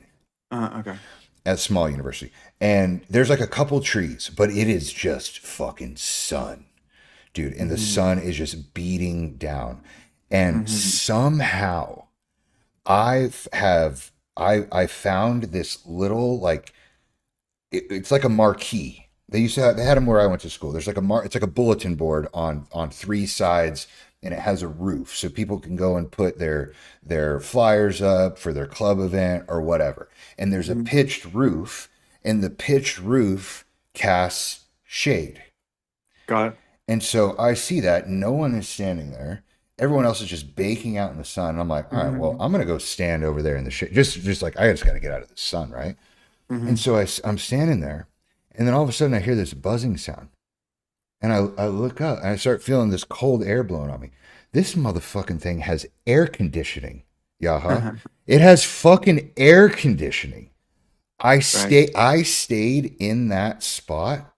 Okay. at a small university. And there's like a couple trees, but it is just fucking sun, dude. And the Mm-hmm. sun is just beating down. And Mm-hmm. somehow I found this little like it's like a marquee. They had them where I went to school. There's like it's like a bulletin board on three sides, and it has a roof so people can go and put their flyers up for their club event or whatever. And there's a Mm-hmm. pitched roof, and the pitched roof casts shade. Got it. And so I see that no one is standing there. Everyone else is just baking out in the sun. And I'm like, all right, well, Mm-hmm. I'm gonna go stand over there in the shade. Just like I just got to get out of the sun, right? Mm-hmm. And so I'm standing there, and then all of a sudden I hear this buzzing sound, and I look up and I start feeling this cold air blowing on me. This motherfucking thing has air conditioning, Yaha. It has fucking air conditioning. Right. I stayed in that spot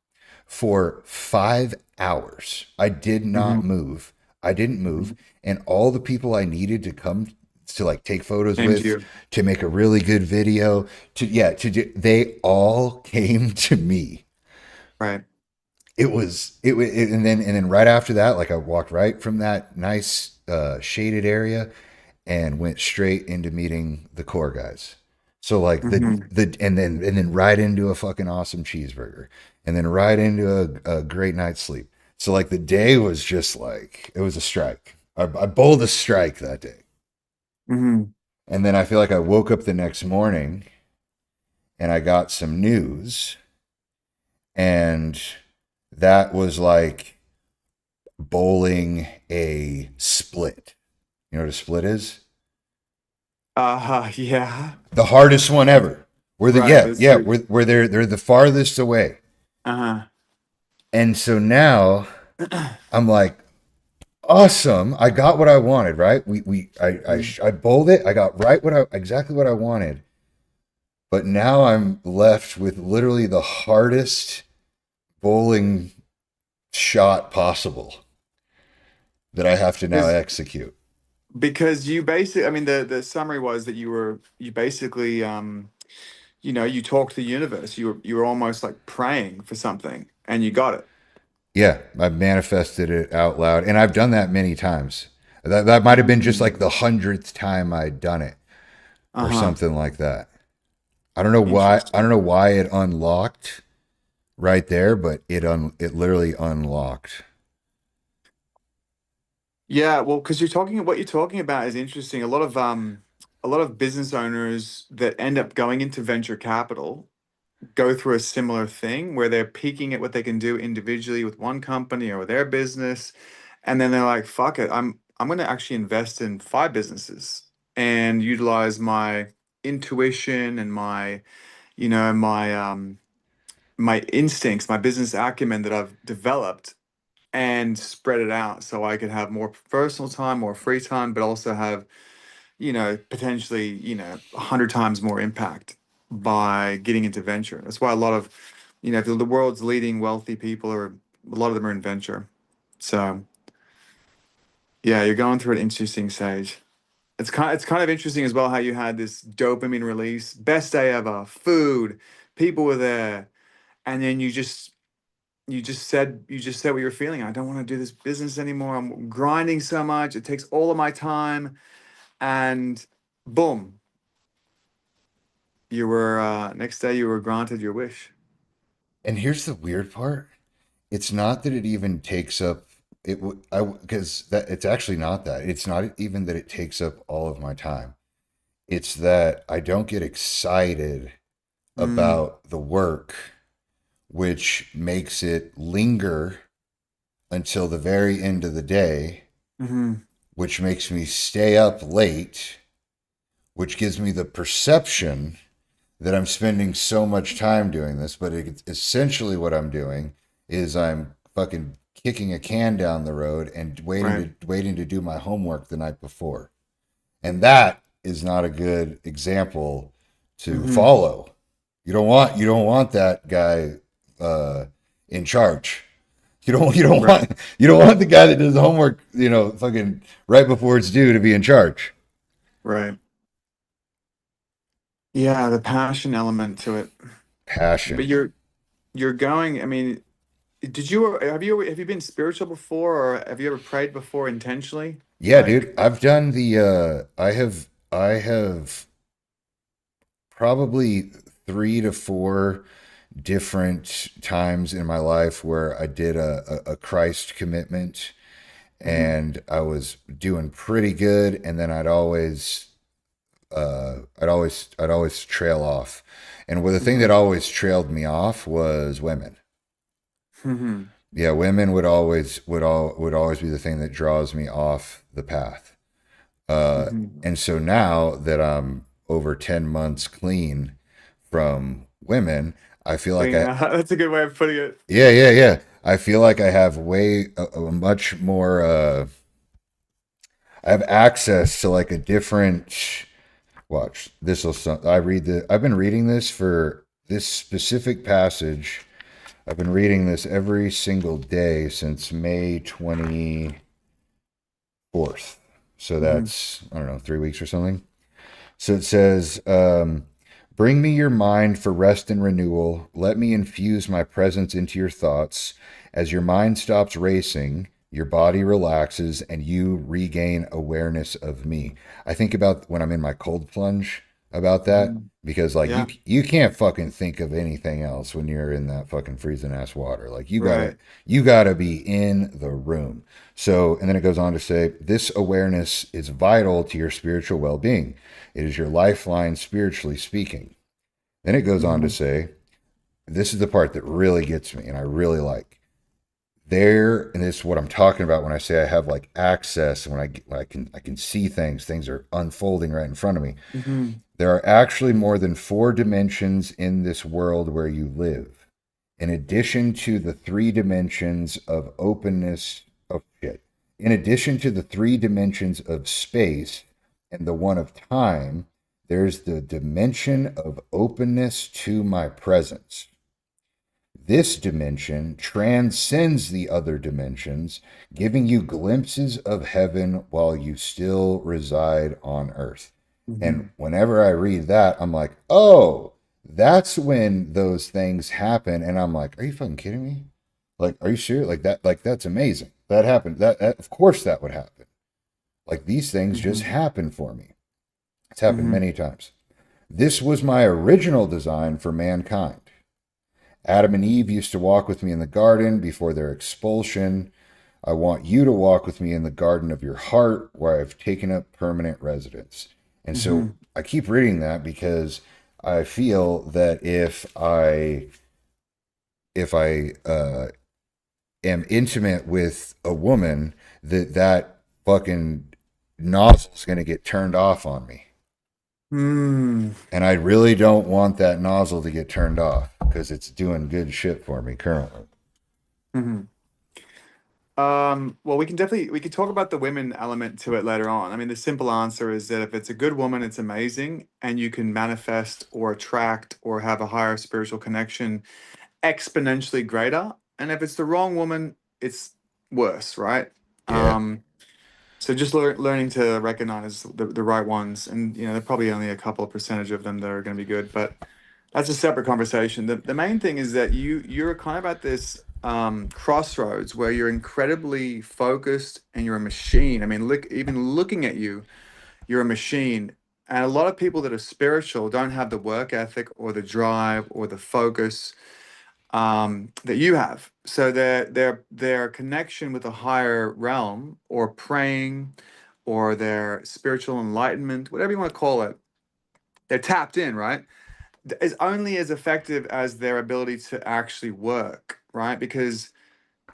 for 5 hours. I did Mm-hmm. not move. I didn't Mm-hmm. move. And all the people I needed to come to like take photos Came to with, you. to make a really good video, they all came to me. Right. And then right after that, like I walked right from that nice shaded area and went straight into meeting the core guys. So like Mm-hmm. and then right into a fucking awesome cheeseburger, and then right into a great night's sleep. So like the day was just like it was a strike. I bowled a strike that day. Mm-hmm. And then I feel like I woke up the next morning and I got some news, and that was like bowling a split. You know what a split is? Yeah. The hardest one ever. Right. That's Yeah, true. where they're the farthest away. Uh-huh. And so now I'm like, awesome. I got what I wanted, right? I bowled it. I got exactly what I wanted. But now I'm left with literally the hardest bowling shot possible that I have to now execute. Because you basically, I mean, the summary was that you basically, you talked to the universe. You were almost like praying for something, and you got it. Yeah, I've manifested it out loud, and I've done that many times. That might have been just like the 100th time I'd done it, or Uh-huh. something like that. I don't know why. I don't Interesting. know why it unlocked right there, but it literally unlocked. Yeah, well, because what you're talking about is interesting. A lot of business owners that end up going into venture capital go through a similar thing where they're peaking at what they can do individually with one company or their business, and then they're like, "Fuck it, I'm going to actually invest in five businesses and utilize my intuition and my instincts, my business acumen that I've developed, and spread it out so I could have more personal time, more free time, but also have potentially 100 times more impact by getting into venture. That's why a lot of the world's leading wealthy people are a lot of them are in venture. So yeah, you're going through an interesting stage. It's kind of interesting as well how you had this dopamine release, best day ever, food, people were there, and then you just said what you're feeling. I don't want to do this business anymore. I'm grinding so much. It takes all of my time. And boom, you were next day you were granted your wish. And here's the weird part. It's not that it even takes up because that it's actually not that. It's not even that it takes up all of my time. It's that I don't get excited Mm. about the work, which makes it linger until the very end of the day, Mm-hmm. which makes me stay up late, which gives me the perception that I'm spending so much time doing this, but essentially what I'm doing is I'm fucking kicking a can down the road and Right. waiting to do my homework the night before. And that is not a good example to Mm-hmm. follow. You don't want that guy in charge. Right. You don't want the guy that does the homework, fucking right before it's due to be in charge. Right. Yeah, the passion element to it. But Passion. you're going, I mean, have you been spiritual before, or have you ever prayed before intentionally? Yeah, Like, dude. I've done I have probably 3 to 4 different times in my life where I did a Christ commitment, mhm, and I was doing pretty good, and then I'd always trail off. And the thing that mhm, always trailed me off was women. mhm, Yeah, women would always be the thing that draws me off the path. mhm. And so now that I'm over 10 months clean from women, I feel like Yeah, that's a good way of putting it. yeah, yeah, yeah. I feel like I have a much more, I have access to like a different, watch, I've been reading this for this specific passage. I've been reading this every single day since May 24th. So Mhm, that's, I don't know, 3 weeks or something. So it says, bring me your mind for rest and renewal. Let me infuse my presence into your thoughts. As your mind stops racing, your body relaxes and you regain awareness of me. I think about when I'm in my cold plunge about that mhm. because like you Yeah, you can't fucking think of anything else when you're in that fucking freezing ass water. Like right. you gotta be in the room. So, and then it goes on to say, this awareness is vital to your spiritual well being. It is your lifeline, spiritually speaking. Then it goes on to Mhm, say, this is the part that really gets me and I really like. There, and this is what I'm talking about when I say I have like access and when I can see things are unfolding right in front of me. mhm, There are actually more than 4 dimensions in this world where you live. In addition to the 3 dimensions of openness, oh shit. In addition to the 3 dimensions of space and the one of time, there's the dimension of openness to my presence. This dimension transcends the other dimensions, giving you glimpses of heaven while you still reside on earth. And mhm. whenever I read that, I'm like, oh, that's when those things happen. And I'm like, are you fucking kidding me? Like, are you serious? Like that, like that's amazing. That happened. That of course that would happen. Like these things just Mhm, happen for me. It's happened mhm, many times. This was my original design for mankind. Adam and Eve used to walk with me in the garden before their expulsion. I want you to walk with me in the garden of your heart where I've taken up permanent residence. And so mhm, I keep reading that because I feel that if I am intimate with a woman, that fucking nozzle's going to get turned off on me. mm, And I really don't want that nozzle to get turned off because it's doing good shit for me currently. mhm. Well, we can talk about the women element to it later on. I mean, the simple answer is that if it's a good woman, it's amazing, and you can manifest or attract or have a higher spiritual connection exponentially greater. And if it's the wrong woman, it's worse, right? Yeah. So just learning to recognize the right ones, and there are probably only a couple of percentage of them that are going to be good, but that's a separate conversation. The main thing is that you're kind of at this crossroads where you're incredibly focused and you're a machine. I mean, look, even looking at you, you're a machine, And a lot of people that are spiritual don't have the work ethic or the drive or the focus that you have. So their connection with a higher realm, or praying, or their spiritual enlightenment, whatever you want to call it, they're tapped in, right? Is only as effective as their ability to actually work, right? Because,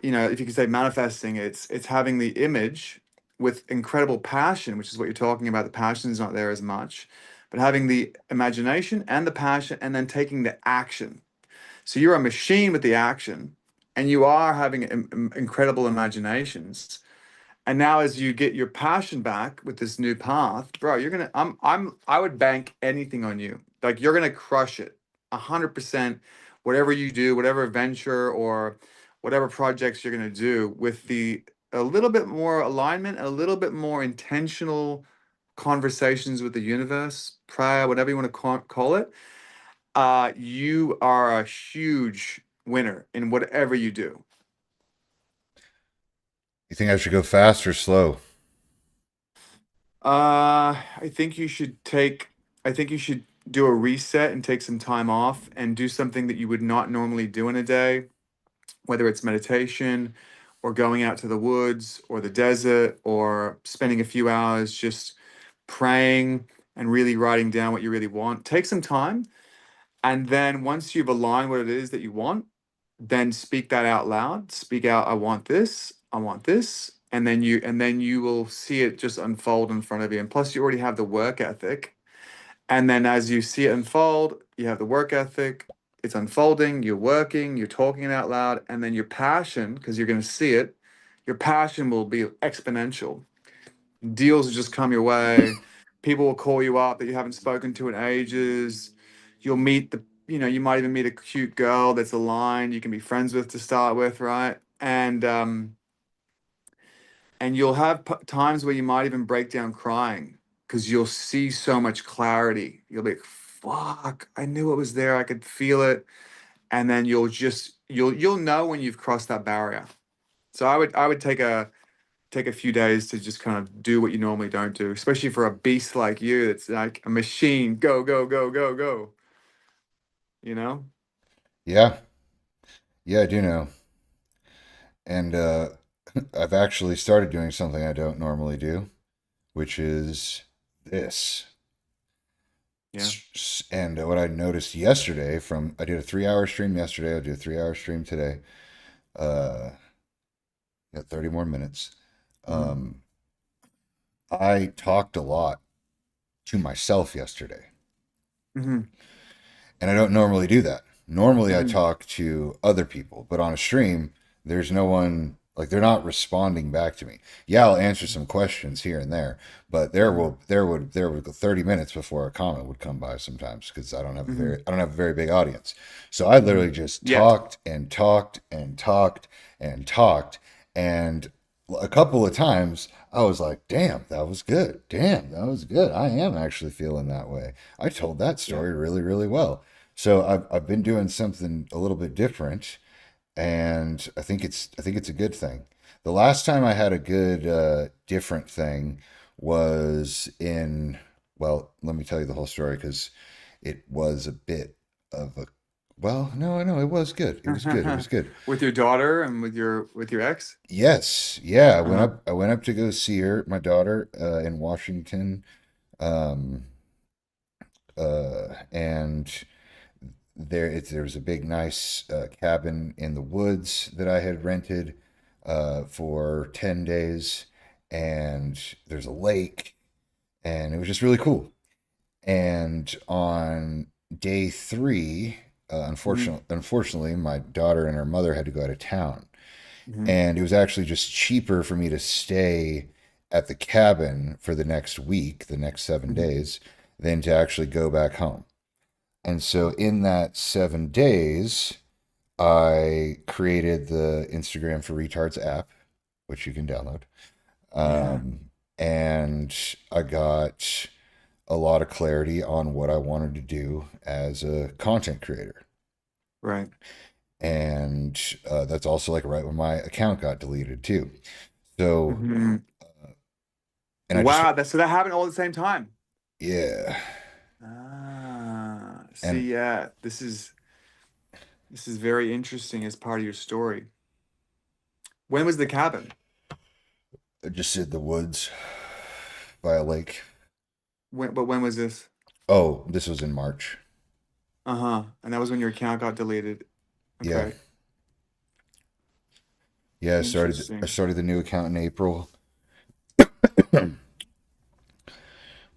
you know, if you could say manifesting, it's having the image with incredible passion, which is what you're talking about. The passion is not there as much, but having the imagination and the passion, and then taking the action. So you're a machine with the action, and you are having incredible imaginations. And now, as you get your passion back with this new path, bro, you're gonna. I would bank anything on you. Like, you're gonna crush it, 100%. Whatever you do, whatever venture or whatever projects you're gonna do, with the a little bit more alignment, a little bit more intentional conversations with the universe, prayer, whatever you want to call it. You are a huge winner in whatever you do. You think I should go fast or slow? I think you should take, I think you should do a reset and take some time off and do something that you would not normally do in a day, whether it's meditation or going out to the woods or the desert or spending a few hours just praying and really writing down what you really want. Take some time. And then once you've aligned what it is that you want, then speak that out loud. Speak out, I want this, I want this. And then you will see it just unfold in front of you. And plus you already have the work ethic. And then as you see it unfold, you have the work ethic, it's unfolding, you're working, you're talking it out loud, and then your passion, because you're going to see it, your passion will be exponential. Deals will just come your way. People will call you up that you haven't spoken to in ages. You'll meet you might even meet a cute girl that's aligned, you can be friends with to start with, right? And you'll have times where you might even break down crying because you'll see so much clarity. You'll be like, fuck, I knew it was there. I could feel it. And then you'll know when you've crossed that barrier. So I would take a few days to just kind of do what you normally don't do, especially for a beast like you that's like a machine. Go, go, go, go, go. You know? Yeah. Yeah, I do know. And I've actually started doing something I don't normally do, which is this. Yeah. And what I noticed yesterday I did a 3 hour stream yesterday. I'll do a 3 hour stream today. Got 30 more minutes. I talked a lot to myself yesterday. Mm-hmm. And I don't normally do that. Normally I talk to other people, but on a stream, there's no one, like, they're not responding back to me. Yeah, I'll answer some questions here and there, but there would go 30 minutes before a comment would come by sometimes because I don't have a very big audience. So I literally just talked and talked and talked and talked, and a couple of times I was like, damn, that was good. Damn, that was good. I am actually feeling that way. I told that story really, really well. So I've been doing something a little bit different, and I think it's a good thing. The last time I had a good different thing was well, let me tell you the whole story because it was a bit of a no, it was good. It was good. It was good. With your daughter and with your ex? Yes. Yeah, I went up to go see my daughter in Washington. Um and there was a big nice cabin in the woods that I had rented for 10 days, and there's a lake, and it was just really cool. And on day three, unfortunately, my daughter and her mother had to go out of town, and it was actually just cheaper for me to stay at the cabin for the next week, the next 7 days, than to actually go back home. And so in that 7 days, I created the Instagram for Retards app, which you can download. And I got a lot of clarity on what I wanted to do as a content creator. Right. And that's also like right when my account got deleted too. So, Wow, so that happened all at the same time. Yeah. And See, yeah, this is very interesting as part of your story. When was the cabin? just in the woods by a lake. But when was this? Oh, this was in March. Uh-huh. And that was when your account got deleted. Yeah. Okay. Yeah, I Interesting. started the new account in April.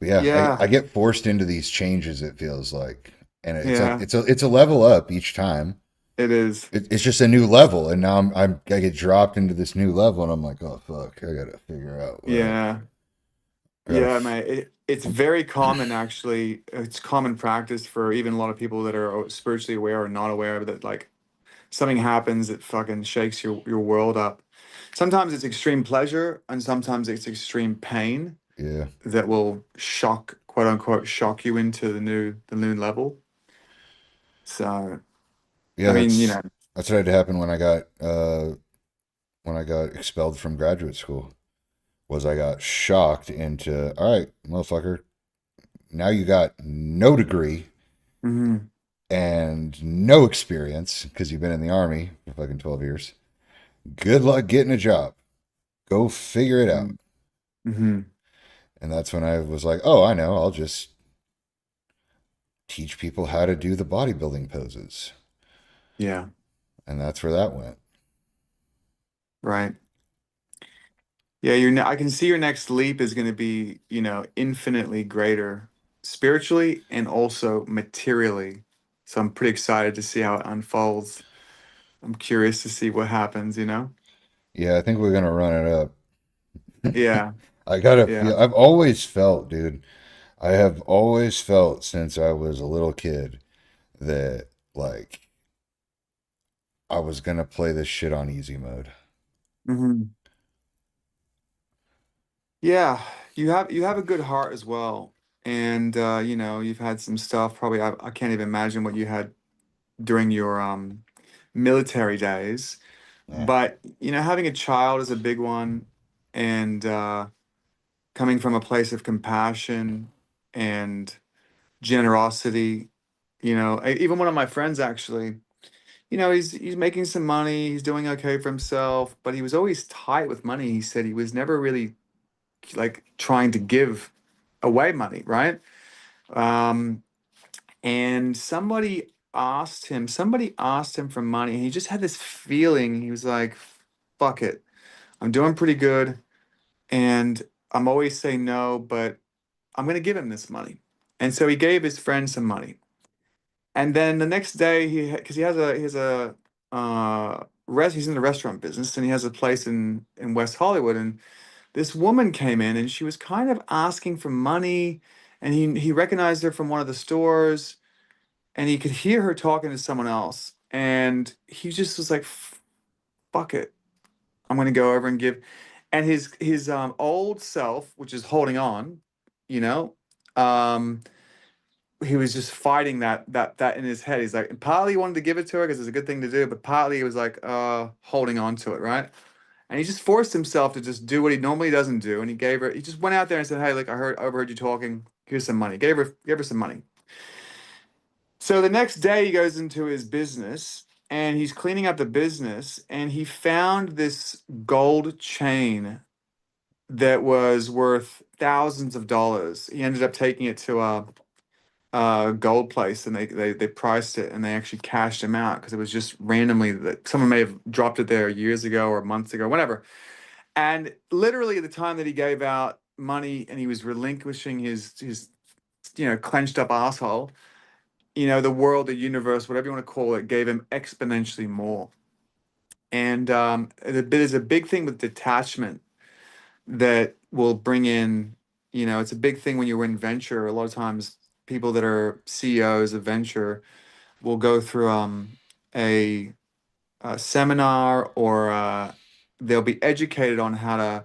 But yeah, I Yeah. get forced into these changes, it feels like. And it's like Yeah, it's a level up each time. it is. It's just a new level, and now I get dropped into this new level, and I'm like, oh fuck, I gotta figure out what Yeah. I gotta. Yeah, man. It's very common, actually. It's common practice for even a lot of people that are spiritually aware or not aware that like something happens that fucking shakes your world up. Sometimes it's extreme pleasure, and sometimes it's extreme pain Yeah, that will shock, quote unquote, shock you into the new level. So, yeah, I mean, you know, that's what had to happen when I got expelled from graduate school. Was I got shocked into, all right, motherfucker, now you got no degree hmm and no experience because you've been in the army for fucking 12 years. Good luck getting a job. Go figure it out. hmm And that's when I was like, oh, I know. I'll just teach people how to do the bodybuilding poses. yeah, And that's where that went. right. Yeah, I can see your next leap is going to be, infinitely greater spiritually and also materially. So I'm pretty excited to see how it unfolds. I'm curious to see what happens. Yeah, I think we're going to run it up. Yeah, I gotta yeah. feel, I've always felt, dude, I have always felt since I was a little kid that, like, I was gonna play this shit on easy mode. hmm Yeah, you have a good heart as well. And you've had some stuff probably I can't even imagine what you had during your military days. Yeah. But having a child is a big one, and coming from a place of compassion and generosity. Even one of my friends actually, he's making some money, he's doing okay for himself, but he was always tight with money. He said he was never really like trying to give away money, right? Um, and somebody asked him for money, and he just had this feeling. He was like, "Fuck it, I'm doing pretty good, and I'm always saying no, but I'm gonna give him this money." And so he gave his friend some money. And then the next day, because he's in the restaurant business, and he has a place in West Hollywood. And this woman came in, and she was kind of asking for money, and he recognized her from one of the stores, and he could hear her talking to someone else, and he just was like, "Fuck it, I'm gonna go over and give." And his old self, which is holding on, you know, um, he was just fighting that in his head. He's like, and partly he wanted to give it to her because it's a good thing to do, but partly he was like, holding on to it, right? And he just forced himself to just do what he normally doesn't do. And he just went out there and said, "Hey, look, overheard you talking. Here's some money." Gave her some money. So the next day he goes into his business and he's cleaning up the business, and he found this gold chain that was worth thousands of dollars. He ended up taking it to a gold place, and they priced it, and they actually cashed him out because it was just randomly that someone may have dropped it there years ago or months ago, whatever. And literally at the time that he gave out money and he was relinquishing his clenched up asshole, the world, the universe, whatever you want to call it, gave him exponentially more. And there's a big thing with detachment that will bring in, it's a big thing when you're in venture. A lot of times people that are CEOs of venture will go through a, a seminar, or they'll be educated on how to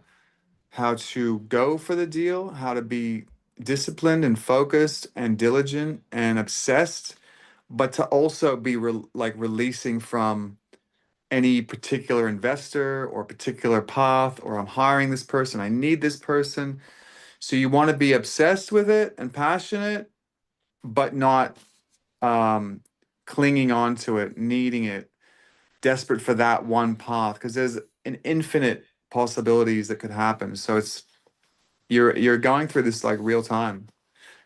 go for the deal, how to be disciplined and focused and diligent and obsessed, but to also be releasing from any particular investor or particular path, or I'm hiring this person, I need this person. So you want to be obsessed with it and passionate, but not clinging on to it, needing it, desperate for that one path, because there's an infinite possibilities that could happen. So it's you're going through this like real time.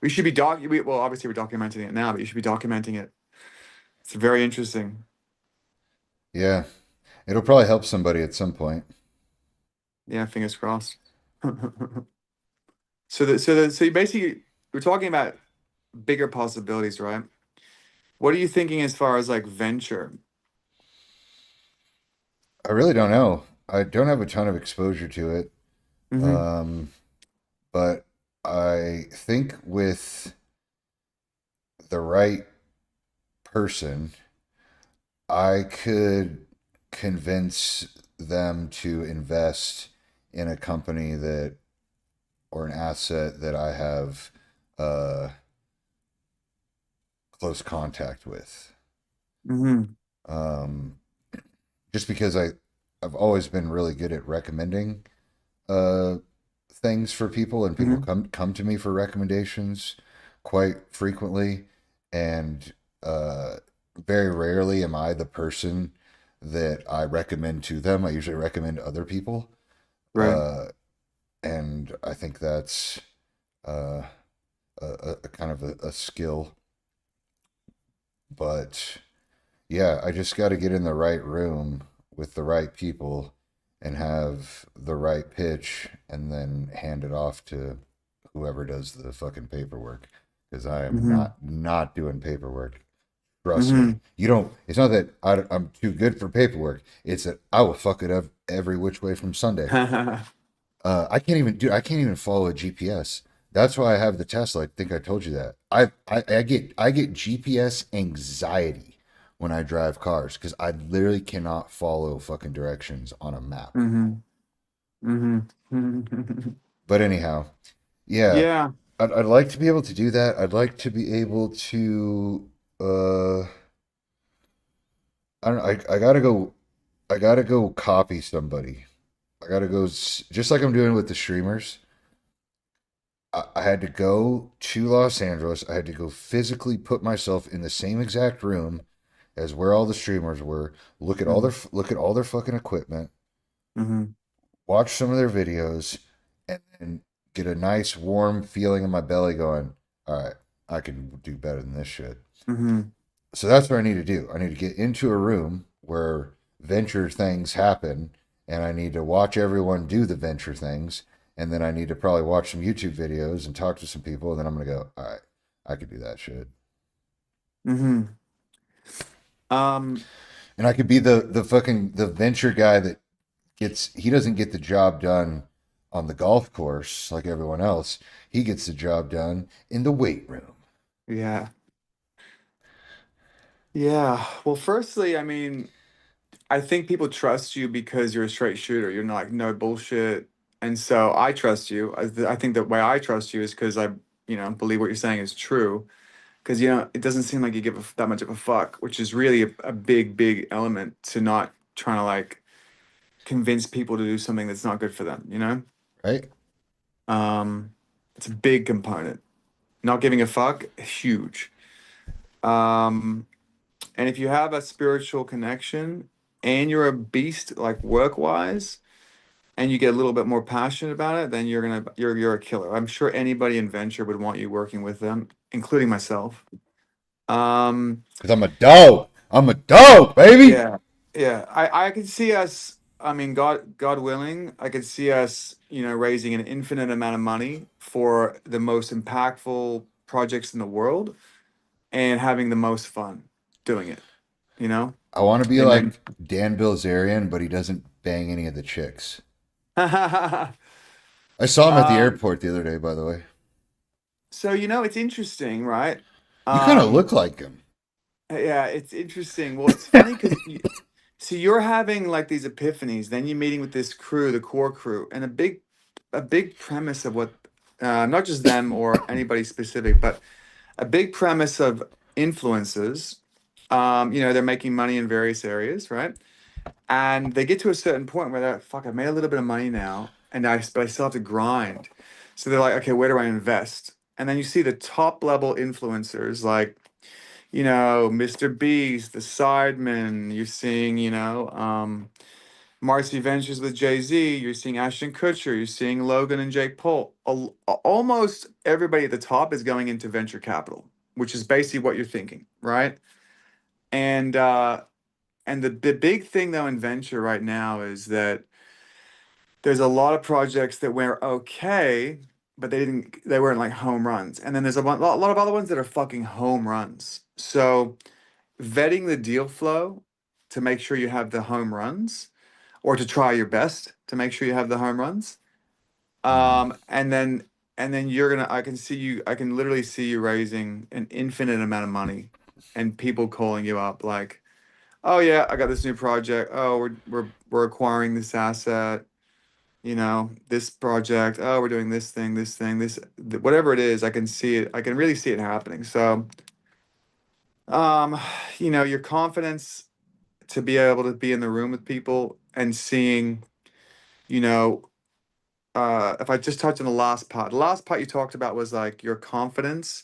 We should be well, obviously we're documenting it now, but you should be documenting it. It's very interesting. Yeah. It'll probably help somebody at some point. Yeah, fingers crossed. So you basically we're talking about bigger possibilities, right? What are you thinking as far as like venture? I really don't know. I don't have a ton of exposure to it. Mm-hmm. But I think with the right person, I could convince them to invest in a company that or an asset that I have uh, close contact with. Mm-hmm. Um, just because I've always been really good at recommending uh, things for people, and people Mm-hmm. come to me for recommendations quite frequently, and very rarely am I the person that I recommend to them. I usually recommend other people, Right. and I think that's uh, a kind of a skill. But yeah, I just got to get in the right room with the right people and have the right pitch and then hand it off to whoever does the fucking paperwork, because I am Mm-hmm. not doing paperwork. Trust Mm-hmm. me. You don't. It's not that I'm too good for paperwork. It's that I will fuck it up every which way from Sunday. I can't even do. I can't even follow a GPS. That's why I have the Tesla. I think I told you that. I get GPS anxiety when I drive cars because I literally cannot follow fucking directions on a map. Mm-hmm. Mm-hmm. But anyhow, yeah, Yeah. I'd like to be able to do that. I'd like to be able to. Uh, I don't know. I gotta go copy somebody. I gotta go just like I'm doing with the streamers. I had to go to Los Angeles. I had to go physically put myself in the same exact room as where all the streamers were. Look at all their fucking equipment. Mm-hmm. Watch some of their videos, and then get a nice warm feeling in my belly. Going, all right, I can do better than this shit. Mm-hmm. So that's what I need to do. I need to get into a room where venture things happen, and I need to watch everyone do the venture things, and then I need to probably watch some YouTube videos and talk to some people, and then I'm gonna go, all right, I could do that shit. Mm-hmm. And I could be the fucking the venture guy that he doesn't get the job done on the golf course like everyone else. He gets the job done in the weight room. Yeah. Yeah. Well, firstly, I mean, I think people trust you because you're a straight shooter. You're not like no bullshit. And so I trust you. I think the way I trust you is because believe what you're saying is true. Because, it doesn't seem like you give that much of a fuck, which is really a big, big element to not trying to like convince people to do something that's not good for them, Right? It's a big component. Not giving a fuck, huge. Um, and if you have a spiritual connection and you're a beast like work wise, and you get a little bit more passionate about it, then you're a killer. I'm sure anybody in venture would want you working with them, including myself. Because I'm a dog. I'm a dog, baby. Yeah, yeah. I could see us. I mean, God willing, I could see us, raising an infinite amount of money for the most impactful projects in the world and having the most fun doing it. You know, I want to be and then like Dan Bilzerian, but he doesn't bang any of the chicks. I saw him at the um, airport the other day, by the way. so it's interesting, right? You kind of Um, look like him. yeah, it's interesting. Well, it's funny because so you're having like these epiphanies, then you're meeting with this crew, the core crew, and a big premise of what, not just them or anybody specific, but a big premise of influencers. They're making money in various areas, right? And they get to a certain point where they're like, fuck, I've made a little bit of money now, but I still have to grind. So they're like, okay, where do I invest? And then you see the top level influencers like, Mr. Beast, the Sidemen. You're seeing, Marcy Ventures with Jay-Z. You're seeing Ashton Kutcher. You're seeing Logan and Jake Paul. Almost everybody at the top is going into venture capital, which is basically what you're thinking, right? And the big thing though in venture right now is that there's a lot of projects that were okay, but they weren't like home runs. And then there's a lot of other ones that are fucking home runs. So vetting the deal flow to make sure you have the home runs, or to try your best to make sure you have the home runs. And then I can literally see you raising an infinite amount of money and people calling you up like, oh yeah, I got this new project. Oh, we're acquiring this asset, this project. Oh, we're doing this thing, whatever it is. I can see it. I can really see it happening. So, your confidence to be able to be in the room with people and seeing, if I just touch on the last part you talked about was like your confidence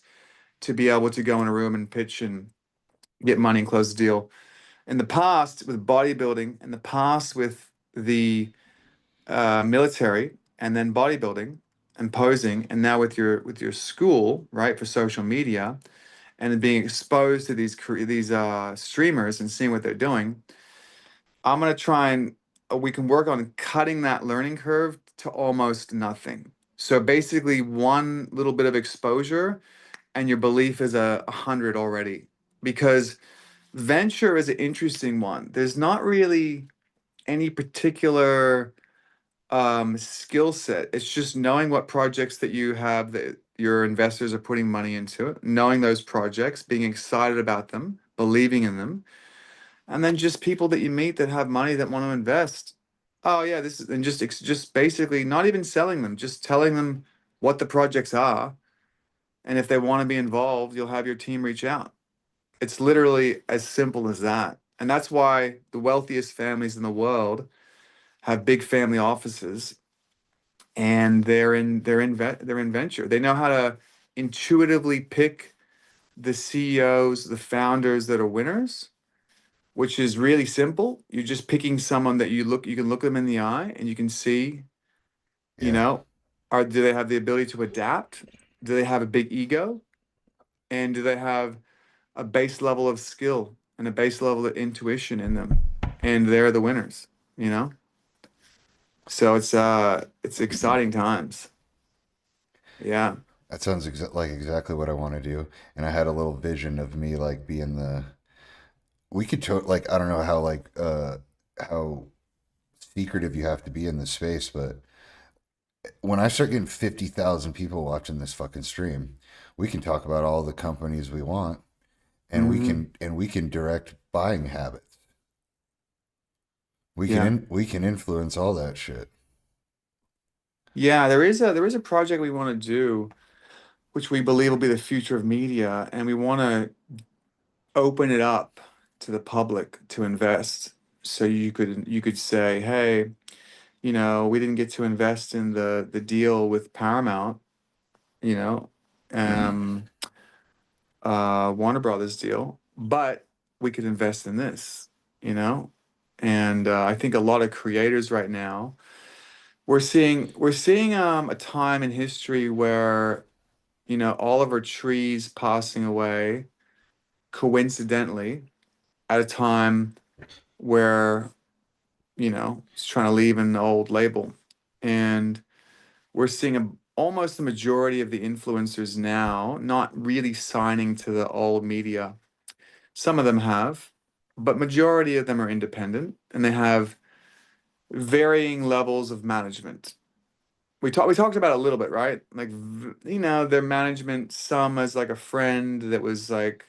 to be able to go in a room and pitch and get money and close the deal. In the past with bodybuilding, in the past with the military, and then bodybuilding and posing, and now with your school, right, for social media, and then being exposed to these streamers and seeing what they're doing. I'm gonna try and we can work on cutting that learning curve to almost nothing. So basically, one little bit of exposure, and your belief is 100 already. Because venture is an interesting one. There's not really any particular skill set. It's just knowing what projects that you have that your investors are putting money into, knowing those projects, being excited about them, believing in them, and then just people that you meet that have money that want to invest. Oh yeah, this is, and just basically not even selling them, just telling them what the projects are, and if they want to be involved, you'll have your team reach out. It's literally as simple as that. And that's why the wealthiest families in the world have big family offices, and they're in venture. They know how to intuitively pick the CEOs, the founders that are winners, which is really simple. You're just picking someone that you can look them in the eye and you can see, do they have the ability to adapt? Do they have a big ego? And do they have a base level of skill and a base level of intuition in them? And they're the winners, you know? So it's exciting times. Yeah. That sounds like exactly what I want to do. And I had a little vision of me like being the. We could like I don't know how secretive you have to be in this space, but when I start getting 50,000 people watching this fucking stream, we can talk about all the companies we want, and we can direct buying habits. We can influence all that shit. Yeah, there is a project we want to do, which we believe will be the future of media, and we want to open it up to the public to invest. So you could say, hey, we didn't get to invest in the deal with Paramount, you know, um, Warner Brothers deal, but we could invest in this, you know, and I think a lot of creators right now, we're seeing a time in history where Oliver Tree's passing away coincidentally at a time where he's trying to leave an old label, and we're seeing almost the majority of the influencers now not really signing to the old media. Some of them have, but majority of them are independent, and they have varying levels of management. We talked about it a little bit, right? Like their management, some as like a friend that was like,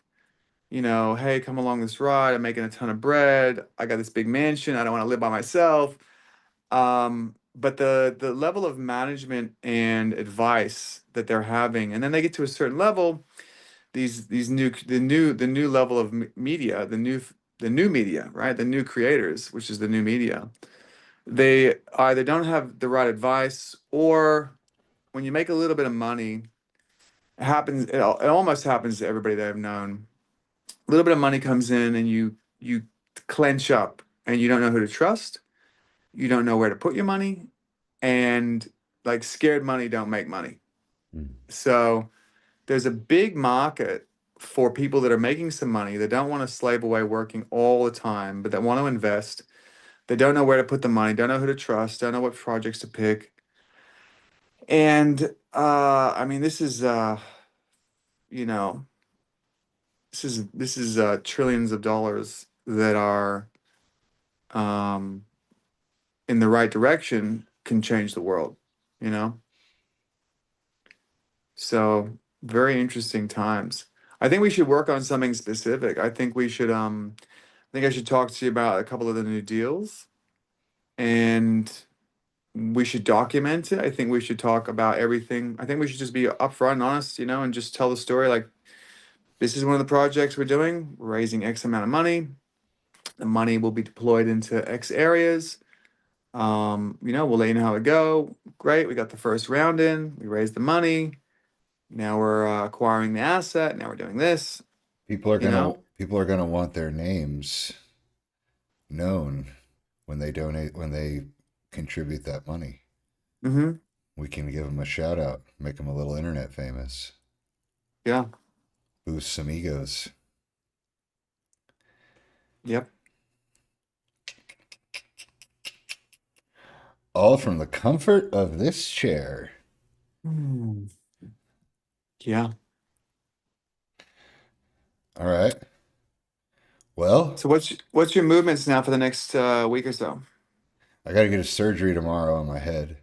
hey, come along this ride. I'm making a ton of bread. I got this big mansion. I don't want to live by myself. But the level of management and advice that they're having, and then they get to a certain level, the new level of media, the new media, right? The new creators, which is the new media. They either don't have the right advice, or when you make a little bit of money, it happens. It almost happens to everybody that I've known. A little bit of money comes in, and you clench up, and you don't know who to trust. You don't know where to put your money, and like scared money don't make money. So there's a big market for people that are making some money that don't want to slave away working all the time, but that want to invest. They don't know where to put the money, don't know who to trust, don't know what projects to pick. And I mean, this is you know, this is trillions of dollars that are um in the right direction can change the world, you know? So very interesting times. I think we should work on something specific. I think we should I think I should talk to you about a couple of the new deals and we should document it. I think we should talk about everything. I think we should just be upfront and honest, you know, and just tell the story like this is one of the projects we're doing. We're raising X amount of money. The money will be deployed into X areas. You know, we'll let you know how it go. Great, we got the first round in. We raised the money. Now we're acquiring the asset. Now we're doing this. People are You gonna know, people are gonna want their names known when they donate, when they contribute that money. mm-hmm. We can give them a shout out, make them a little internet famous, Yeah. boost some egos. Yep. All from the comfort of this chair. Yeah. All right. Well, So what's your movements now for the next week or so? I got to get a surgery tomorrow on my head.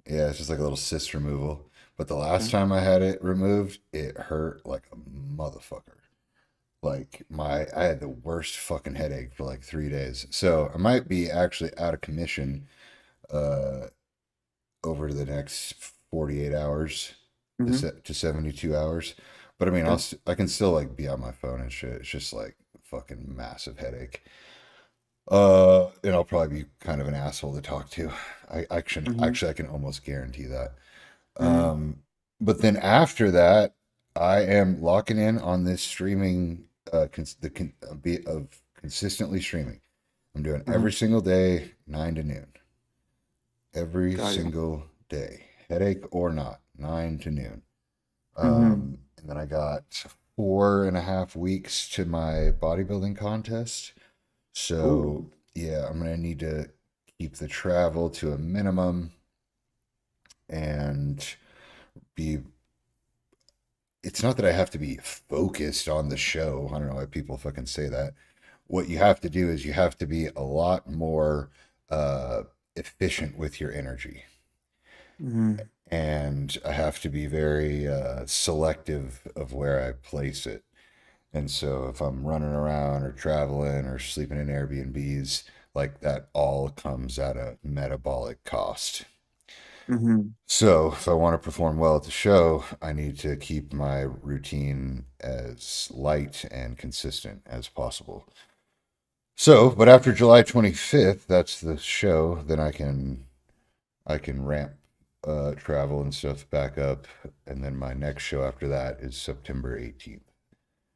Yeah, it's just like a little cyst removal. But the last Okay. time I had it removed, it hurt like a motherfucker. Like I had the worst fucking headache for like 3 days. So I might be actually out of commission uh over the next 48 hours Mm-hmm. to 72 hours. But I mean, Okay. I can still like be on my phone and shit. It's just like a fucking massive headache. And I'll probably be kind of an asshole to talk to. Mm-hmm. I can almost guarantee that. Mm-hmm. But then after that, I am locking in on this streaming, of consistently streaming. I'm doing Mm-hmm. every single day, 9 to noon. Every Got you. single day, headache or not, 9 to noon. Mm-hmm. And then I got 4.5 weeks to my bodybuilding contest. So Ooh. yeah, I'm gonna need to keep the travel to a minimum and be. It's not that I have to be focused on the show. I don't know why people fucking say that. What you have to do is you have to be a lot more uh, efficient with your energy. Mm-hmm. And I have to be very selective of where I place it. And so if I'm running around or traveling or sleeping in Airbnbs, like that all comes at a metabolic cost. Mm-hmm. So if I want to perform well at the show, I need to keep my routine as light and consistent as possible. So, but after July 25th, that's the show, then I can ramp travel and stuff back up, and then my next show after that is September 18th.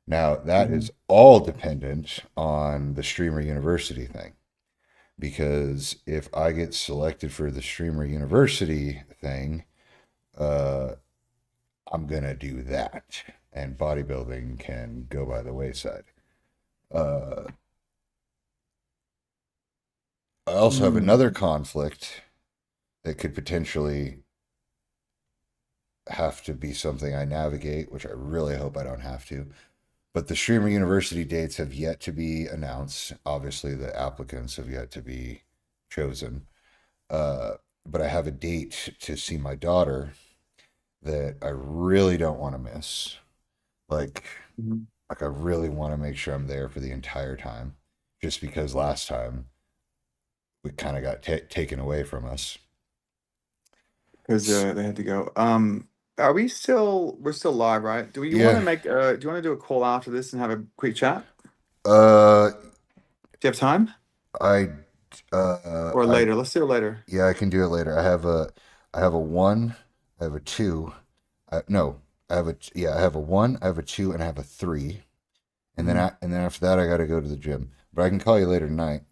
Now, that Mm-hmm. is all dependent on the Streamer University thing. Because if I get selected for the Streamer University thing, uh, I'm going to do that. And bodybuilding can go by the wayside. Uh, I also have Mm-hmm. another conflict that could potentially have to be something I navigate, which I really hope I don't have to. But the Streamer University dates have yet to be announced. Obviously, the applicants have yet to be chosen. Uh, but I have a date to see my daughter that I really don't want to miss. Like, Mm-hmm. like I really want to make sure I'm there for the entire time, just because last time we kind of got taken away from us. Because they had to go. Are we still? We're still live, right? Do you want to Yeah. make? Do you want to do a call after this and have a quick chat? Uh, Do you have time? I, Or I, later? Let's do it later. yeah, I can do it later. I have I have a 1, I have a 2. No, I have a 1, I have a 2, and I have a 3. And then after that I got to go to the gym. But I can call you later tonight.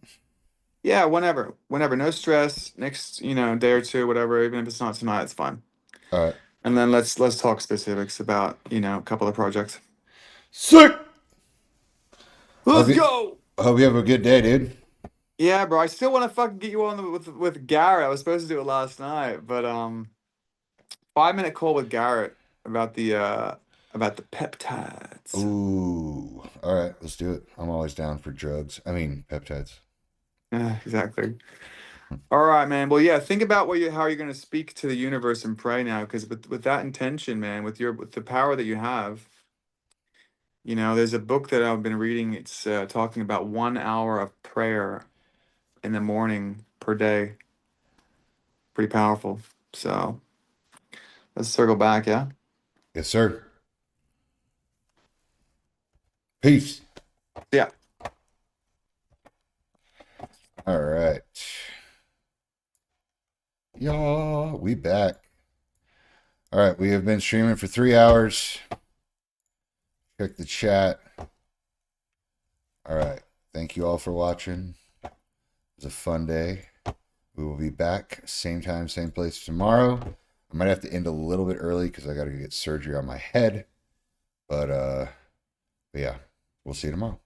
Yeah, whenever. No stress. Next, day or two, whatever. Even if it's not tonight, it's fine. All right. And then let's talk specifics about, a couple of projects. Sick. Let's go. I hope you have a good day, dude. Yeah, bro. I still want to fucking get you on with Garrett. I was supposed to do it last night, but 5-minute call with Garrett about the peptides. Ooh. All right, let's do it. I'm always down for drugs. I mean, peptides. Yeah, exactly. All right, man. Well, yeah, think about how you're going to speak to the universe and pray now, because with that intention, man, with the power that you have, there's a book that I've been reading. It's talking about 1 hour of prayer in the morning per day. Pretty powerful. So let's circle back, yeah? Yes, sir. Peace. Yeah. All right. Y'all, we back. All right, we have been streaming for 3 hours. Check the chat. All right. Thank you all for watching. It was a fun day. We will be back same time, same place tomorrow. I might have to end a little bit early because I got to get surgery on my head. But yeah, we'll see you tomorrow.